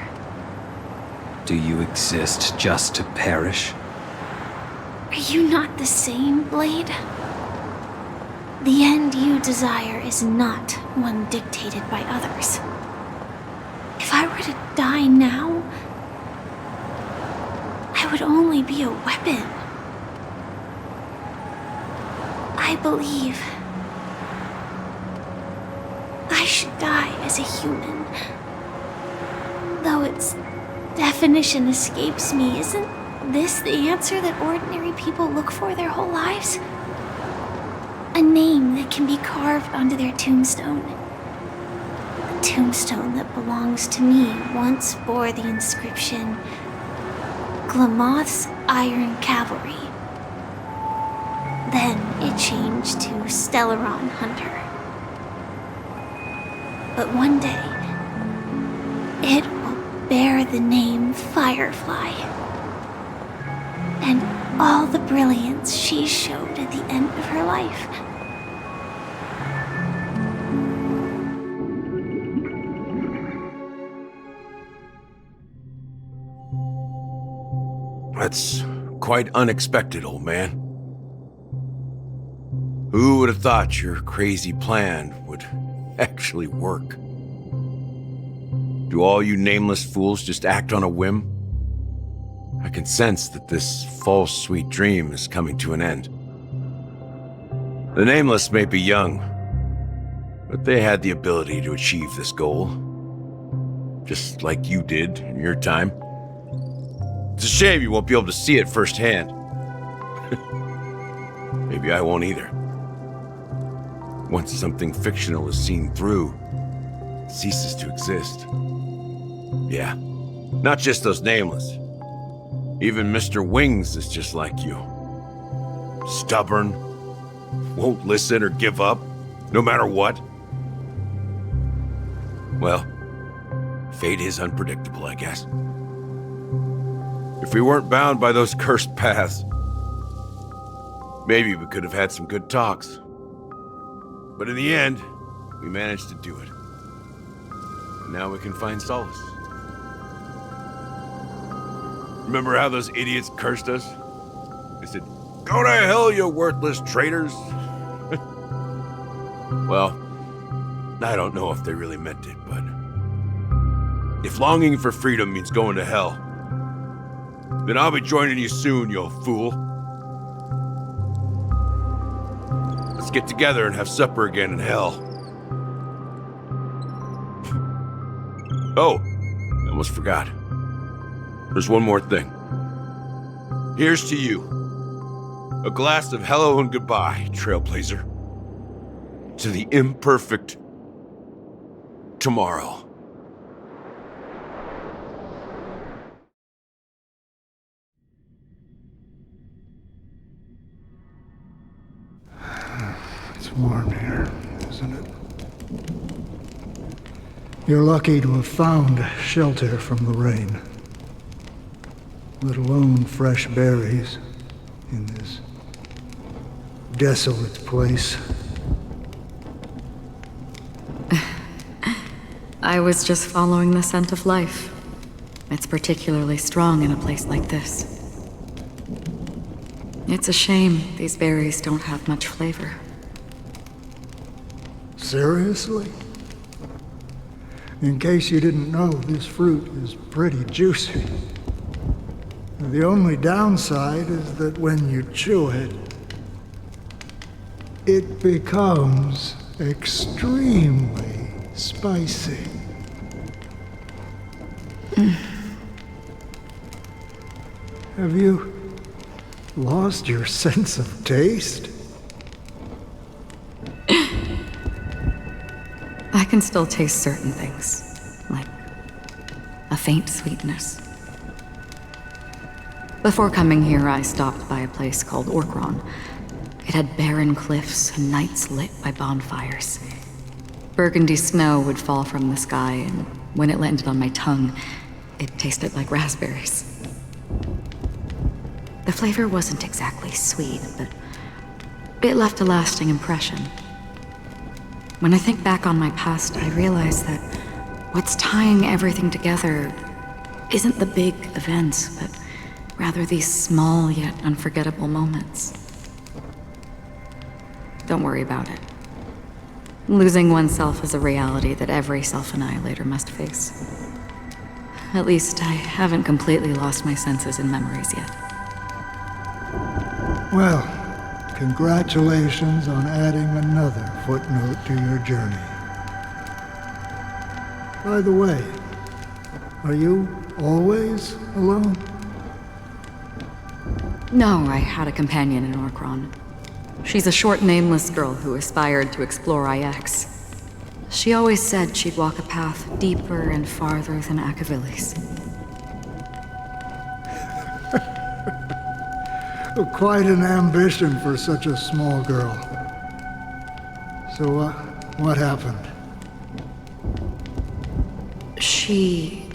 Do you exist just to perish? Are you not the same, Blade? The end you desire is not one dictated by others. If I were to die now, I would only be a weapon. I believe I should die as a human. Though its definition escapes me, isn't this the answer that ordinary people look for their whole lives? A name that can be carved onto their tombstone. The tombstone that belongs to me once bore the inscription, Glamoth's Iron Cavalry. Then it changed to Stellaron Hunter. But one day, it will bear the name Firefly. And all the brilliance she showed at the end of her life. That's quite unexpected, old man. Who would have thought your crazy plan would actually work? Do all you nameless fools just act on a whim? I can sense that this false sweet dream is coming to an end. The nameless may be young, but they had the ability to achieve this goal. Just like you did in your time. It's a shame you won't be able to see it firsthand. Maybe I won't either. Once something fictional is seen through, it ceases to exist. Yeah, not just those nameless. Even Mr. Wings is just like you. Stubborn, won't listen or give up, no matter what. Well, fate is unpredictable, I guess. If we weren't bound by those cursed paths, maybe we could have had some good talks. But in the end, we managed to do it. And now we can find solace. Remember how those idiots cursed us? They said, "Go to hell, you worthless traitors!" Well, I don't know if they really meant it, but if longing for freedom means going to hell, then I'll be joining you soon, you fool. Let's get together and have supper again in hell. Oh, I almost forgot. There's one more thing. Here's to you. A glass of hello and goodbye, Trailblazer. To the imperfect tomorrow. It's warm here, isn't it? You're lucky to have found shelter from the rain. Let alone fresh berries in this desolate place. I was just following the scent of life. It's particularly strong in a place like this. It's a shame these berries don't have much flavor. Seriously? In case you didn't know, this fruit is pretty juicy. The only downside is that when you chew it, it becomes extremely spicy. Have you lost your sense of taste? I can still taste certain things, like a faint sweetness. Before coming here, I stopped by a place called Orkron. It had barren cliffs and nights lit by bonfires. Burgundy snow would fall from the sky, and when it landed on my tongue, it tasted like raspberries. The flavor wasn't exactly sweet, but it left a lasting impression. When I think back on my past, I realize that what's tying everything together isn't the big events, but rather these small yet unforgettable moments. Don't worry about it. Losing oneself is a reality that every self-annihilator must face. At least I haven't completely lost my senses and memories yet. Well, congratulations on adding another footnote to your journey. By the way, are you always alone? No, I had a companion in Orkron. She's a short, nameless girl who aspired to explore IX. She always said she'd walk a path deeper and farther than Akavilis. Quite an ambition for such a small girl. So, what happened? She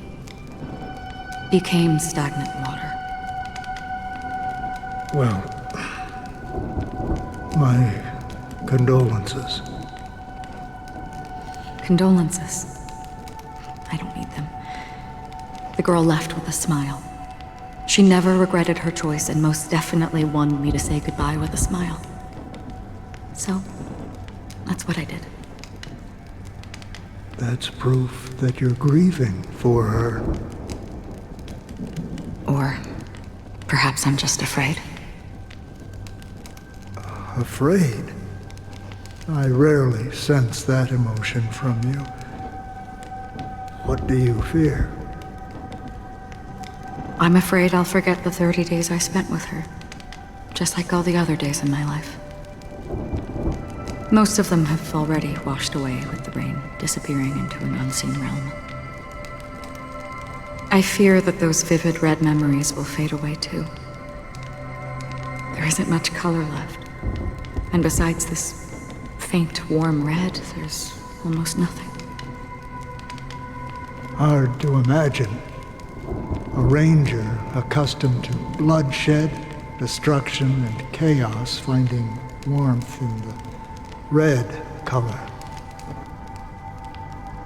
became stagnant water. Well, my condolences. Condolences. I don't need them. The girl left with a smile. She never regretted her choice and most definitely wanted me to say goodbye with a smile. So, that's what I did. That's proof that you're grieving for her. Or perhaps I'm just afraid. Afraid? I rarely sense that emotion from you. What do you fear? I'm afraid I'll forget the 30 days I spent with her, just like all the other days in my life. Most of them have already washed away with the rain, disappearing into an unseen realm. I fear that those vivid red memories will fade away too. There isn't much color left, and besides this faint, warm red, there's almost nothing. Hard to imagine. A ranger accustomed to bloodshed, destruction, and chaos finding warmth in the red color.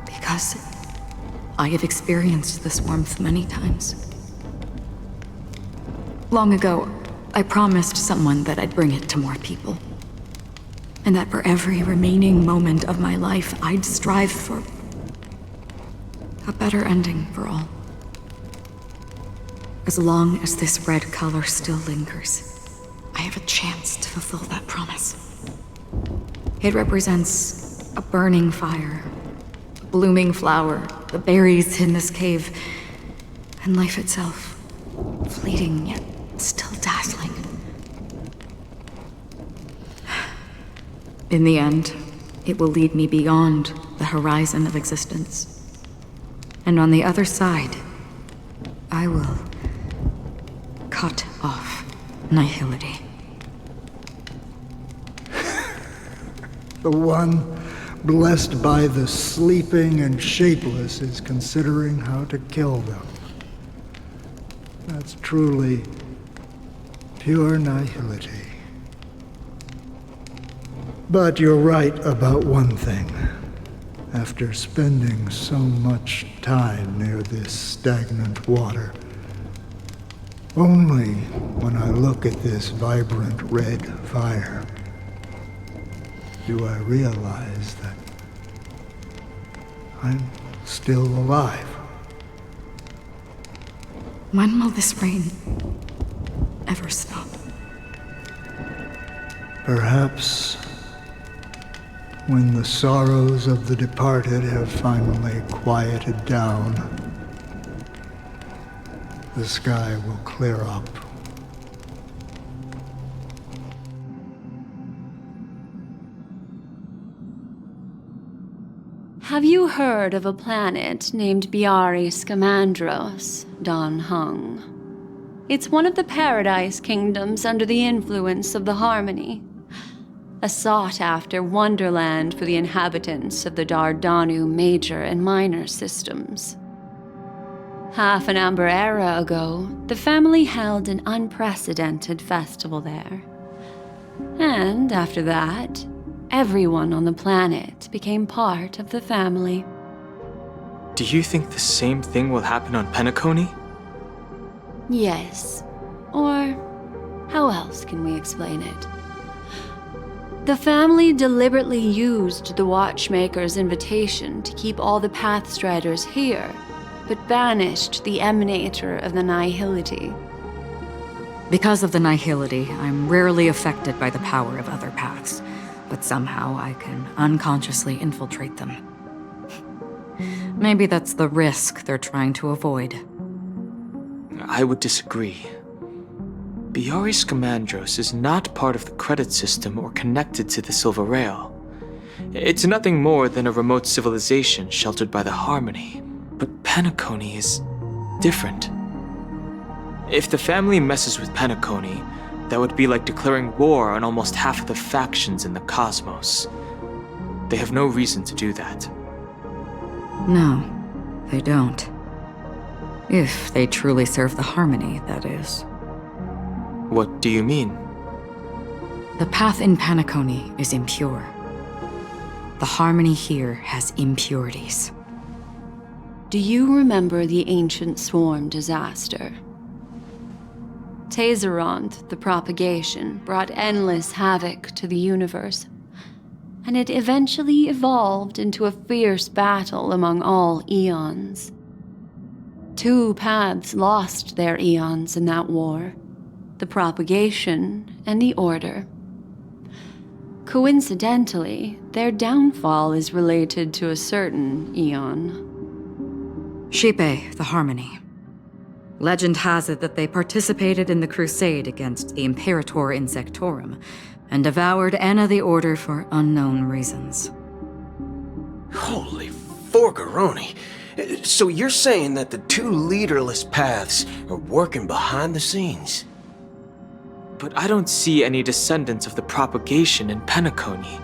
Because I have experienced this warmth many times. Long ago, I promised someone that I'd bring it to more people. And that for every remaining moment of my life, I'd strive for a better ending for all. As long as this red color still lingers, I have a chance to fulfill that promise. It represents a burning fire, a blooming flower, the berries in this cave, and life itself, fleeting yet still dazzling. In the end, it will lead me beyond the horizon of existence. And on the other side, I will cut off nihility. The one blessed by the sleeping and shapeless is considering how to kill them. That's truly pure nihility. But you're right about one thing. After spending so much time near this stagnant water, only when I look at this vibrant red fire do I realize that I'm still alive. When will this rain ever stop? Perhaps when the sorrows of the departed have finally quieted down, the sky will clear up. Have you heard of a planet named Biari Scamandros, Don Hung? It's one of the Paradise Kingdoms under the influence of the Harmony. A sought-after wonderland for the inhabitants of the Dardanu Major and Minor systems. Half an Amber Era ago, the family held an unprecedented festival there. And after that, everyone on the planet became part of the family. Do you think the same thing will happen on Penacony? Yes. Or how else can we explain it? The family deliberately used the Watchmaker's invitation to keep all the Pathstriders here, but banished the Emanator of the Nihility. Because of the Nihility, I'm rarely affected by the power of other paths, but somehow I can unconsciously infiltrate them. Maybe that's the risk they're trying to avoid. I would disagree. Biari Scamandros is not part of the credit system or connected to the Silver Rail. It's nothing more than a remote civilization sheltered by the Harmony. But Penacony is different. If the family messes with Penacony, that would be like declaring war on almost half of the factions in the cosmos. They have no reason to do that. No, they don't. If they truly serve the Harmony, that is. What do you mean? The path in Penacony is impure. The Harmony here has impurities. Do you remember the Ancient Swarm disaster? Tazeront, the propagation, brought endless havoc to the universe, and it eventually evolved into a fierce battle among all eons. 2 paths lost their eons in that war, the propagation and the order. Coincidentally, their downfall is related to a certain eon. Shipe, the Harmony. Legend has it that they participated in the crusade against the Imperator Insectorum and devoured Anna the Order for unknown reasons. Holy forgaroni. So you're saying that the 2 leaderless paths are working behind the scenes? But I don't see any descendants of the propagation in Penacony.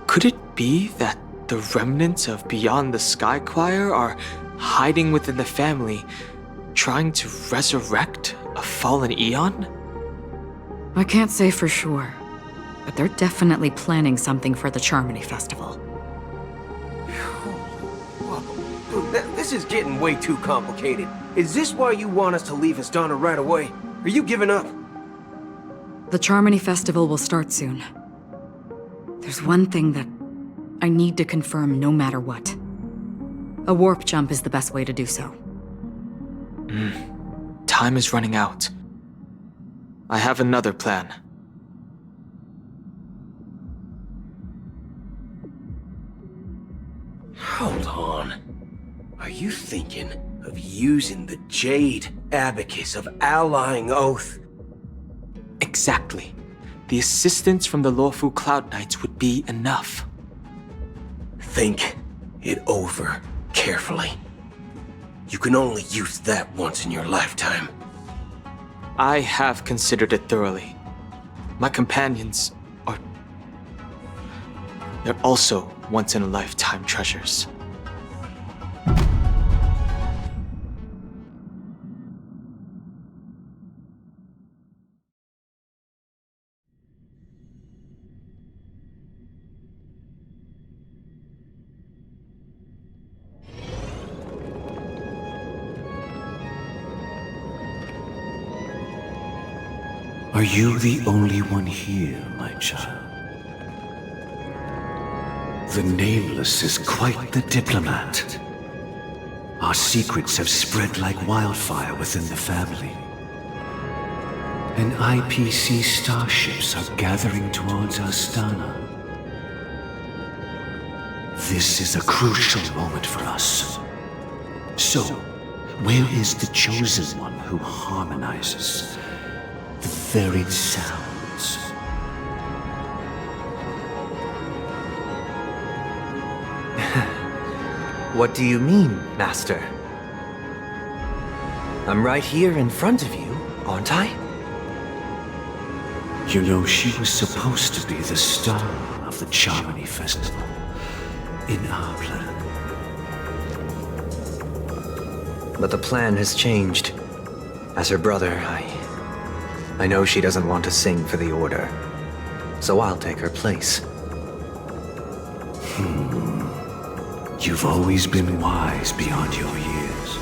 Could it be that the remnants of Beyond the Sky Choir are hiding within the family, trying to resurrect a fallen eon? I can't say for sure, but they're definitely planning something for the Charmony Festival. This is getting way too complicated. Is this why you want us to leave Astana right away? Are you giving up? The Charmony Festival will start soon. There's one thing that I need to confirm no matter what. A warp jump is the best way to do so. Time is running out. I have another plan. Hold on. Are you thinking of using the Jade Abacus of Allying Oath? Exactly. The assistance from the Lawfu Cloud Knights would be enough. Think it over carefully. You can only use that once in your lifetime. I have considered it thoroughly. My companions are... they're also once-in-a-lifetime treasures. Are you the only one here, my child? The Nameless is quite the diplomat. Our secrets have spread like wildfire within the family. And IPC starships are gathering towards Astana. This is a crucial moment for us. So, where is the chosen one who harmonizes the varied sounds? What do you mean, Master? I'm right here in front of you, aren't I? You know, she was supposed to be the star of the Charmony Festival in our plan. But the plan has changed. As her brother, I know she doesn't want to sing for the Order. So I'll take her place. You've always been wise beyond your years.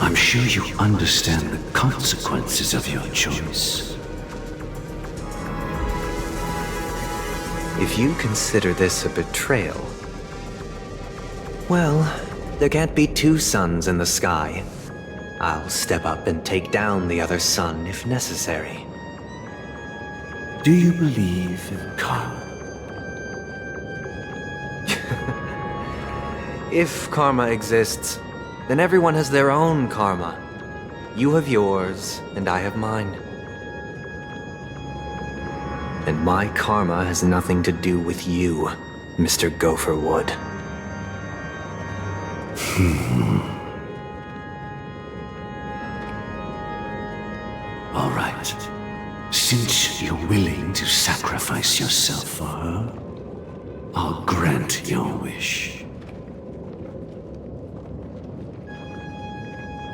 I'm sure you understand the consequences of your choice. If you consider this a betrayal, well, there can't be two suns in the sky. I'll step up and take down the other sun if necessary. Do you believe in karma? If karma exists, then everyone has their own karma. You have yours, and I have mine. And my karma has nothing to do with you, Mr. Gopherwood. All right. Since you're willing to sacrifice yourself for her, I'll grant your wish.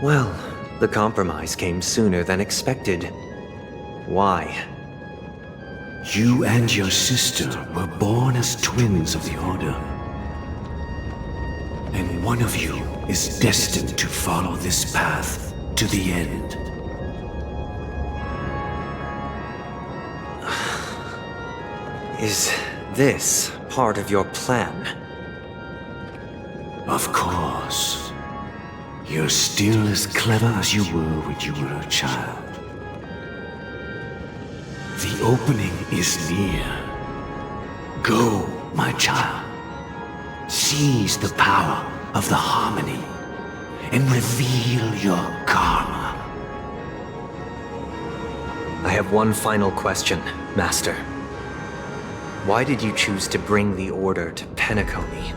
Well, the compromise came sooner than expected. Why? You and your sister were born as twins of the Order. And one of you is destined to follow this path to the end. Is this part of your plan? Of course. You're still as clever as you were when you were a child. The opening is near. Go, my child. Seize the power of the harmony and reveal your karma. I have one final question, Master. Why did you choose to bring the Order to Penacony?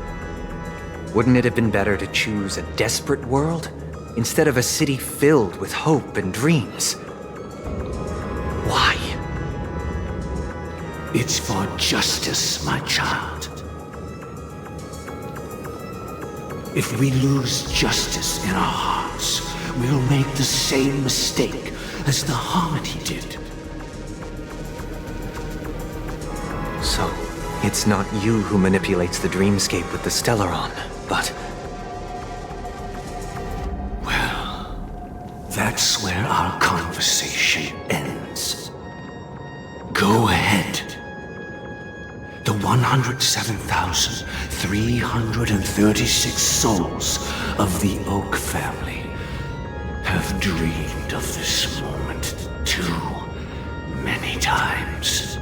Wouldn't it have been better to choose a desperate world instead of a city filled with hope and dreams? Why? It's for justice, my child. If we lose justice in our hearts, we'll make the same mistake as the Harmony did. So, it's not you who manipulates the dreamscape with the Stellaron, but... Well, that's where our conversation ends. Go ahead. The 107,336 souls of the Oak family have dreamed of this moment too many times.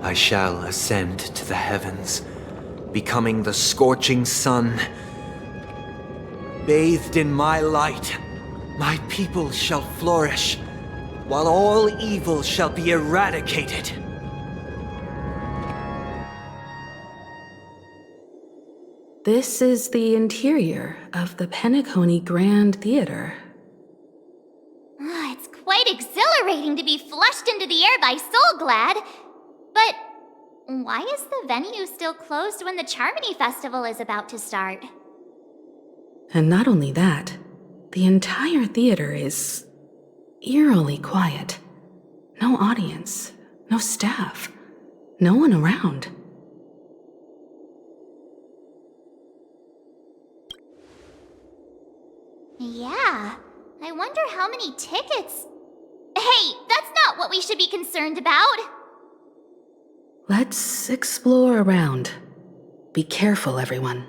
I shall ascend to the heavens, becoming the scorching sun. Bathed in my light, my people shall flourish, while all evil shall be eradicated. This is the interior of the Penacony Grand Theater. It's quite exhilarating to be flushed into the air by Soulglad. But why is the venue still closed when the Charmony Festival is about to start? And not only that, the entire theater is eerily quiet. No audience, no staff, no one around. Yeah, I wonder how many tickets. Hey, that's not what we should be concerned about! Let's explore around. Be careful, everyone.